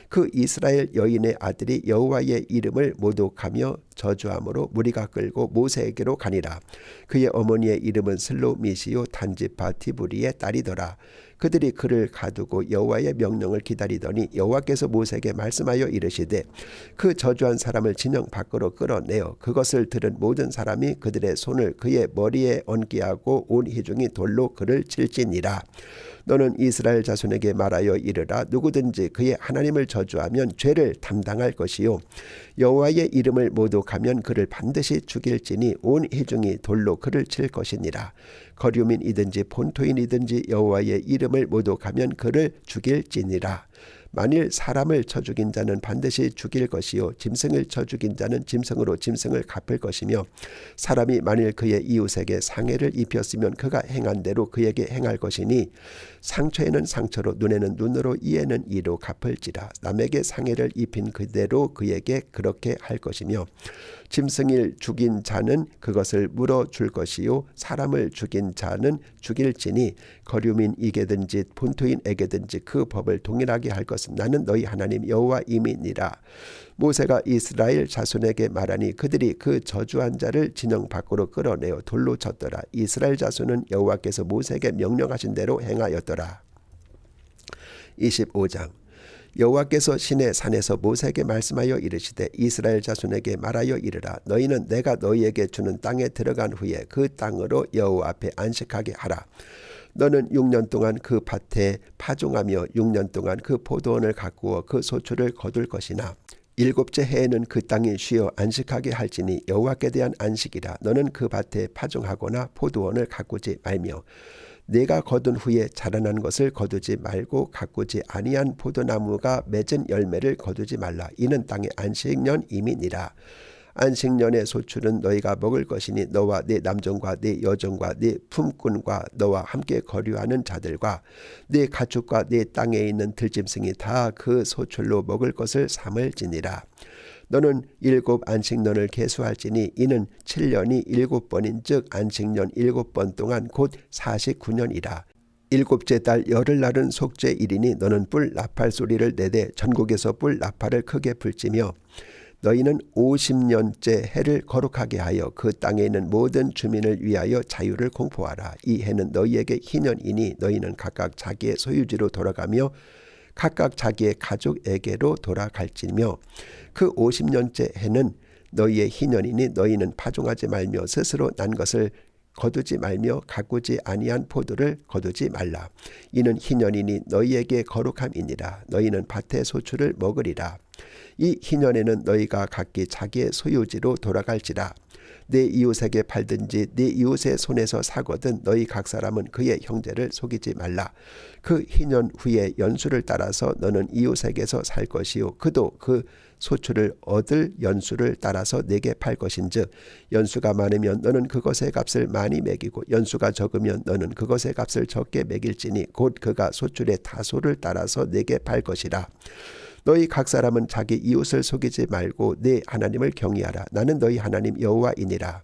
그 이스라엘 여인의 아들이 여호와의 이름을 모독하며 저주함으로 무리가 끌고 모세에게로 가니라. 그의 어머니의 이름은 슬로미시요 단지파 디브리의 딸이더라. 그들이 그를 가두고 여호와의 명령을 기다리더니 여호와께서 모세에게 말씀하여 이르시되 그 저주한 사람을 진영 밖으로 끌어내어 그것을 들은 모든 사람이 그들의 손을 그의 머리에 얹게 하고 온 회중이 돌로 그를 칠지니라. 너는 이스라엘 자손에게 말하여 이르라. 누구든지 그의 하나님을 저주하면 죄를 담당할 것이요 여호와의 이름을 모독하면 그를 반드시 죽일지니 온 회중이 돌로 그를 칠 것이니라. 거류민이든지 본토인이든지 여호와의 이름을 모독하면 그를 죽일지니라. 만일 사람을 쳐 죽인 자는 반드시 죽일 것이요 짐승을 쳐 죽인 자는 짐승으로 짐승을 갚을 것이며 사람이 만일 그의 이웃에게 상해를 입혔으면 그가 행한 대로 그에게 행할 것이니 상처에는 상처로 눈에는 눈으로 이에는 이로 갚을지라. 남에게 상해를 입힌 그대로 그에게 그렇게 할 것이며 짐승을 죽인 자는 그것을 물어줄 것이요 사람을 죽인 자는 죽일지니 거류민에게든지 본토인에게든지 그 법을 동일하게 할 것은 나는 너희 하나님 여호와임이니라. 모세가 이스라엘 자손에게 말하니 그들이 그 저주한 자를 진영 밖으로 끌어내어 돌로 쳤더라. 이스라엘 자손은 여호와께서 모세에게 명령하신 대로 행하였더라. 25장 여호와께서 시내 산에서 모세에게 말씀하여 이르시되 이스라엘 자손에게 말하여 이르라. 너희는 내가 너희에게 주는 땅에 들어간 후에 그 땅으로 여호와 앞에 안식하게 하라. 너는 6년 동안 그 밭에 파종하며 6년 동안 그 포도원을 가꾸어 그 소출을 거둘 것이나 7째 해에는 그 땅이 쉬어 안식하게 할지니 여호와께 대한 안식이라. 너는 그 밭에 파종하거나 포도원을 가꾸지 말며 내가 거둔 후에 자라난 것을 거두지 말고 가꾸지 아니한 포도나무가 맺은 열매를 거두지 말라. 이는 땅의 안식년임이니라. 안식년의 소출은 너희가 먹을 것이니 너와 네 남종과 네 여종과 네 품꾼과 너와 함께 거류하는 자들과 네 가축과 네 땅에 있는 들짐승이 다 그 소출로 먹을 것을 삼을지니라. 너는 7 안식년을 계수할지니 이는 7년이 7번인즉 안식년 7번 동안 곧 49년이라. 7째 달 열흘날은 속죄일이니 너는 뿔 나팔 소리를 내되 전국에서 뿔 나팔을 크게 불지며 너희는 50년째 해를 거룩하게 하여 그 땅에 있는 모든 주민을 위하여 자유를 공포하라. 이 해는 너희에게 희년이니 너희는 각각 자기의 소유지로 돌아가며 각각 자기의 가족에게로 돌아갈지며 그 50년째 해는 너희의 희년이니 너희는 파종하지 말며 스스로 난 것을 거두지 말며 가꾸지 아니한 포도를 거두지 말라. 이는 희년이니 너희에게 거룩함이니라. 너희는 밭의 소출을 먹으리라. 이 희년에는 너희가 각기 자기의 소유지로 돌아갈지라. 내 이웃에게 팔든지 내 이웃의 손에서 사거든 너희 각 사람은 그의 형제를 속이지 말라. 그 희년 후에 연수를 따라서 너는 이웃에게서 살 것이요 그도 그 소출을 얻을 연수를 따라서 내게 팔 것인즉 연수가 많으면 너는 그것의 값을 많이 매기고 연수가 적으면 너는 그것의 값을 적게 매길지니 곧 그가 소출의 다소를 따라서 내게 팔 것이라. 너희 각 사람은 자기 이웃을 속이지 말고 내 하나님을 경외하라. 나는 너희 하나님 여호와이니라.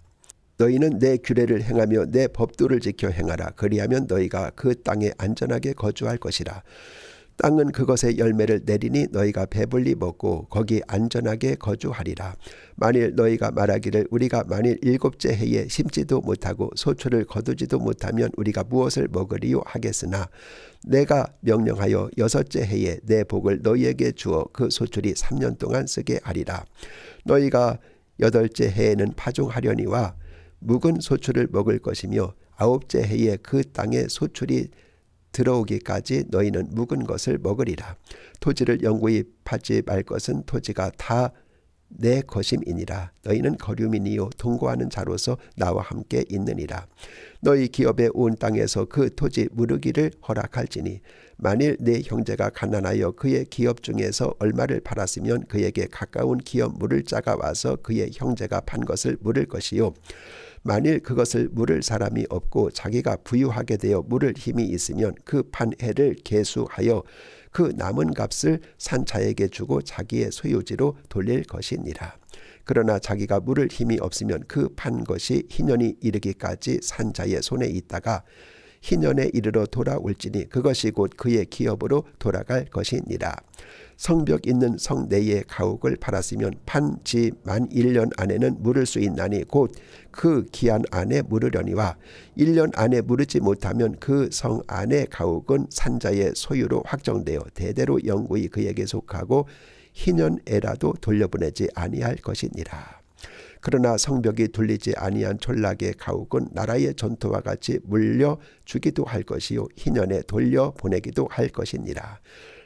너희는 내 규례를 행하며 내 법도를 지켜 행하라. 그리하면 너희가 그 땅에 안전하게 거주할 것이라. 땅은 그것의 열매를 내리니 너희가 배불리 먹고 거기 안전하게 거주하리라. 만일 너희가 말하기를 우리가 만일 7째 해에 심지도 못하고 소출을 거두지도 못하면 우리가 무엇을 먹으리요 하겠으나 내가 명령하여 6째 해에 내 복을 너희에게 주어 그 소출이 3년 동안 쓰게 하리라. 너희가 8째 해에는 파종하려니와 묵은 소출을 먹을 것이며 9째 해에 그 땅에 소출이 들어오기까지 너희는 묵은 것을 먹으리라. 토지를 영구히 파지 말 것은 토지가 다 내 것임이니라. 너희는 거류민이요 동거하는 자로서 나와 함께 있느니라. 너희 기업에 온 땅에서 그 토지 무르기를 허락할지니 만일 내 형제가 가난하여 그의 기업 중에서 얼마를 팔았으면 그에게 가까운 기업 물을 자가 와서 그의 형제가 판 것을 물을 것이요 만일 그것을 물을 사람이 없고 자기가 부유하게 되어 물을 힘이 있으면 그 판 해를 계수하여 그 남은 값을 산자에게 주고 자기의 소유지로 돌릴 것이니라. 그러나 자기가 물을 힘이 없으면 그 판 것이 희년이 이르기까지 산자의 손에 있다가 희년에 이르러 돌아올지니 그것이 곧 그의 기업으로 돌아갈 것이니라. 성벽 있는 성 내의 가옥을 팔았으면 판 지 만 1년 안에는 물을 수 있나니 곧 그 기한 안에 물으려니와 1년 안에 물으지 못하면 그 성 안의 가옥은 산자의 소유로 확정되어 대대로 영구히 그에게 속하고 희년에라도 돌려보내지 아니할 것이니라. 그러나 성벽이 둘리지 아니한 촌락의 가옥은 나라의 전토와 같이 물려 주기도 할 것이요 희년에 돌려보내기도 할 것이니라.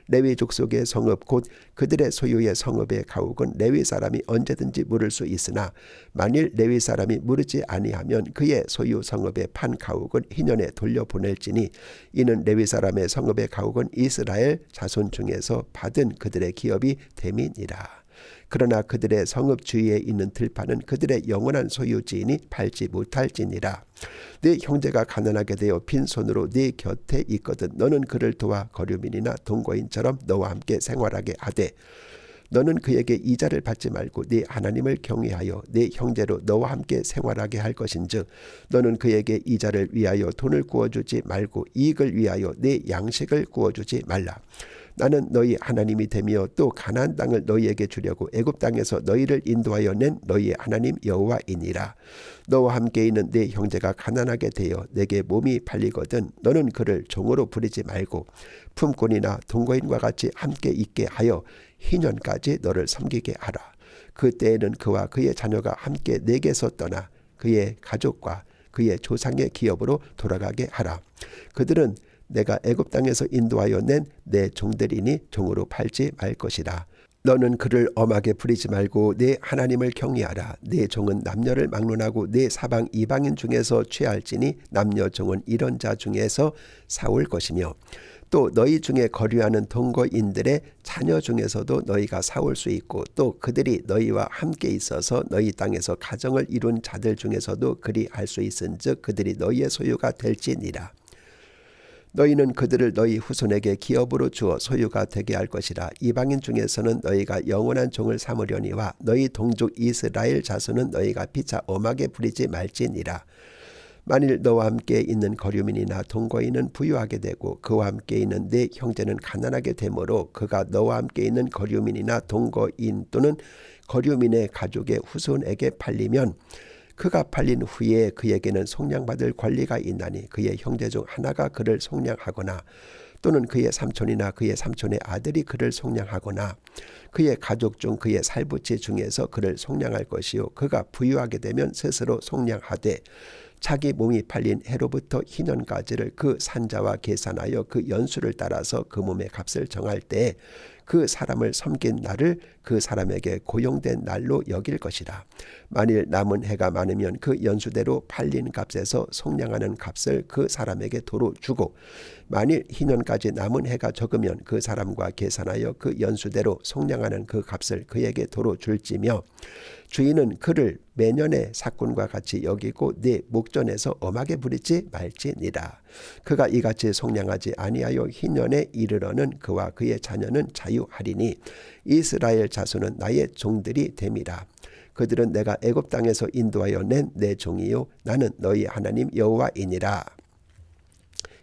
레위 족속의 성읍 곧 그들의 소유의 성읍의 가옥은 레위 사람이 언제든지 물을 수 있으나 만일 레위 사람이 물으지 아니하면 그의 소유 성읍의 판 가옥은 희년에 돌려보낼지니 이는 레위 사람의 성읍의 가옥은 이스라엘 자손 중에서 받은 그들의 기업이 됨이니라. 그러나 그들의 성읍 주위에 있는 들판은 그들의 영원한 소유지이니 팔지 못할지니라. 네 형제가 가난하게 되어 빈손으로 네 곁에 있거든 너는 그를 도와 거류민이나 동거인처럼 너와 함께 생활하게 하되 너는 그에게 이자를 받지 말고 네 하나님을 경외하여 네 형제로 너와 함께 생활하게 할 것인즉 너는 그에게 이자를 위하여 돈을 구워주지 말고 이익을 위하여 네 양식을 구워주지 말라. 나는 너희 하나님이 되며 또 가나안 땅을 너희에게 주려고 애굽 땅에서 너희를 인도하여 낸 너희의 하나님 여호와이니라. 너와 함께 있는 네 형제가 가난하게 되어 내게 몸이 팔리거든 너는 그를 종으로 부리지 말고 품꾼이나 동거인과 같이 함께 있게 하여 희년까지 너를 섬기게 하라. 그때에는 그와 그의 자녀가 함께 내게서 떠나 그의 가족과 그의 조상의 기업으로 돌아가게 하라. 그들은 내가 애굽 땅에서 인도하여 낸 내 종들이니 종으로 팔지 말 것이라. 너는 그를 엄하게 부리지 말고 내 하나님을 경외하라. 내 종은 남녀를 막론하고 내 사방 이방인 중에서 취할지니 남녀 종은 이런 자 중에서 사올 것이며 또 너희 중에 거류하는 동거인들의 자녀 중에서도 너희가 사올 수 있고 또 그들이 너희와 함께 있어서 너희 땅에서 가정을 이룬 자들 중에서도 그리 할 수 있은즉 그들이 너희의 소유가 될지니라. 너희는 그들을 너희 후손에게 기업으로 주어 소유가 되게 할 것이라. 이방인 중에서는 너희가 영원한 종을 삼으려니와 너희 동족 이스라엘 자손은 너희가 피차 엄하게 부리지 말지니라. 만일 너와 함께 있는 거류민이나 동거인은 부유하게 되고 그와 함께 있는 네 형제는 가난하게 되므로 그가 너와 함께 있는 거류민이나 동거인 또는 거류민의 가족의 후손에게 팔리면 그가 팔린 후에 그에게는 속량받을 권리가 있나니 그의 형제 중 하나가 그를 속량하거나 또는 그의 삼촌이나 그의 삼촌의 아들이 그를 속량하거나 그의 가족 중 그의 살부치 중에서 그를 속량할 것이요 그가 부유하게 되면 스스로 속량하되 자기 몸이 팔린 해로부터 희년까지를 그 산자와 계산하여 그 연수를 따라서 그 몸의 값을 정할 때에 그 사람을 섬긴 날을 그 사람에게 고용된 날로 여길 것이라. 만일 남은 해가 많으면 그 연수대로 팔린 값에서 속량하는 값을 그 사람에게 도로 주고 만일 희년까지 남은 해가 적으면 그 사람과 계산하여 그 연수대로 속량하는 그 값을 그에게 도로 줄지며 주인은 그를 매년의 삭군과 같이 여기고 네 목전에서 엄하게 부리지 말지니라. 그가 이같이 속량하지 아니하여 희년에 이르러는 그와 그의 자녀는 자유하리니 이스라엘 자손은 나의 종들이 됨이라. 그들은 내가 애굽 땅에서 인도하여 낸 내 종이요 나는 너희 하나님 여호와이니라.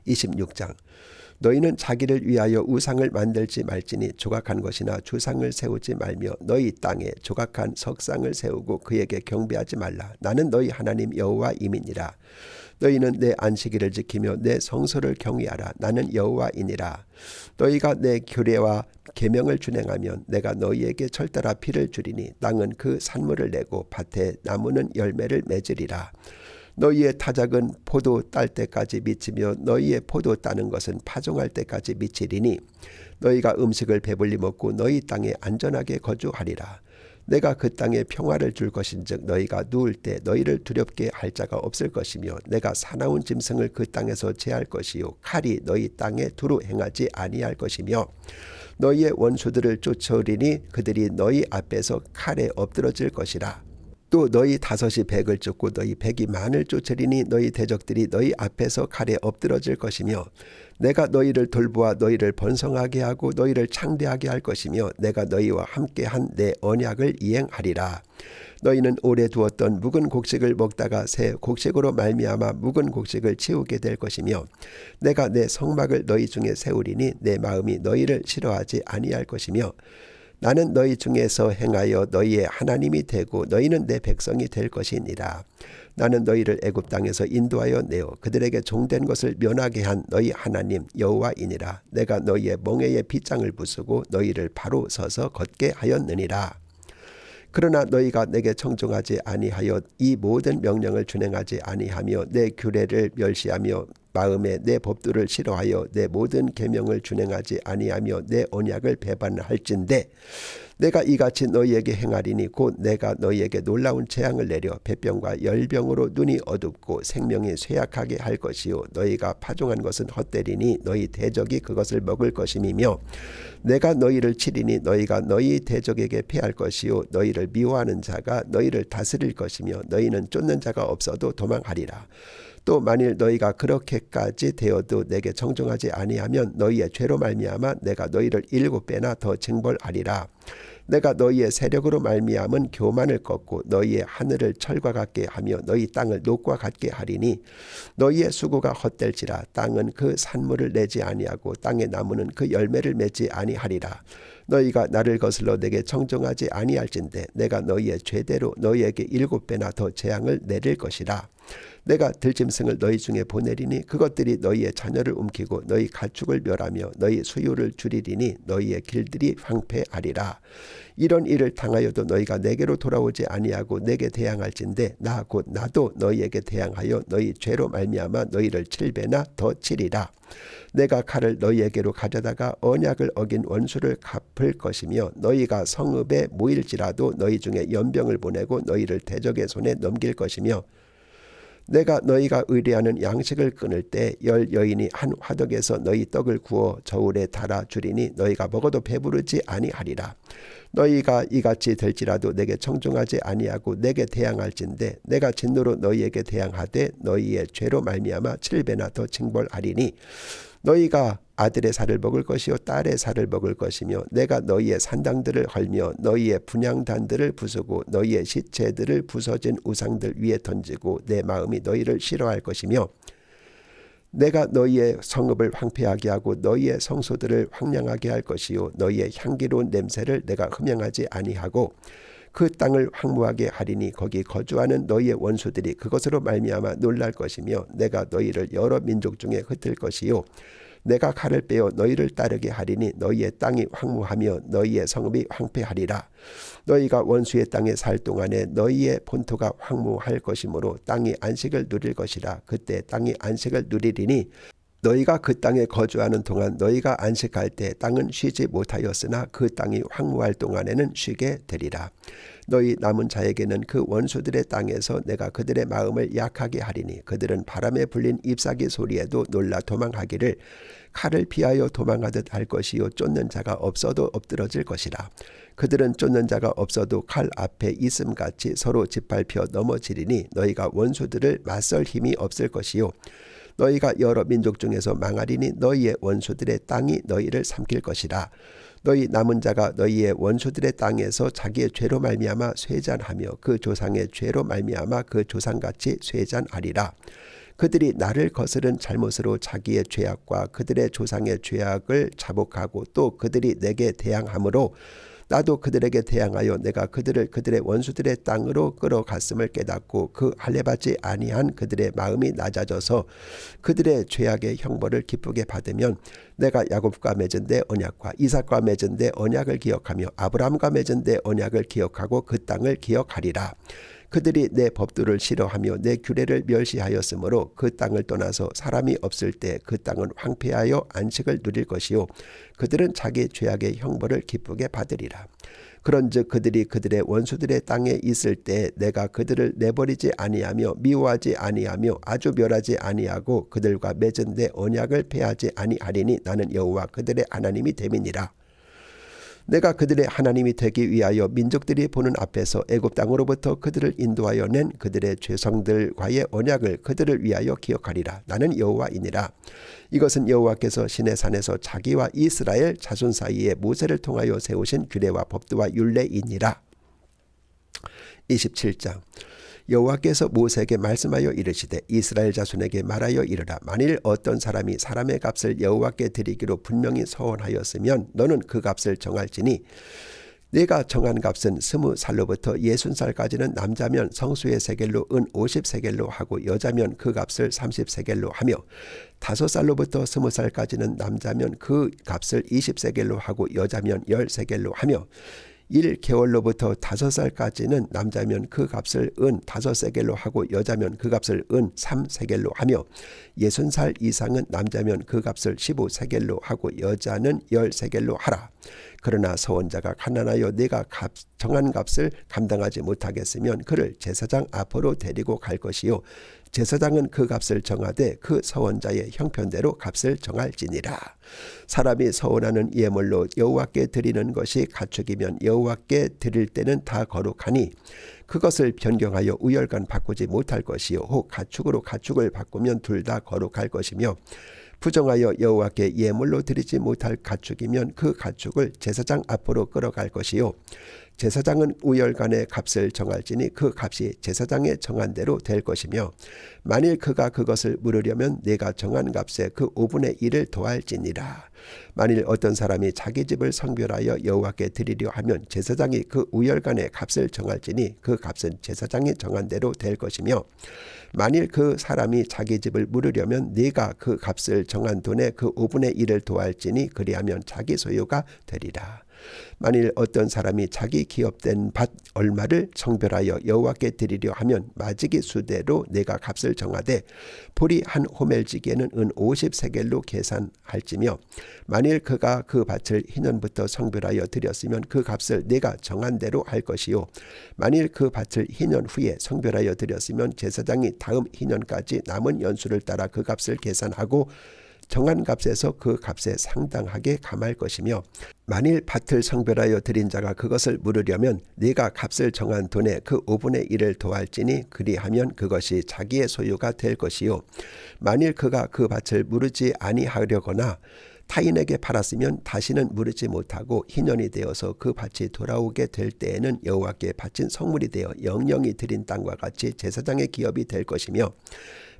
26장 너희는 자기를 위하여 우상을 만들지 말지니 조각한 것이나 주상을 세우지 말며 너희 땅에 조각한 석상을 세우고 그에게 경배하지 말라. 나는 너희 하나님 여호와임이니라. 너희는 내 안식일을 지키며 내 성소를 경외하라. 나는 여호와이니라. 너희가 내 규례와 계명을 준행하면 내가 너희에게 절따라 피를 주리니 땅은 그 산물을 내고 밭에 나무는 열매를 맺으리라. 너희의 타작은 포도 딸 때까지 미치며 너희의 포도 따는 것은 파종할 때까지 미치리니 너희가 음식을 배불리 먹고 너희 땅에 안전하게 거주하리라. 내가 그 땅에 평화를 줄 것인즉 너희가 누울 때 너희를 두렵게 할 자가 없을 것이며 내가 사나운 짐승을 그 땅에서 제할 것이요 칼이 너희 땅에 두루 행하지 아니할 것이며 너희의 원수들을 쫓아오리니 그들이 너희 앞에서 칼에 엎드러질 것이라. 또 너희 다섯이 백을 쫓고 너희 백이 만을 쫓으리니 너희 대적들이 너희 앞에서 칼에 엎드러질 것이며 내가 너희를 돌보아 너희를 번성하게 하고 너희를 창대하게 할 것이며 내가 너희와 함께한 내 언약을 이행하리라. 너희는 오래 두었던 묵은 곡식을 먹다가 새 곡식으로 말미암아 묵은 곡식을 치우게 될 것이며 내가 내 성막을 너희 중에 세우리니 내 마음이 너희를 싫어하지 아니할 것이며 나는 너희 중에서 행하여 너희의 하나님이 되고 너희는 내 백성이 될 것이니라. 나는 너희를 애굽 땅에서 인도하여 내어 그들에게 종된 것을 면하게 한 너희 하나님 여호와이니라. 내가 너희의 멍에에 빗장을 부수고 너희를 바로 서서 걷게 하였느니라. 그러나 너희가 내게 청종하지 아니하여 이 모든 명령을 준행하지 아니하며 내 규례를 멸시하며 마음에 내 법도를 싫어하여 내 모든 계명을 준행하지 아니하며 내 언약을 배반할진대 내가 이같이 너희에게 행하리니 곧 내가 너희에게 놀라운 재앙을 내려 폐병과 열병으로 눈이 어둡고 생명이 쇠약하게 할 것이요 너희가 파종한 것은 헛되리니 너희 대적이 그것을 먹을 것임이며 내가 너희를 치리니 너희가 너희 대적에게 패할 것이요 너희를 미워하는 자가 너희를 다스릴 것이며 너희는 쫓는 자가 없어도 도망하리라. 또 만일 너희가 그렇게까지 되어도 내게 청종하지 아니하면 너희의 죄로 말미암아 내가 너희를 7배나 더 징벌하리라. 내가 너희의 세력으로 말미암은 교만을 꺾고 너희의 하늘을 철과 같게 하며 너희 땅을 녹과 같게 하리니 너희의 수고가 헛될지라. 땅은 그 산물을 내지 아니하고 땅의 나무는 그 열매를 맺지 아니하리라. 너희가 나를 거슬러 내게 청종하지 아니할진대 내가 너희의 죄대로 너희에게 7배나 더 재앙을 내릴 것이라. 내가 들짐승을 너희 중에 보내리니 그것들이 너희의 자녀를 움키고 너희 가축을 멸하며 너희 수요를 줄이리니 너희의 길들이 황폐하리라. 이런 일을 당하여도 너희가 내게로 돌아오지 아니하고 내게 대항할진대 나 곧 나도 너희에게 대항하여 너희 죄로 말미암아 너희를 7배나 더 치리라. 내가 칼을 너희에게로 가져다가 언약을 어긴 원수를 갚을 것이며 너희가 성읍에 모일지라도 너희 중에 연병을 보내고 너희를 대적의 손에 넘길 것이며 내가 너희가 의뢰하는 양식을 끊을 때 10여인이 한 화덕에서 너희 떡을 구워 저울에 달아 주리니 너희가 먹어도 배부르지 아니하리라. 너희가 이같이 될지라도 내게 청종하지 아니하고 내게 대항할진대 내가 진노로 너희에게 대항하되 너희의 죄로 말미암아 7배나 더 징벌하리니 너희가 아들의 살을 먹을 것이요 딸의 살을 먹을 것이며 내가 너희의 산당들을 헐며 너희의 분향단들을 부수고 너희의 시체들을 부서진 우상들 위에 던지고 내 마음이 너희를 싫어할 것이며 내가 너희의 성읍을 황폐하게 하고 너희의 성소들을 황량하게 할 것이요 너희의 향기로운 냄새를 내가 흠양하지 아니하고 그 땅을 황무하게 하리니 거기 거주하는 너희의 원수들이 그것으로 말미암아 놀랄 것이며 내가 너희를 여러 민족 중에 흩을 것이요 내가 칼을 빼어 너희를 따르게 하리니 너희의 땅이 황무하며 너희의 성읍이 황폐하리라. 너희가 원수의 땅에 살 동안에 너희의 본토가 황무할 것이므로 땅이 안식을 누릴 것이라. 그때 땅이 안식을 누리리니 너희가 그 땅에 거주하는 동안 너희가 안식할 때 땅은 쉬지 못하였으나 그 땅이 황무할 동안에는 쉬게 되리라. 너희 남은 자에게는 그 원수들의 땅에서 내가 그들의 마음을 약하게 하리니 그들은 바람에 불린 잎사귀 소리에도 놀라 도망하기를 칼을 피하여 도망하듯 할 것이요 쫓는 자가 없어도 엎드러질 것이라. 그들은 쫓는 자가 없어도 칼 앞에 있음같이 서로 짓밟혀 넘어지리니 너희가 원수들을 맞설 힘이 없을 것이요 너희가 여러 민족 중에서 망하리니 너희의 원수들의 땅이 너희를 삼킬 것이라. 너희 남은 자가 너희의 원수들의 땅에서 자기의 죄로 말미암아 쇠잔하며 그 조상의 죄로 말미암아 그 조상같이 쇠잔하리라. 그들이 나를 거스른 잘못으로 자기의 죄악과 그들의 조상의 죄악을 자복하고 또 그들이 내게 대항함으로 나도 그들에게 대항하여 내가 그들을 그들의 원수들의 땅으로 끌어갔음을 깨닫고 그 할례받지 아니한 그들의 마음이 낮아져서 그들의 죄악의 형벌을 기쁘게 받으면 내가 야곱과 맺은 데 언약과 이삭과 맺은 데 언약을 기억하며 아브라함과 맺은 데 언약을 기억하고 그 땅을 기억하리라. 그들이 내 법도를 싫어하며 내 규례를 멸시하였으므로 그 땅을 떠나서 사람이 없을 때 그 땅은 황폐하여 안식을 누릴 것이요 그들은 자기 죄악의 형벌을 기쁘게 받으리라. 그런즉 그들이 그들의 원수들의 땅에 있을 때 내가 그들을 내버리지 아니하며 미워하지 아니하며 아주 멸하지 아니하고 그들과 맺은 데 언약을 폐하지 아니하리니 나는 여호와 그들의 하나님이 됨이니라. 내가 그들의 하나님이 되기 위하여 민족들이 보는 앞에서 애굽 땅으로부터 그들을 인도하여 낸 그들의 죄성들과의 언약을 그들을 위하여 기억하리라. 나는 여호와이니라. 이것은 여호와께서 시내산에서 자기와 이스라엘 자손 사이에 모세를 통하여 세우신 규례와 법도와 율례이니라. 27장 여호와께서 모세에게 말씀하여 이르시되 이스라엘 자손에게 말하여 이르라. 만일 어떤 사람이 사람의 값을 여호와께 드리기로 분명히 서원하였으면 너는 그 값을 정할지니 네가 정한 값은 20살로부터 60살까지는 남자면 성수의 세겔로 은 50세겔로 하고 여자면 그 값을 30세겔로 하며 5살로부터 20살까지는 남자면 그 값을 20세겔로 하고 여자면 10세겔로 하며 1개월로부터 5살까지는 남자면 그 값을 은 5세겔로 하고 여자면 그 값을 은 3세겔로 하며 60살 이상은 남자면 그 값을 15세겔로 하고 여자는 10세겔로 하라. 그러나 서원자가 가난하여 내가 정한 값을 감당하지 못하겠으면 그를 제사장 앞으로 데리고 갈 것이요 제사장은 그 값을 정하되 그 서원자의 형편대로 값을 정할지니라. 사람이 서원하는 예물로 여호와께 드리는 것이 가축이면 여호와께 드릴 때는 다 거룩하니 그것을 변경하여 우열간 바꾸지 못할 것이요 혹 가축으로 가축을 바꾸면 둘 다 거룩할 것이며 부정하여 여호와께 예물로 드리지 못할 가축이면 그 가축을 제사장 앞으로 끌어갈 것이요 제사장은 우열간의 값을 정할지니 그 값이 제사장의 정한 대로 될 것이며 만일 그가 그것을 물으려면 내가 정한 값에 그 5분의 1을 더할지니라. 만일 어떤 사람이 자기 집을 성별하여 여호와께 드리려 하면 제사장이 그 우열간의 값을 정할지니 그 값은 제사장이 정한 대로 될 것이며 만일 그 사람이 자기 집을 물으려면 네가 그 값을 정한 돈에 그 5분의 1을 더할지니 그리하면 자기 소유가 되리라. 만일 어떤 사람이 자기 기업된 밭 얼마를 성별하여 여호와께 드리려 하면 마지기 수대로 내가 값을 정하되 보리 한 호멜지기에는 은 50세겔로 계산할지며 만일 그가 그 밭을 희년부터 성별하여 드렸으면 그 값을 내가 정한 대로 할 것이요 만일 그 밭을 희년 후에 성별하여 드렸으면 제사장이 다음 희년까지 남은 연수를 따라 그 값을 계산하고 정한 값에서 그 값에 상당하게 감할 것이며 만일 밭을 성별하여 드린 자가 그것을 물으려면 네가 값을 정한 돈에 그 5분의 1을 더할지니 그리하면 그것이 자기의 소유가 될 것이요 만일 그가 그 밭을 물으지 아니하려거나 타인에게 팔았으면 다시는 물으지 못하고 희년이 되어서 그 밭이 돌아오게 될 때에는 여호와께 바친 성물이 되어 영영이 드린 땅과 같이 제사장의 기업이 될 것이며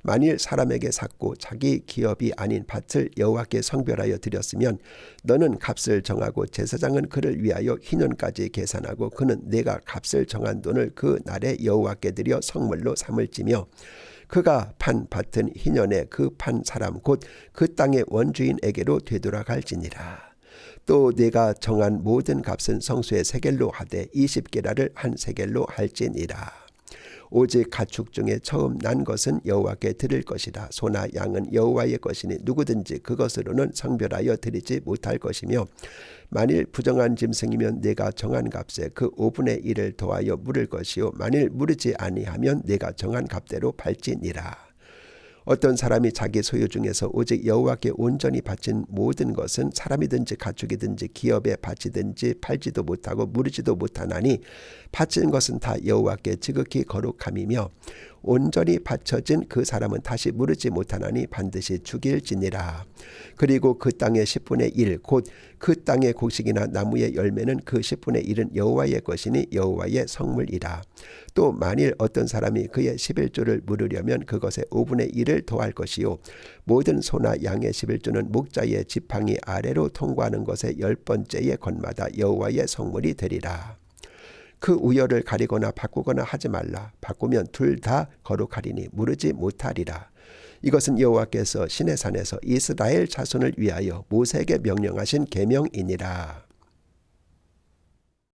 만일 사람에게 샀고 자기 기업이 아닌 밭을 여호와께 성별하여 드렸으면 너는 값을 정하고 제사장은 그를 위하여 희년까지 계산하고 그는 내가 값을 정한 돈을 그 날에 여호와께 드려 성물로 삼을지며 그가 판 밭은 희년에 그 판 사람 곧 그 땅의 원주인에게로 되돌아갈지니라. 또 내가 정한 모든 값은 성소의 세겔로 하되 20게라를 한 세겔로 할지니라. 오직 가축 중에 처음 난 것은 여호와께 드릴 것이라. 소나 양은 여호와의 것이니 누구든지 그것으로는 성별하여 드리지 못할 것이며 만일 부정한 짐승이면 내가 정한 값에 그 5분의 1을 더하여 물을 것이요 만일 물으지 아니하면 내가 정한 값대로 팔지니라. 어떤 사람이 자기 소유 중에서 오직 여호와께 온전히 바친 모든 것은 사람이든지 가축이든지 기업에 바치든지 팔지도 못하고 물으지도 못하나니 바친 것은 다 여호와께 지극히 거룩함이며 온전히 바쳐진 그 사람은 다시 물으지 못하나니 반드시 죽일지니라. 그리고 그 땅의 10분의 1 곧 그 땅의 곡식이나 나무의 열매는 그 10분의 1은 여호와의 것이니 여호와의 성물이라. 또 만일 어떤 사람이 그의 11조를 물으려면 그것의 5분의 1을 더할 것이요 모든 소나 양의 11조는 목자의 지팡이 아래로 통과하는 것의 10번째의 건마다 여호와의 성물이 되리라. 그 우열을 가리거나 바꾸거나 하지 말라. 바꾸면 둘 다 거룩하리니 물으지 못하리라. 이것은 여호와께서 시내산에서 이스라엘 자손을 위하여 모세에게 명령하신 계명이니라.